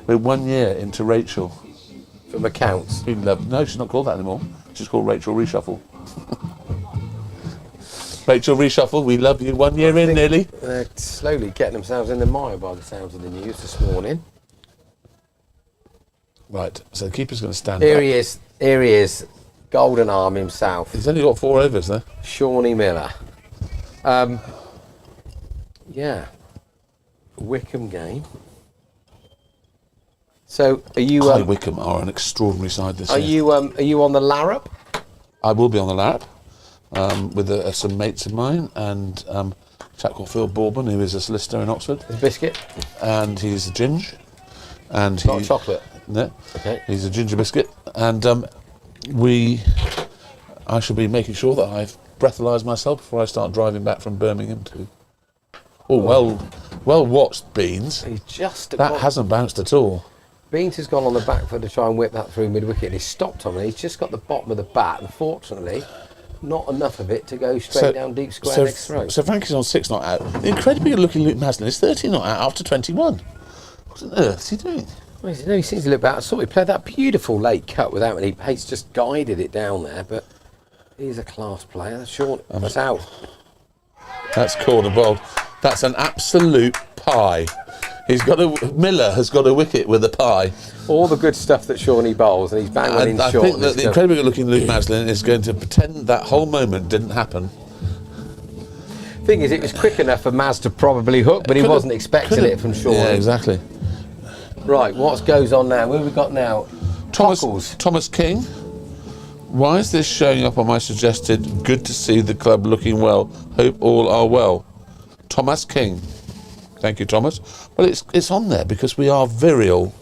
We're 1 year into Rachel. it? From accounts. No, she's not called that anymore. She's called Rachel Reshuffle. Rachel Reshuffle, we love you. 1 year in nearly. They're slowly getting themselves in the mire by the sounds of the news this morning. Right, so the keeper's going to stand Here up. he is. Here he is. Golden Arm himself. He's only got 4 overs there. Shawnee Miller. Yeah. Wycombe game. So are you High Wycombe are an extraordinary side this are year. you on the Larrup? I will be on the lap with some mates of mine, and a chap called Phil Bourbon, who is a solicitor in Oxford, The biscuit? and he's a ginger, and Not chocolate. No, Okay. he's a ginger biscuit, and I shall be making sure that I've breathalyzed myself before I start driving back from Birmingham to. Oh, well watched, Beans. He's just That hasn't bounced at all. Beans has gone on the back foot to try and whip that through mid-wicket, and he's stopped on it. He's just got the bottom of the bat, unfortunately. Not enough of it to go straight down deep square next throw. So Frankie's on 6 not out. The incredibly good-looking Luke Maslin is 30 not out after 21. What on earth is he doing? Well, he seems a little bit out of sort. He played that beautiful late cut without any pace, just guided it down there, but he's a class player. Sean, that's out. That's corner ball. That's an absolute pie. Miller has got a wicket with a pie. All the good stuff that Shawnee bowls, and he's bang on in And I short. think that the incredibly good-looking Luke Maslin is going to pretend that whole moment didn't happen. Thing is, it was quick enough for Maz to probably hook, but he wasn't expecting it from Shawnee. Yeah, exactly. Right, what goes on now? Where have we got now? Thomas King. Why is this showing up on my suggested good to see the club looking well? Hope all are well. Thomas King. Thank you, Thomas. Well, it's on there because we are virile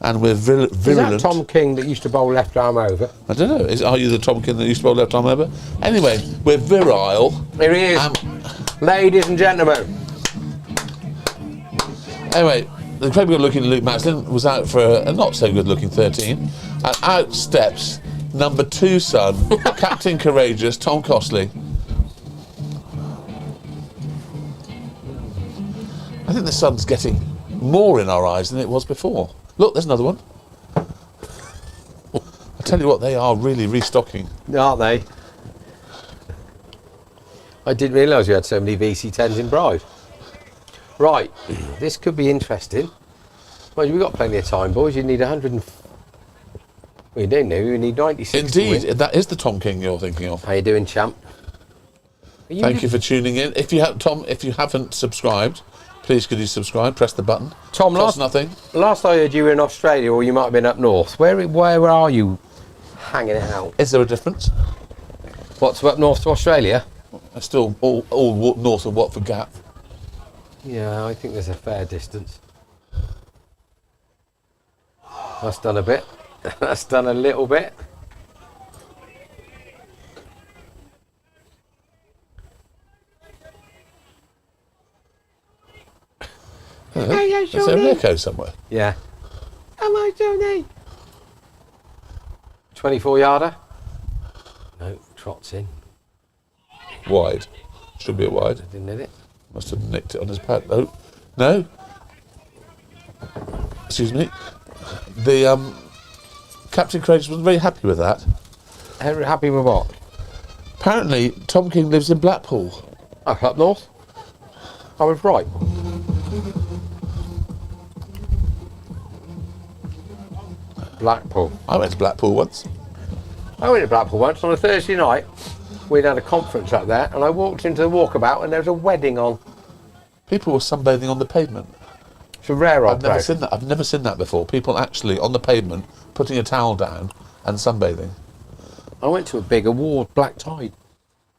and we're virulent. Is that Tom King that used to bowl left arm over? I don't know. Are you the Tom King that used to bowl left arm over? Anyway, we're virile. Here he is. Ladies and gentlemen. Anyway, the incredibly good-looking Luke Maslin was out for a not-so-good-looking 13. And out steps number 2 son, Captain Courageous, Tom Costley. I think the sun's getting more in our eyes than it was before. Look, there's another one. I tell you what, they are really restocking. Aren't they? I didn't realise you had so many VC10s in Bride. Right, this could be interesting. Well, we've got plenty of time, boys. You need 100 and... Well, you don't know, you need 96 to Indeed, win. that is the Tom King you're thinking of. How you doing, champ? Thank you for tuning in. If you have, Tom, if you haven't subscribed, Please could you subscribe, press the button. Tom, Costs nothing. last I heard you were in Australia, or you might have been up north. Where are you hanging it out? Is there a difference? What's up north to Australia? It's still all north of Watford Gap. Yeah, I think there's a fair distance. That's done a bit. That's done a little bit. Is there an echo somewhere? Yeah. Hello, Johnny. 24-yarder. No, trots in. Wide. Should be a wide. Didn't hit it. Must have nicked it on his pad. No. No. Excuse me. The Captain Craig was very happy with that. Happy with what? Apparently, Tom King lives in Blackpool. Oh, up north? I was right. Blackpool. I went to Blackpool once. I went to Blackpool once on a Thursday night. We'd had a conference up there, and I walked into the walkabout, and there was a wedding on. People were sunbathing on the pavement. It's a rare old I've never place. seen that. I've never seen that before. People actually on the pavement putting a towel down and sunbathing. I went to a big award black tie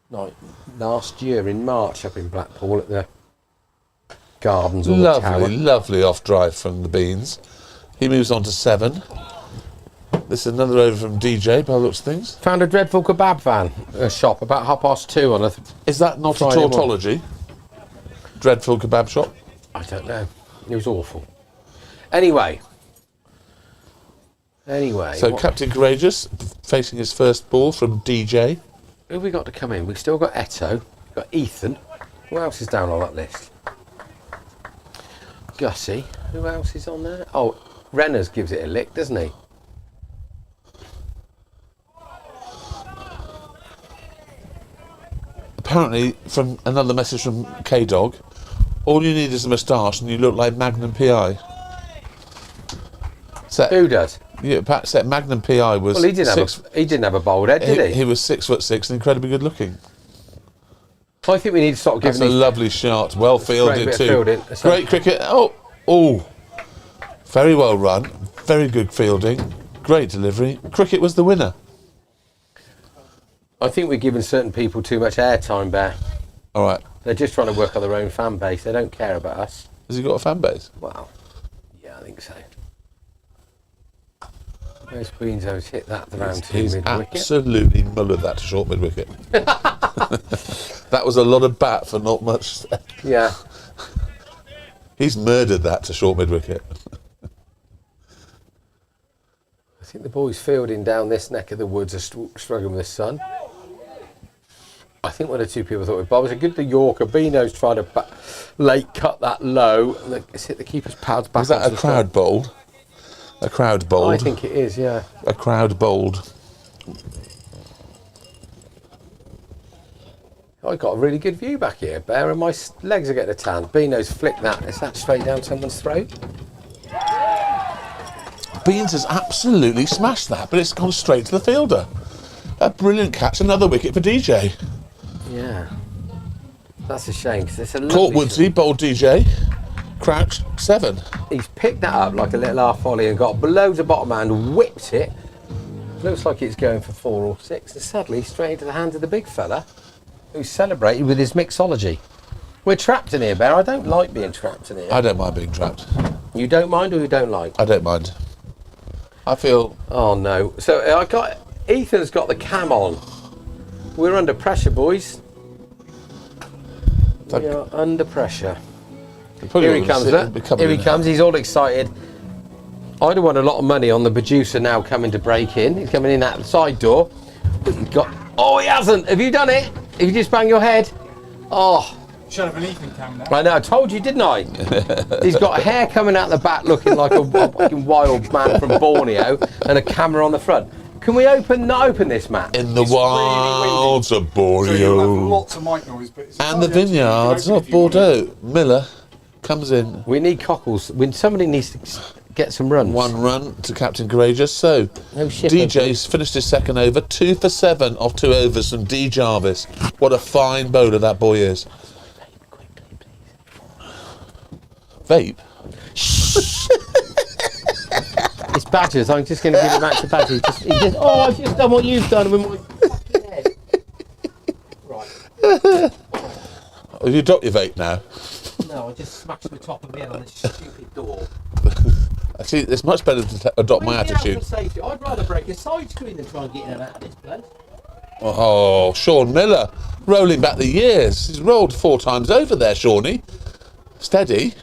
night last year in March up in Blackpool at the Gardens or the Tower. Lovely off drive from the Beans. He moves on to 7. This is another over from DJ by the looks of things. Found a dreadful kebab van shop about 2:30 on a. Is that not Friday a tautology? Dreadful kebab shop? I don't know. It was awful. Anyway. So what- Captain Courageous facing his first ball from DJ. Who have we got to come in? We've still got Eto, we've got Ethan. Who else is down on that list? Gussie. Who else is on there? Oh, Renners gives it a lick, doesn't he? Apparently, from another message from K-Dog, all you need is a moustache and you look like Magnum PI. So, Who does? yeah, Pat said Magnum PI was Well, he didn't have a bald head, did he? He was 6'6" and incredibly good looking. I think we need to stop That's giving a these. lovely shot, well fielded bit of too. fielding. Great cricket. Oh, very well run, very good fielding, great delivery. Cricket was the winner. I think we're giving certain people too much airtime, Bear. All right, They're just trying to work on their own fan base. They don't care about us. has he got a fan base? Well, yeah, I think so. Those Queensos hit that round to He's mid-wicket. absolutely mullered that to short mid wicket. That was a lot of bat for not much. Yeah. He's murdered that to short mid wicket. I think the boys fielding down this neck of the woods are struggling with the sun. I think one or two people thought, Bob was a good to Yorker. Beano's tried to late cut that low. And it's hit the keeper's pads back. Was that onto a the crowd bowled? A crowd bowled? I think it is, yeah. A crowd bowled. I got a really good view back here, Bear, and my legs are getting a tan. Beano's flicked that. Is that straight down someone's throat? Beans has absolutely smashed that, but it's gone straight to the fielder. A brilliant catch, another wicket for DJ. Yeah. That's a shame, because it's a Caught lovely Woodsy, bowled DJ, crouched 7. He's picked that up like a little half volley and got below the bottom hand, whipped it. Looks like it's going for 4 or 6, and sadly straight into the hands of the big fella, who's celebrated with his mixology. We're trapped in here, Bear. I don't like being trapped in here. I don't mind being trapped. You don't mind or you don't like? I don't mind. I feel... Oh no. So Ethan's got the cam on. We're under pressure, boys. We are under pressure. Here he comes, look. Here he comes. He's all excited. I'd have won a lot of money on the producer now coming to break in. He's coming in that side door. Oh, he hasn't. Have you done it? Have you just banged your head? Oh. Should have an Ethan cam now. I know, I told you, didn't I? He's got hair coming out the back looking like a fucking wild man from Borneo and a camera on the front. Can we not open this, Matt? In the It's wilds of So you'll have Borneo lots of mic noise, but it's and the entirely up to you. You can vineyards open it of if you want. Bordeaux. Miller comes in. We need cockles. When somebody needs to get some runs. 1 run to Captain Courageous. So, No shit, DJ's finished his second over. 2 for 7 off 2 overs from D Jarvis. What a fine bowler that boy is. Vape? It's Badgers. I'm just going to give it back to Badgers. Oh, I've just done what you've done with my fucking head. Right. Have you dropped your vape now? No, I just smashed the top of my head on this stupid door. I see, it's much better to adopt my attitude. I'd rather break a side screen than try and get in and out of this place. Oh, Sean Miller, rolling back the years. He's rolled 4 times over there, Shawnee. Steady.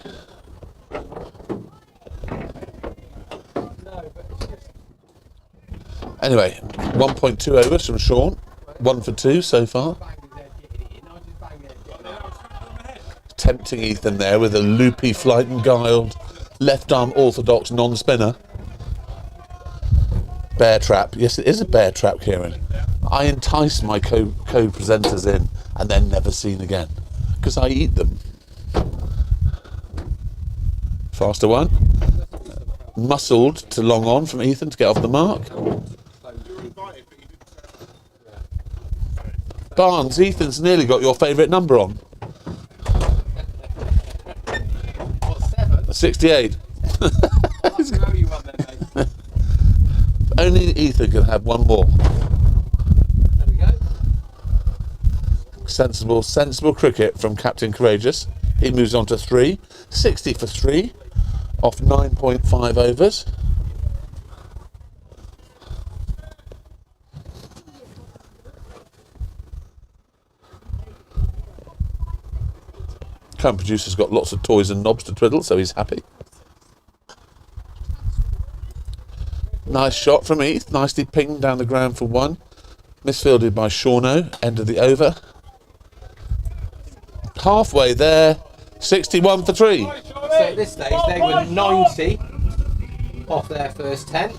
Anyway, 1.2 overs from Sean. 1 for 2 so far. Tempting Ethan there with a loopy, flight and guiled, left arm orthodox non-spinner. Bear trap. Yes, it is a bear trap, Kieran. I entice my co-presenters in and then never seen again because I eat them. Faster one. Muscled to long on from Ethan to get off the mark. Barnes, Ethan's nearly got your favourite number on. 68. Only Ethan can have one more. There we go. Sensible cricket from Captain Courageous. He moves on to 3. 60 for 3 off 9.5 overs. Current producer's got lots of toys and knobs to twiddle, so he's happy. Nice shot from Heath, nicely pinged down the ground for 1. Misfielded by Shauno, end of the over. Halfway there, 61 for 3. So at this stage, they were 90 off their first 10.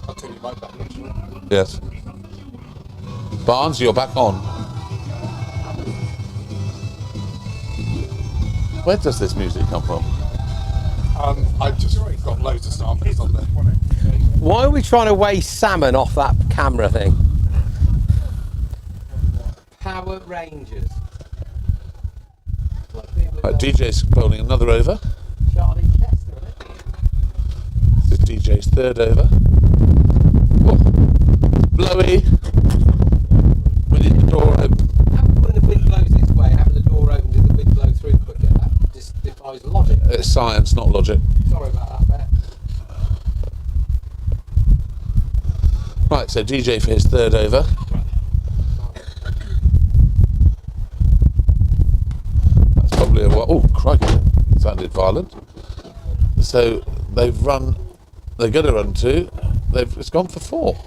I'll turn your mic back on. Yes. Barnes, you're back on. Where does this music come from? I've just got loads of samples on there. Why are we trying to weigh salmon off that camera thing? Power Rangers. Right, DJ's bowling another over. Charlie Chester, isn't it? This is DJ's 3rd over. Oh, blowy. We need the door open. How when the wind blows this way, having the door open, did the wind blow through quicker? That just defies logic. It's science, not logic. Sorry about that, Bear. Right, so DJ for his 3rd over. That's probably a what? Oh, crikey! Sounded violent. So they're going to run 2. It's gone for 4.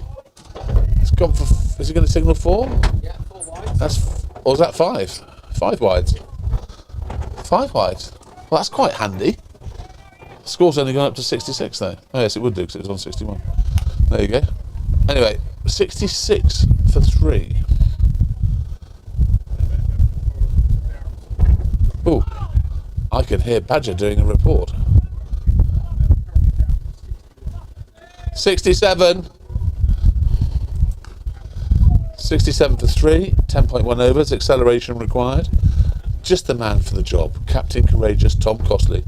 It's gone for. Is he going to signal 4? Yeah, 4 wides. Or is that 5? 5 wides. 5 wides. Well, that's quite handy. The score's only gone up to 66 though. Oh yes, it would do because it was on 61. There you go. Anyway, 66 for 3. Oh, I can hear Badger doing a report. 67. 67 for 3, 10.1 overs, acceleration required. Just the man for the job, Captain Courageous Tom Costley.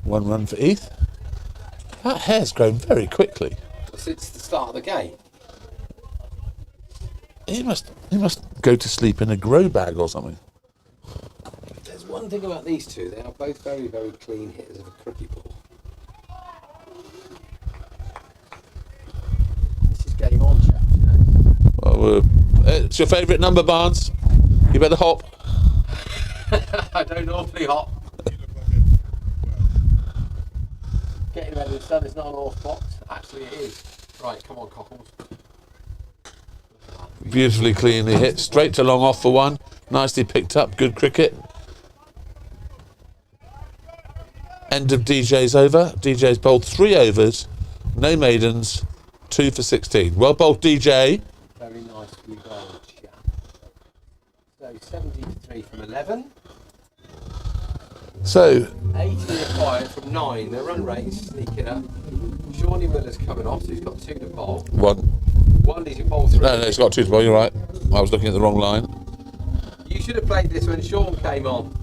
One run for Heath. That hair's grown very quickly. Since the start of the game. He must go to sleep in a grow bag or something. There's one thing about these two, they are both very, very clean hitters of a cricket ball. This is game on, chaps, you know. Well, it's your favourite number, Barnes. You better hop. I don't normally hop. Getting ready, the sun is not an orthodox. Actually, it is. Right, come on, Cockles. Beautifully cleanly hit. Straight to long off for 1. Nicely picked up. Good cricket. End of DJ's over. DJ's bowled 3 overs, no maidens, 2 for 16. Well bowled, DJ. Very nicely bowled, chap. So 73 from 11. So 80 required from 9. The run rate is sneaking up. Shawnee Miller's coming off, so he's got 2 to bowl. 1. 1 is your bowl 3. No, it's got 2 to bowl, you're right. I was looking at the wrong line. You should have played this when Sean came on.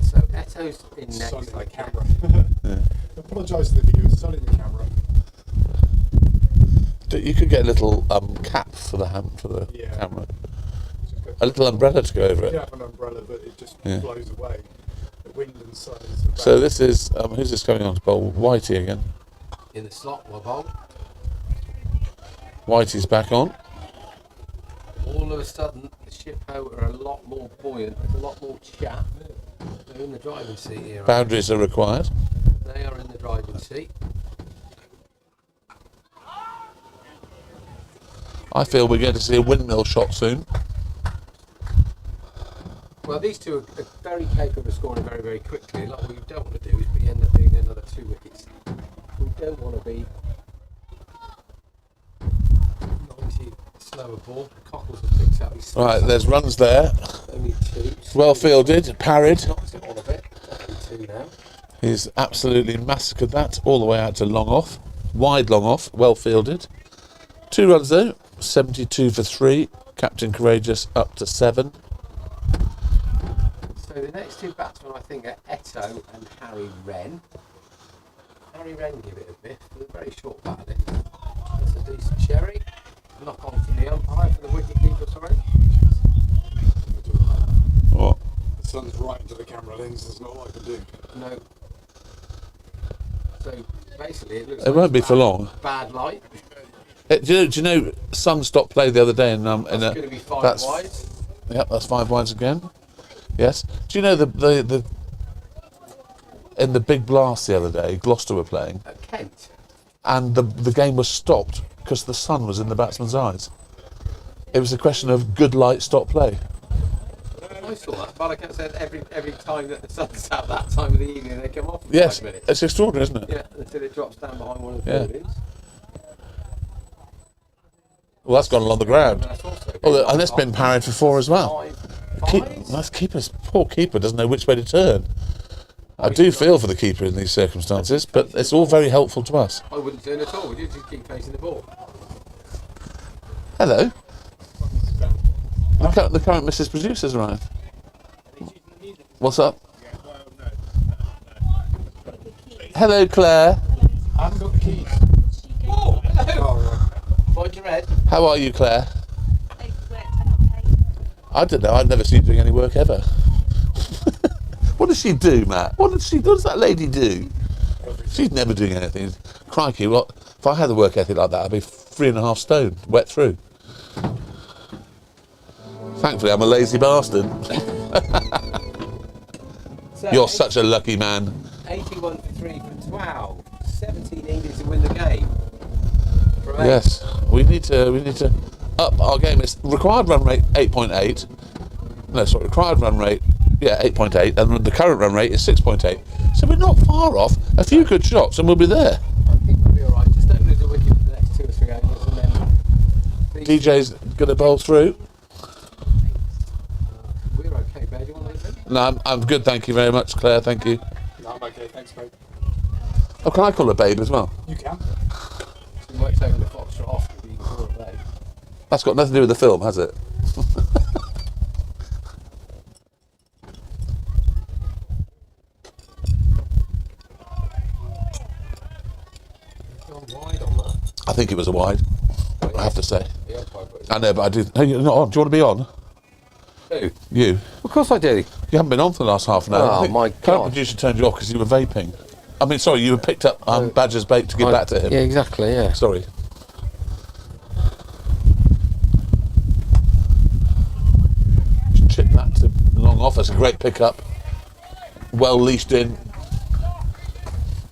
So Eto's in next. Sun in the I camera. Yeah. Apologise to the viewers. Sun in the camera. You could get a little cap for the Yeah. camera. A little umbrella to go over We it. have an umbrella, but it just Yeah. blows away. The wind and sun is the So this is, who's this coming on to bowl? Whitey again. In the slot, well bowled. Whitey's back on. All of a sudden, the Shippo are a lot more buoyant. There's a lot more chat. They're in the driving seat here. Boundaries are required. They are in the driving seat. I feel we're going to see a windmill shot soon. Well, these two are very capable of scoring very, very quickly. Like, what we don't want to do is we end up doing another 2 wickets. We don't want to be 90 slower ball. Cockles has picked up. He's Right, there's runs there. only 2. Well fielded, parried. Knocks it on a bit. Only 2 now. He's absolutely massacred that all the way out to long off. Wide long off, well fielded. 2 runs though, 72 for 3. Captain Courageous up to 7. So the next 2 batsmen, I think, are Eto and Harry Wren. Harry Wren give it a biff with a very short batting. That's a decent cherry. Knock on from the umpire for the wicket keeper, sorry. What? The sun's right into the camera lens. There's not a lot I can do. No. So basically, it looks It like won't be it's for long. bad light. Do you know Sun stopped play the other day in That's going to be 5 that's- wide. Yep, that's 5 wides again. Yes. Do you know the in the big blast the other day, Gloucester were playing, At Kent. and the game was stopped because the sun was in the batsman's eyes. It was a question of good light, stop play. I saw that. Baraka said every time that the sun's out that time of the evening, they come off for Yes, 5 minutes. it's extraordinary, isn't it? Yeah, until it drops down behind one of the Yeah. buildings. Well, that's gone along the ground. That's also Oh, and it's been parried for 4 as well. Five. That's keeper's poor keeper doesn't know which way to turn. I do feel for the keeper in these circumstances, but it's all very helpful to us. I wouldn't turn at all. Would you just keep facing the ball? Hello. The current Mrs. Producer's arrived. What's up? Hello, Claire. I haven't got the keys. Oh, hello. Oh, right. Mind your head. How are you, Claire? Overworked and not paid. I don't know. I've never seen you doing any work ever. What does she do, Matt? What does that lady do? She's never doing anything. Crikey, what? If I had a work ethic like that, I'd be 3.5 stone, wet through. Thankfully, I'm a lazy bastard. So You're such a lucky man. 81 for 3 from 12. 17 needed to win the game. From 8. Yes, we need to up our game. It's required run rate 8.8. No, sorry, required run rate, 8.8, and the current run rate is 6.8. So we're not far off. A few good shots, and we'll be there. I think we'll be all right. Just don't lose a wicket for the next 2 or 3 overs, and then DJ's gonna bowl through. we're okay, babe. Do you want to leave it? No, I'm good. Thank you very much, Claire. Thank you. No, I'm okay. Thanks, babe. Oh, can I call her babe as well? You can. We might take the foxtrot off, but you can call it babe. That's got nothing to do with the film, has it? Gone wide on that. I think it was a wide. I have to say. The umpire put his I know, but I do. Hey, you're not on. Do you want to be on? Who? You. Of course I do. You haven't been on for the last half an hour. Oh, I think my Current God. producer turned you off because you were vaping. I mean, sorry, you were picked up Badger's bait to give back to him. Yeah, exactly, yeah. Sorry. Chip that to long off. That's a great pickup. Well leashed in.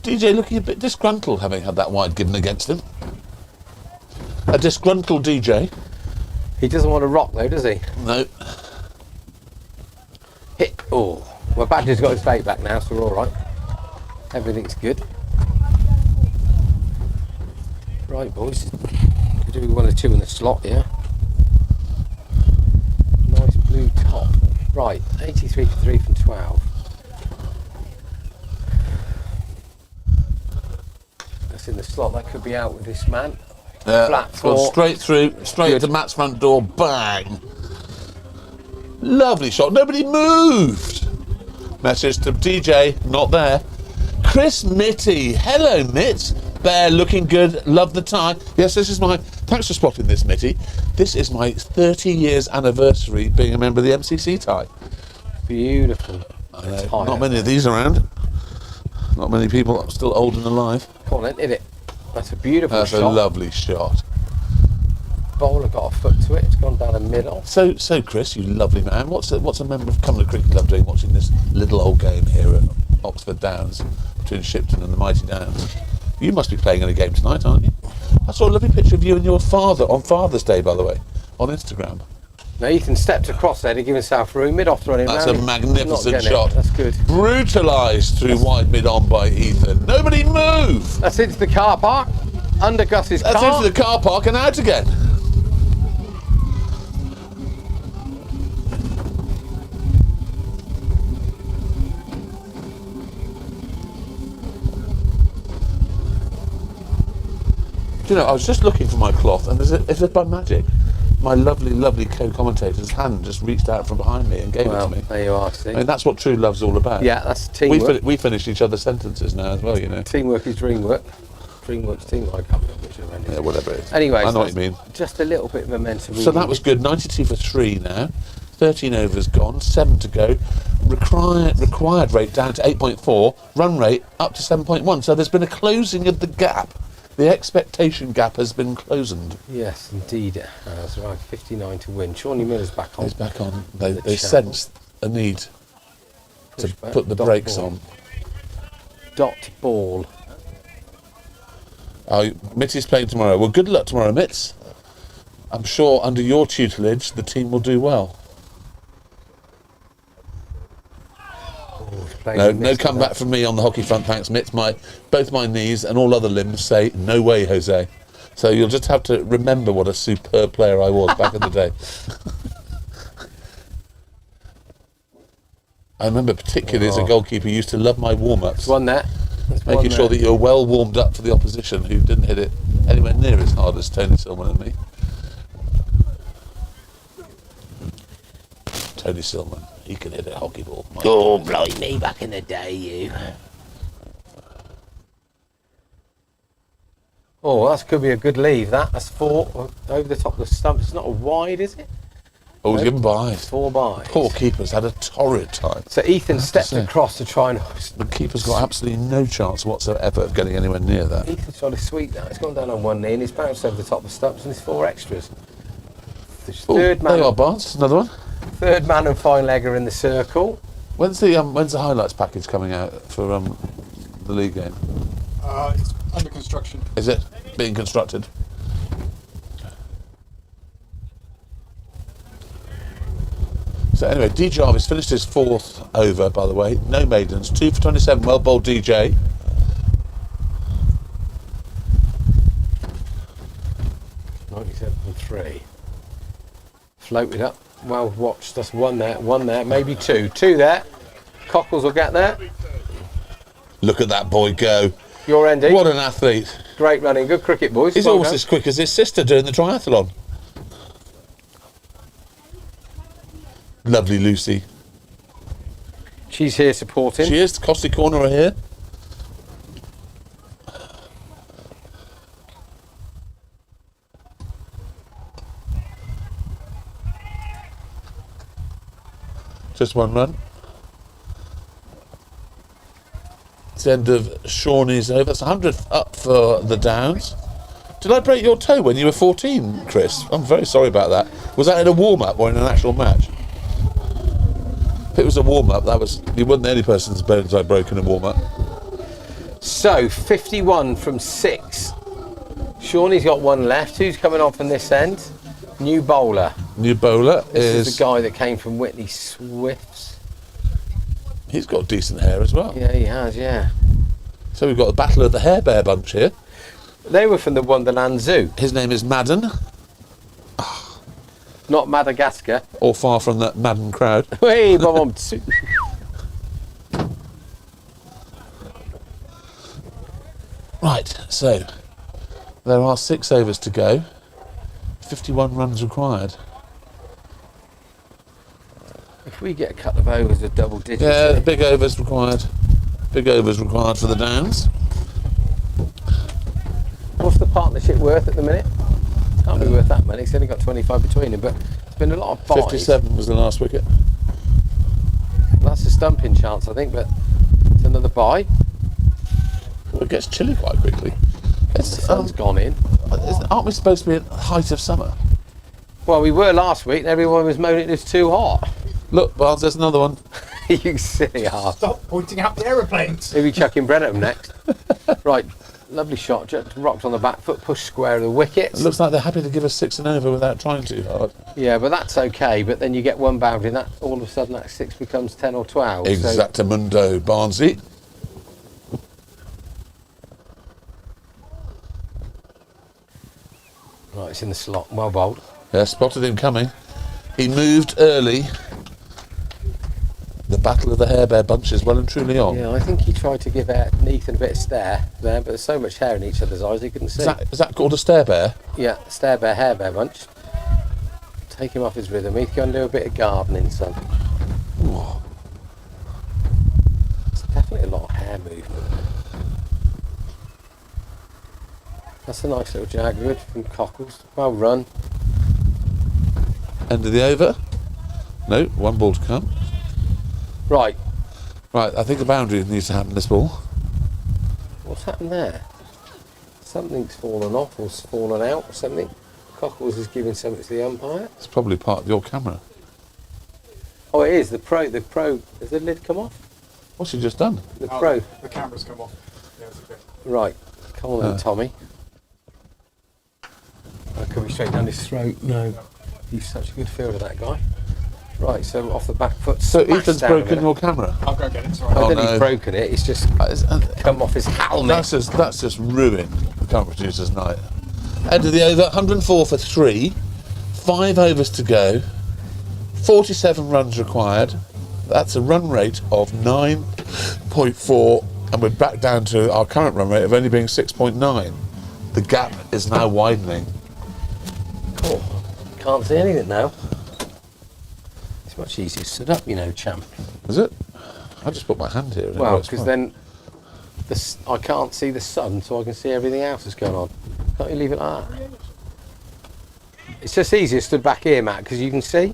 DJ looking a bit disgruntled having had that wide given against him. A disgruntled DJ. He doesn't want to rock though, does he? No. Hit. Oh. Well, Badger's got his fate back now, so we're all right. Everything's good. Right, boys. We'll do 1 or 2 in the slot, yeah. Nice blue top. Right, 83 for 3 from 12. That's in the slot. That could be out with this man. Flat It's gone 4. straight through, straight to Matt's front door. Bang. Lovely shot. Nobody moved. Message to DJ, not there. Chris Mitty. Hello, Mitt. Bear looking good. Love the tie. Yes, this is my... Thanks for spotting this, Mitty. This is my 30 years anniversary being a member of the MCC tie. Beautiful. Not many of these around. Not many people are still old and alive. Come on then, hit it. That's a beautiful That's shot. a lovely shot. Bowler got a foot to it. It's gone down the middle. So Chris, you lovely man. What's a member of Cumberland Cricket Club doing watching this little old game here at Oxford Downs between Shipton and the mighty Downs? You must be playing in a game tonight, aren't you? I saw a lovely picture of you and your father on Father's Day, by the way, on Instagram. Now Ethan stepped across there to give himself room. Mid-off running That's round a him. magnificent Not getting shot. it. That's good. Brutalised through wide mid-on by Ethan. Nobody move! That's into the car park. Under Gus's That's car. into the car park and out again. Do you know, I was just looking for my cloth, and as if by magic, my lovely, lovely co-commentator's hand just reached out from behind me and gave it to me. There you are, see. I mean, that's what true love's all about. Yeah, that's teamwork. We finish each other's sentences now as well, you know. Teamwork is dreamwork. Dreamwork's teamwork. I can't remember which one it is. Yeah, whatever it is. Anyway, I know what you mean. Just a little bit of momentum. So that was good. 92 for 3 now. 13 overs gone, 7 to go. Required rate down to 8.4. Run rate up to 7.1. So there's been a closing of the gap. The expectation gap has been closed. Yes, indeed it has. Right, 59 to win. Shawnee Miller's back on. He's back on. They channel. sense a need to Push back, put the dot brakes ball. on. Dot ball. Oh, Mitty's playing tomorrow. Well, good luck tomorrow, Mitts. I'm sure under your tutelage the team will do well. No comeback from me on the hockey front, thanks, Mitts. Both my knees and all other limbs say, no way, Jose. So you'll just have to remember what a superb player I was back in the day. I remember particularly as a goalkeeper, you used to love my warm-ups. One there. Making sure that you're well warmed up for the opposition, who didn't hit it anywhere near as hard as Tony Silman and me. Tony Silman, he can hit a hockey ball. Oh, blimey, back in the day, you. Oh, that could be a good leave, that. That's 4 over the top of the stump. It's not a wide, is it? Oh, he's given by. 4 by. Poor keeper's had a torrid time. So Ethan stepped across to try and... The keeper's got absolutely no chance whatsoever of getting anywhere near that. Ethan's trying to sweep that. It's gone down on one knee and he's bounced over the top of stumps and it's 4 extras. Oh, Third there you are, man, Barnes. Another one. third man and fine legger in the circle. When's the highlights package coming out for the league game? It's under construction. Is it being constructed? So anyway, D Jarvis finished his 4th over, by the way. No maidens, 2 for 27. Well bowled, DJ. .97.3. Floated up. Well watched. That's one there, maybe 2. 2 there. Cockles will get there. Look at that boy go. Your ending. What an athlete. Great running. Good cricket, boys. He's Well almost done. as quick as his sister doing the triathlon. Lovely Lucy. She's here supporting. She is. Costy Corner are here. Just one run. It's the end of Shawnee's over. That's 100 up for the Downs. Did I break your toe when you were 14, Chris? I'm very sorry about that. Was that in a warm-up or in an actual match? If it was a warm-up, you weren't the only person's bones I broke in a warm-up. So 51 from 6. Shawnee's got one left. Who's coming on from this end? New bowler. New bowler This is is... the guy that came from Whitley Swifts. He's got decent hair as well. Yeah, he has, yeah. So we've got the Battle of the Hair Bear bunch here. They were from the Wonderland Zoo. His name is Madden, Not Madagascar. or far from that Madden crowd. Hey, Bob. Right, so there are 6 overs to go. 51 runs required. If we get a couple of overs of double digits. Yeah, here. big overs required. Big overs required for the Downs. What's the partnership worth at the minute? Can't be worth that many. It's only got 25 between them, but it's been a lot of buys. 57 was the last wicket. That's a stumping chance, I think, but it's another buy. Well, it gets chilly quite quickly. The sun's gone in. Aren't we supposed to be at the height of summer? Well, we were last week, and everyone was moaning it was too hot. Look, Barnes, there's another one. You silly ass. Stop pointing out the aeroplanes. Maybe chucking bread at them next. Right, lovely shot. Just rocked on the back foot, pushed square of the wicket. It looks like they're happy to give us 6 and over without trying too hard. Yeah, but that's okay. But then you get one boundary, and that all of a sudden that 6 becomes 10 or 12. So Exactamundo, Barnsley. right, it's in the slot. Well bowled. Yeah, spotted him coming. He moved early. The Battle of the Hair Bear bunch is well and truly on. Yeah, I think he tried to give Nathan a bit of stare there, but there's so much hair in each other's eyes he couldn't see. Is that called a stare bear? Yeah, stare bear, hair bear bunch. Take him off his rhythm. He's going to do a bit of gardening, son. Ooh. It's definitely a lot of hair movement. That's a nice little jaguar from Cockles. Well run. End of the over. No, 1 ball to come. Right, Right, I think a boundary needs to happen this ball. what's happened there? Something's fallen off or fallen out or something. Cockles is giving something to the umpire. It's probably part of your camera. Oh, it is. The pro, has the lid come off? What's he just done? The Oh, pro. The camera's come off. Yeah, it's okay. Right, come on then, Tommy. That could be straight down his throat. No, he's such a good fielder, that guy. Right, so off the back foot. So smash Ethan's down broken with it. your camera. I'll go get it. It's all I right. Oh, don't think no. he's broken it. It's just come off his helmet. That's just ruined the camera producer's night. End of the over, 104 for 3. 5 overs to go. 47 runs required. That's a run rate of 9.4, and we're back down to our current run rate of only being 6.9. The gap is now widening. Cool. Can't see anything now. It's much easier stood up, you know, champ. Is it? I just put my hand here. And it Well, works because fine. then I can't see the sun, so I can see everything else that's going on. Can't you leave it like that? It's just easier stood back here, Matt, because you can see.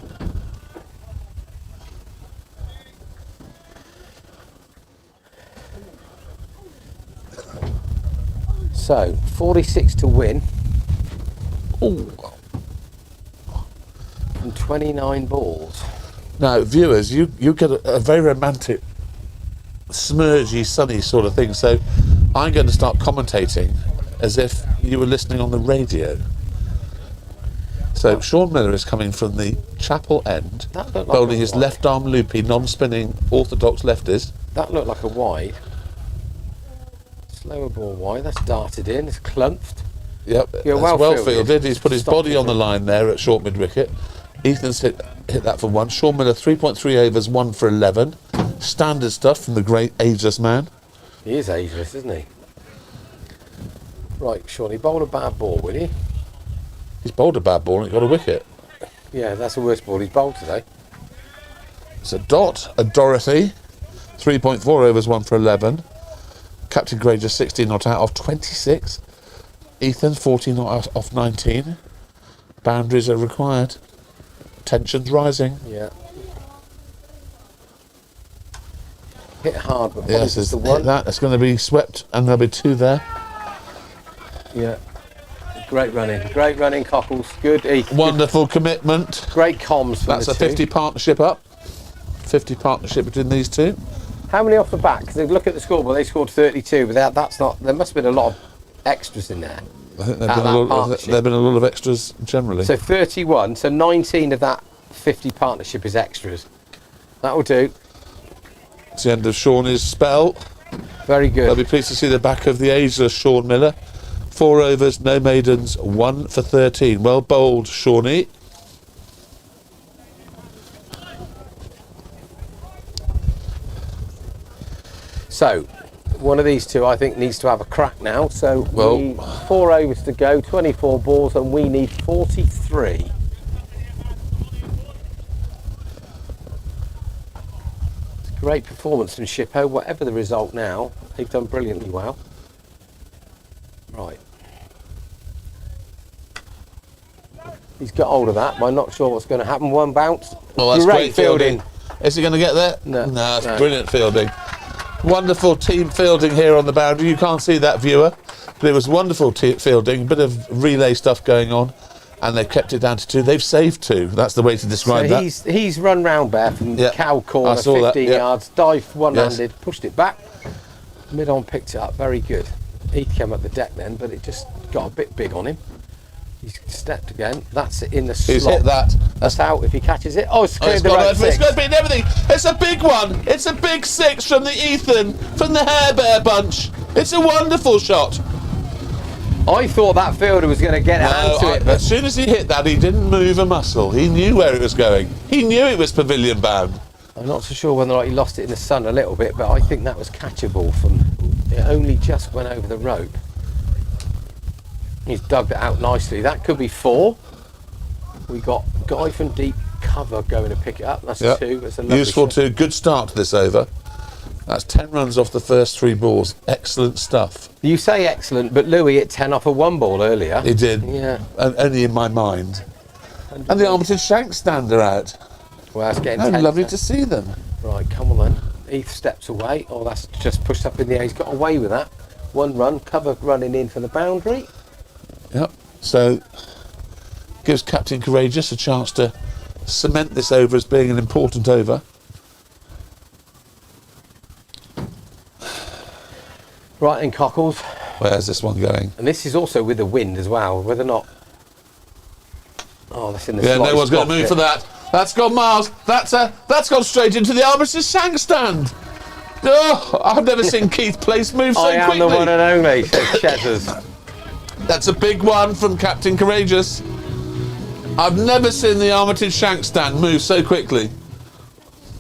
So, 46 to win. Ooh. And 29 balls. Now, viewers, you get a very romantic, smurgy, sunny sort of thing. So I'm going to start commentating as if you were listening on the radio. So Sean Miller is coming from the chapel end, That looked like bowling a his wide. left arm loopy, non-spinning, orthodox lefties. That looked like a wide. Slower ball wide. That's darted in. It's clumped. Yep, Yeah, that's well well fielded. fielded. He's put his Stopped body it on the from- line there at short mid wicket. Ethan's hit that for 1. Sean Miller 3.3 overs, 1 for 11. Standard stuff from the great ageless man. He is ageless, isn't he? Right, Sean, he bowled a bad ball, will he? He's bowled a bad ball and he got a wicket. Yeah, that's the worst ball he's bowled today. It's a Dot, a Dorothy, 3.4 overs, 1 for 11. Captain Granger 16 not out of 26. Ethan 14 not out off 19. Boundaries are required. Tensions rising. Yeah. Hit hard, but Yes, yes, it's the one. that. It's going to be swept and there'll be 2 there. Yeah. Great running, Cockles. Good, Ethan. Wonderful commitment. Great comms from That's the a two. 50 partnership up. 50 partnership between these two. How many off the back? Because look at the scoreboard, they scored 32, but that's not. There must have been a lot of extras in there. I think at that partnership. there've been a lot of extras generally. So 31, so 19 of that 50 partnership is extras. That'll do. It's the end of Shawnee's spell. Very good. They'll be pleased to see the back of the ageless Sean Miller. 4 overs, no maidens, 1 for 13. Well bowled, Shawnee. So, one of these two I think needs to have a crack now. So, Well, 4 overs to go, 24 balls, and we need 43. It's a great performance from Shippo. Whatever the result now, they've done brilliantly well. Right. He's got hold of that, but I'm not sure what's going to happen. One bounce. Oh, that's great fielding. Is he going to get there? No. It's brilliant fielding. Wonderful team fielding here on the boundary. You can't see that, viewer, but it was wonderful fielding. A bit of relay stuff going on, and they've kept it down to 2. They've saved 2. That's the way to describe that. He's run round there from cow corner, I saw 15 that, yards, dived one-handed, pushed it back. Mid-on picked it up, very good. He came up the deck then, but it just got a bit big on him. He's stepped again. That's it in the slot. He's hit that. That's out if he catches it. Oh, it's cleared the gone right over. six. It's going to beat everything. It's a big one. It's a big 6 from the Ethan, from the Hair Bear bunch. It's a wonderful shot. I thought that fielder was going to get a hand to it, but as soon as he hit that, he didn't move a muscle. He knew where it was going. He knew it was pavilion bound. I'm not so sure whether or not he lost it in the sun a little bit, but I think that was catchable from... It only just went over the rope. He's dug it out nicely. That could be 4. We got Guy from deep cover going to pick it up. That's 2. That's a lovely Useful shot. 2. Good start to this over. That's 10 runs off the first 3 balls. Excellent stuff. You say excellent, but Louis hit 10 off a 1 ball earlier. He did. Yeah. And only in my mind. And the Armitage Shank stand are out. Well, that's getting Oh, tense. lovely to see them. Right, come on then. Heath steps away. Oh, that's just pushed up in the air. He's got away with that. 1 run, cover running in for the boundary. Yep. So gives Captain Courageous a chance to cement this over as being an important over. Right in Cockles. Where's this one going? And this is also with the wind as well, whether or not... Oh, that's in the Yeah, slot. no one's going to move for that. That's gone miles. That's gone straight into the Armistice Shank stand. Oh, I've never seen Keith Place move so I am quickly. the one and only, says Chetters. That's a big one from Captain Courageous. I've never seen the Armitage Shank stand move so quickly.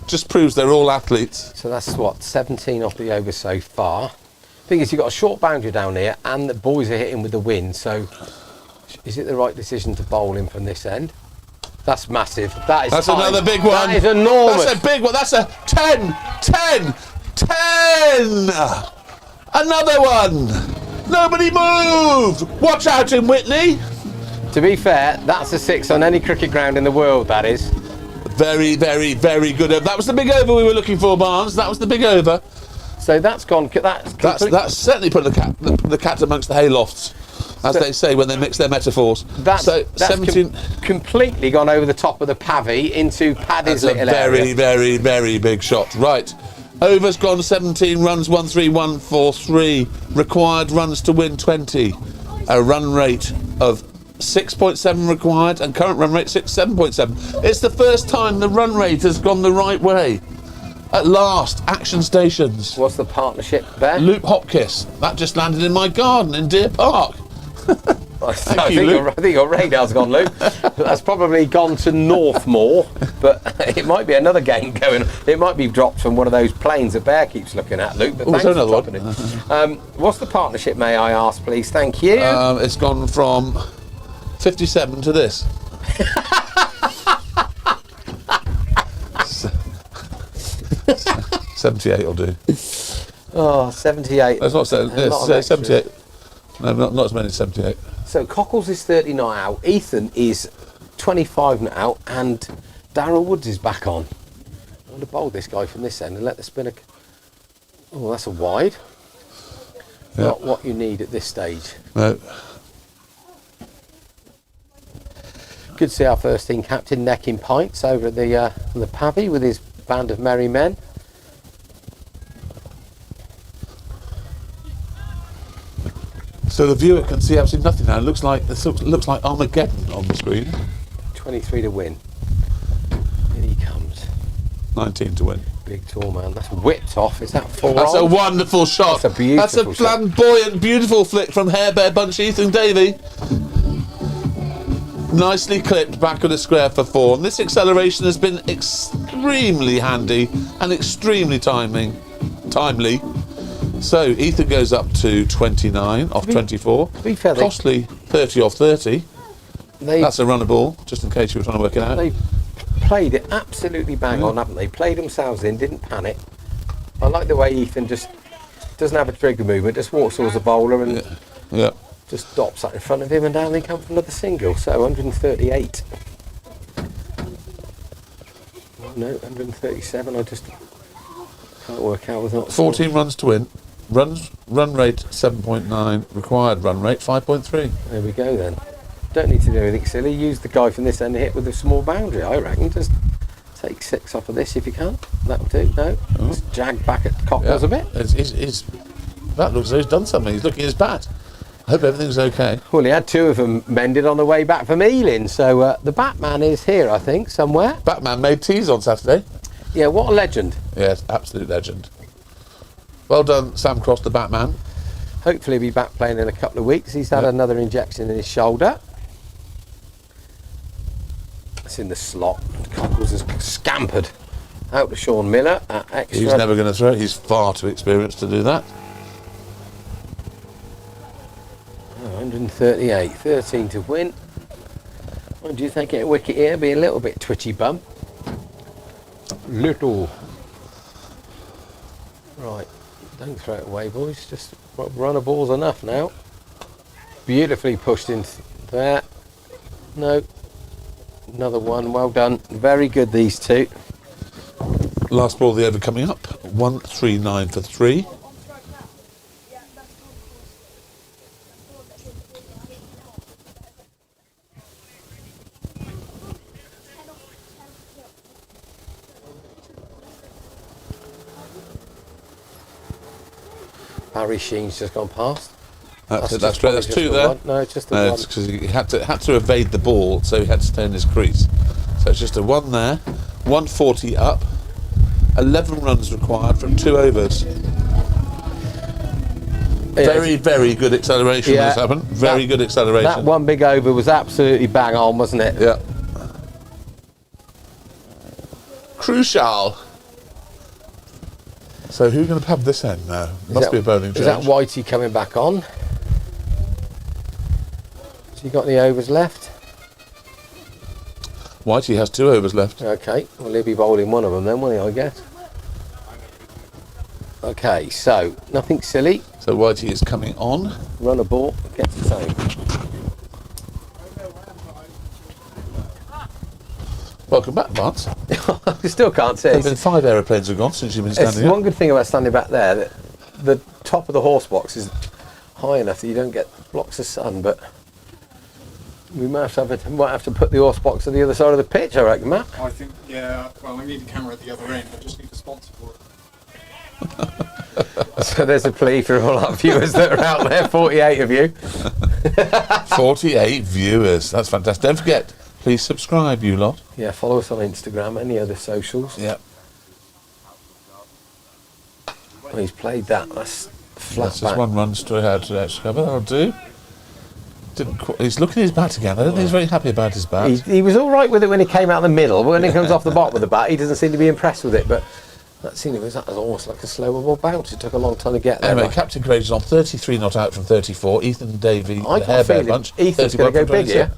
Just proves they're all athletes. So that's what, 17 off the over so far. Thing is, you've got a short boundary down here, and the boys are hitting with the wind. So, is it the right decision to bowl him from this end? That's massive. That's another big one. That is enormous. That's a big one. That's a 10, 10, 10. Another one. Nobody moved. Watch out in Whitney. To be fair, that's a 6 on any cricket ground in the world, that is. Very, very, very good over. That was the big over we were looking for, Barnes. That was the big over. So that's gone. That's certainly put the cat amongst the haylofts, as they say when they mix their metaphors. That's 17. Completely gone over the top of the pavy into Paddy's That's a little very, area. very, very big shot. Right. Over's gone 17 runs, 13143. Required runs to win 20. A run rate of 6.7 required, and current run rate 7.7. It's the first time the run rate has gone the right way. At last, Action Stations. What's the partnership there? Loop Hopkiss. That just landed in my garden in Deer Park. I think your radar's gone, Luke. That's probably gone to Northmore, but it might be another game going. It might be dropped from one of those planes that Bear keeps looking at, Luke. But thanks for dropping it. What's the partnership, may I ask, please? Thank you. It's gone from 57 to this. $78 will do. Oh, 78. It's not 78. No, not as many as 78. So Cockles is 39 out, Ethan is 25 now, and Darryl Woods is back on. I'm going to bowl this guy from this end and let the spinner... Oh, that's a wide. Yeah. Not what you need at this stage. No. Good to see our first team captain necking pints over at the pavy with his band of merry men. So the viewer can see absolutely nothing now. It looks like Armageddon on the screen. 23 to win. In he comes. 19 to win. Big tall man. That's whipped off. Is that full That's on? a wonderful shot. That's a beautiful That's a shot. flamboyant, beautiful flick from Hair Bear Bunch Ethan Davey. Nicely clipped back of the square for 4. And this acceleration has been extremely handy and extremely timely. So Ethan goes up to 29 off 24. To be fair, Costly 30 off 30. That's a runner ball, just in case you were trying to work it out. They played it absolutely bang on, haven't they? Played themselves in, didn't panic. I like the way Ethan just doesn't have a trigger movement, just walks towards the bowler and just stops that in front of him, and down they come for another single. So 138. Oh, no, 137. I just can't work out without 14 runs to win. Run rate 7.9. Required run rate 5.3. There we go then. Don't need to do anything silly. Use the guy from this end and hit with a small boundary, I reckon. Just take 6 off of this if you can. That'll do. No. Just jag back at Cockles a bit. That looks as though he's done something. He's looking at his bat. I hope everything's okay. Well, he had 2 of them mended on the way back from Ealing. So the Batman is here, I think, somewhere. Batman made teas on Saturday. Yeah, what a legend. Yes, absolute legend. Well done, Sam Cross, the Batman. Hopefully he'll be back playing in a couple of weeks. He's had another injection in his shoulder. It's in the slot. Cockles has scampered out to Sean Miller at extra. He's never going to throw it. He's far too experienced to do that. 138, 13 to win. What do you think? Get a wicket here, be a little bit twitchy bum. Little. Right, don't throw it away, boys. Just run a ball's enough now. Beautifully pushed into there. No. Another one, well done. Very good, these two. Last ball of the over coming up. 139 for 3. Barry Sheen's just gone past. That's just great. That's probably 2 just the there. one. No, it's just the No, one. it's because he had to evade the ball, so he had to stay in his crease. So it's just a 1 there. 140 up. 11 runs required from 2 overs. Very, very good acceleration when this happened. Very good acceleration. That one big over was absolutely bang on, wasn't it? Yeah. Crucial. So who's going to have this end now? Must be a bowling change. Is that Whitey coming back on? Has he got any overs left? Whitey has 2 overs left. Okay, well he'll be bowling one of them then, won't he, I guess? Okay, so nothing silly. So Whitey is coming on. Run a ball, gets its own. Welcome back, Vance. I still can't say. There have been 5 aeroplanes have gone since you've been standing It's up. one good thing about standing back there, that the top of the horse box is high enough that you don't get blocks of sun, but we might have to put the horse box on the other side of the pitch, I reckon, Matt. I think, yeah, well, I need a camera at the other end. I just need a sponsor for it. So there's a plea for all our viewers that are out there, 48 of you. 48 viewers. That's fantastic. Don't forget, please subscribe, you lot. Yeah, follow us on Instagram, any other socials. Yeah. Well, he's played that. That's flat That's back. just 1 run straight out to the extra cover. That'll do. He's looking at his bat again. I don't think he's very happy about his bat. He was all right with it when he came out the middle, but when he comes off the bottom of the bat, he doesn't seem to be impressed with it. But that was almost like a slower ball bounce. It took a long time to get there. Anyway, Right. Captain Grade is on 33 not out from 34. Ethan Davey, I the got a Hair Bear feeling Bunch. Ethan's 31 going to go from big 26. here.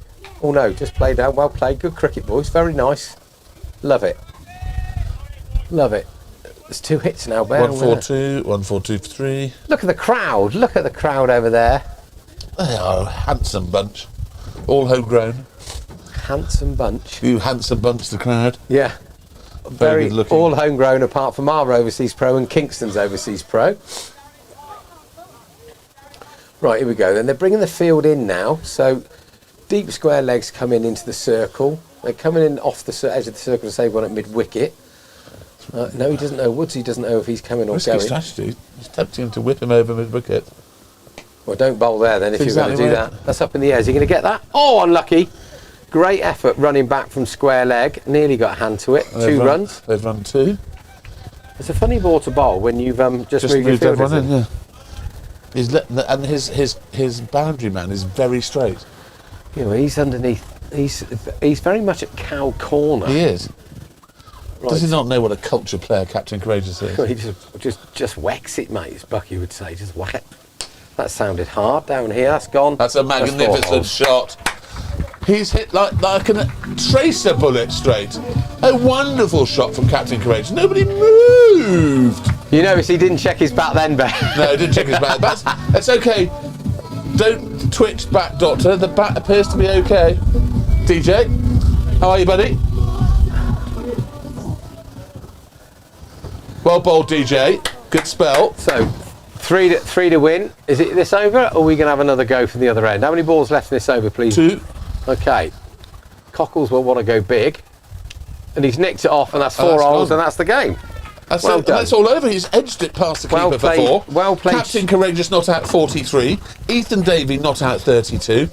Oh no, just played out. Well played. Good cricket, boys. Very nice. Love it. Love it. There's 2 hits now, Bear. 142, 142 for 3. Look at the crowd. Look at the crowd over there. They are a handsome bunch. All homegrown. Handsome bunch. You handsome bunch, the crowd. Yeah. Very good looking. All homegrown apart from our overseas pro and Kingston's overseas pro. Right, here we go. Then they're bringing the field in now. So deep square legs come in into the circle. They're coming in off the edge of the circle to save one at mid-wicket. No, he doesn't know. Woodsy doesn't know if he's coming or Risky going. strategy. He's tempting him to whip him over mid-wicket. Well, don't bowl there then if you're going to Exactly do right. that. That's up in the air. Is he going to get that? Oh, unlucky. Great effort running back from square leg. Nearly got a hand to it. Two runs. They've run 2. It's a funny ball to bowl when you've just moved your moved field, everyone isn't in, yeah. And his boundary man is very straight. You know, he's underneath. He's very much at cow corner. He is. Right. Does he not know what a culture player Captain Courageous is? He just whacks it, mate, as Bucky would say. Just whack it. That sounded hard down here. That's gone. That's a magnificent shot. He's hit like a tracer bullet straight. A wonderful shot from Captain Courageous. Nobody moved. You notice he didn't check his bat then, Ben. No, he didn't check his bat. That's okay. Don't twitch bat, Doctor. The bat appears to be okay. DJ, how are you, buddy? Well bowled, DJ. Good spell. So, three to win. Is it this over, or are we going to have another go from the other end? How many balls left in this over, please? 2. Okay. Cockles will want to go big, and he's nicked it off, and that's 4 that's holes, gone. and that's the game. That's Well it. done. That's all over. He's edged it past the Well keeper played, for 4. well played. Captain Courageous not out 43. Ethan Davey not out 32.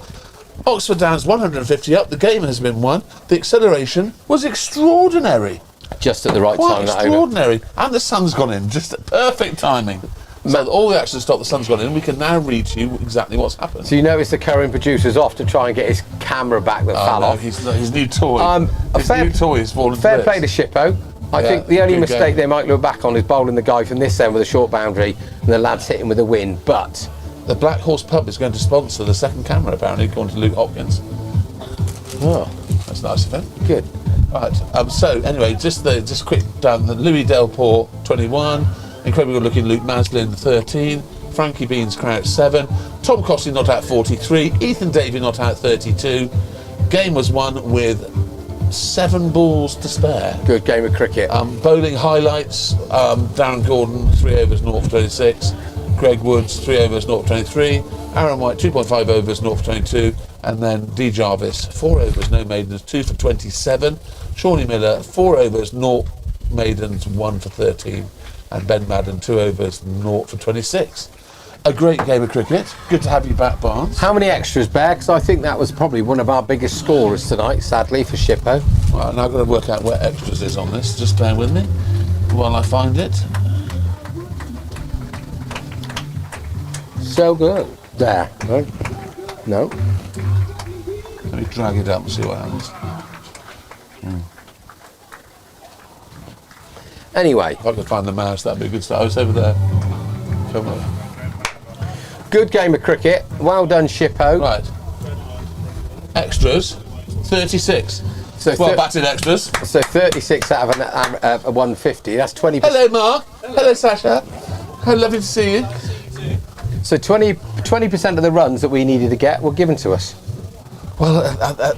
Oxford Downs 150 up. The game has been won. The acceleration was extraordinary. Just at the right Quite time, that over. extraordinary. And the sun's gone in. Just at perfect timing. So all the action stopped. The sun's gone in. We can now read to you exactly what's happened. So you notice the current producer's off to try and get his camera back that fell no, off. his new toy. His fair- new toy is fallen to Fair bits. play to Shippo. I Yeah, think the only good mistake game. they might look back on is bowling the guy from this end with a short boundary and the lads hitting with a win. But The Black Horse Pub is going to sponsor the second camera, apparently, according to Luke Hopkins. oh, That's nice of him. good. Right. So anyway, just quick down the Louis Delport 21, incredibly good looking Luke Maslin 13, Frankie Beans Crouch 7, Tom Costley not out 43, Ethan Davey not out 32. Game was won with 7 balls to spare. Good game of cricket. Bowling highlights: Darren Gordon 3 overs 0 for 26, Greg Woods 3 overs 0 for 23, Aaron White 2.5 overs 0 for 22, and then D Jarvis 4 overs no maidens 2 for 27, Shawnee Miller 4 overs 0 maidens 1 for 13, and Ben Madden 2 overs 0 for 26. A great game of cricket. Good to have you back, Barnes. How many extras, Bear? Because I think that was probably one of our biggest scorers tonight, sadly, for Shippo. Well, now I've got to work out where extras is on this. Just bear with me while I find it. So good. There. No. Let me drag it up and see what happens. Anyway, If I could find the mouse, that'd be a good start. Oh, it's over there. Come on. good game of cricket. Well done, Shippo. Right. Extras, 36. So Well batted extras. So 36 out of a 150. That's 20%. Hello, Mark. Hello, Sasha. How lovely to see you. So 20% of the runs that we needed to get were given to us. Well,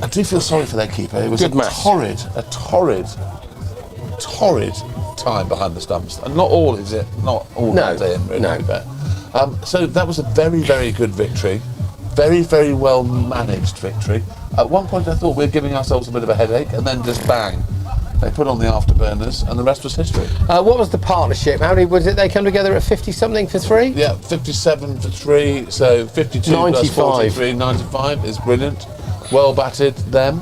I do feel sorry for their keeper. It was Good a match. torrid time behind the stumps. And not all, is it? Not all No, that day in, really, no. to be fair. So that was a very, very good victory. Very, very well managed victory. At one point I thought we were giving ourselves a bit of a headache, and then just bang. They put on the afterburners, and the rest was history. What was the partnership? How many was it? They come together at 50 something for 3? Yeah, 57 for 3, so 52 95. plus 43, 95 is brilliant. Well batted, them.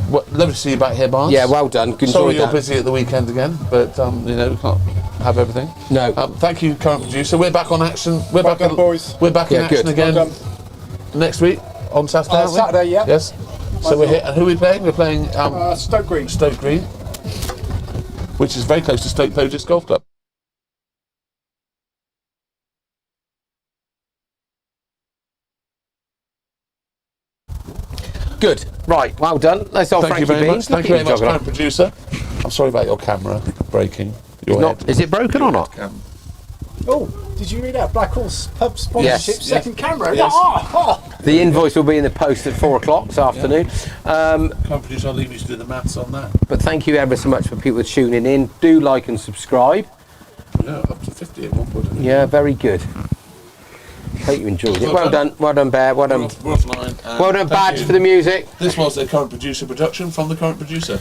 Lovely to see you back here, Barnes. Yeah, well done. Enjoyed Sorry you're that. busy at the weekend again, but we can't have everything. No. Thank you, current producer. We're back on action. We're Well back done, boys. We're back in Yeah, action good. again Well next week on Saturday. aren't we? Saturday, yeah. Yes. So we're here. And who are we playing? We're playing Stoke Green. Stoke Green, which is very close to Stoke Poges Golf Club. Good. Right. Well done. That's all. Thank you very much. Thank you very much, current producer. I'm sorry about your camera breaking. Your head. Is it broken or not? Oh, did you read that? Black Horse Pub sponsorship, Yes. second camera. Yes. Oh. The invoice will be in the post at 4 o'clock this afternoon. Current producer, I'll leave you to do the maths on that. But thank you ever so much for people tuning in. Do like and subscribe. Yeah, up to 50 at one point. Yeah, very good. Hope you enjoyed it. Well done. Well done, Bear. Well done. We're offline. Well done, Thank Badge, you. for the music. This was a current producer production from the current producer.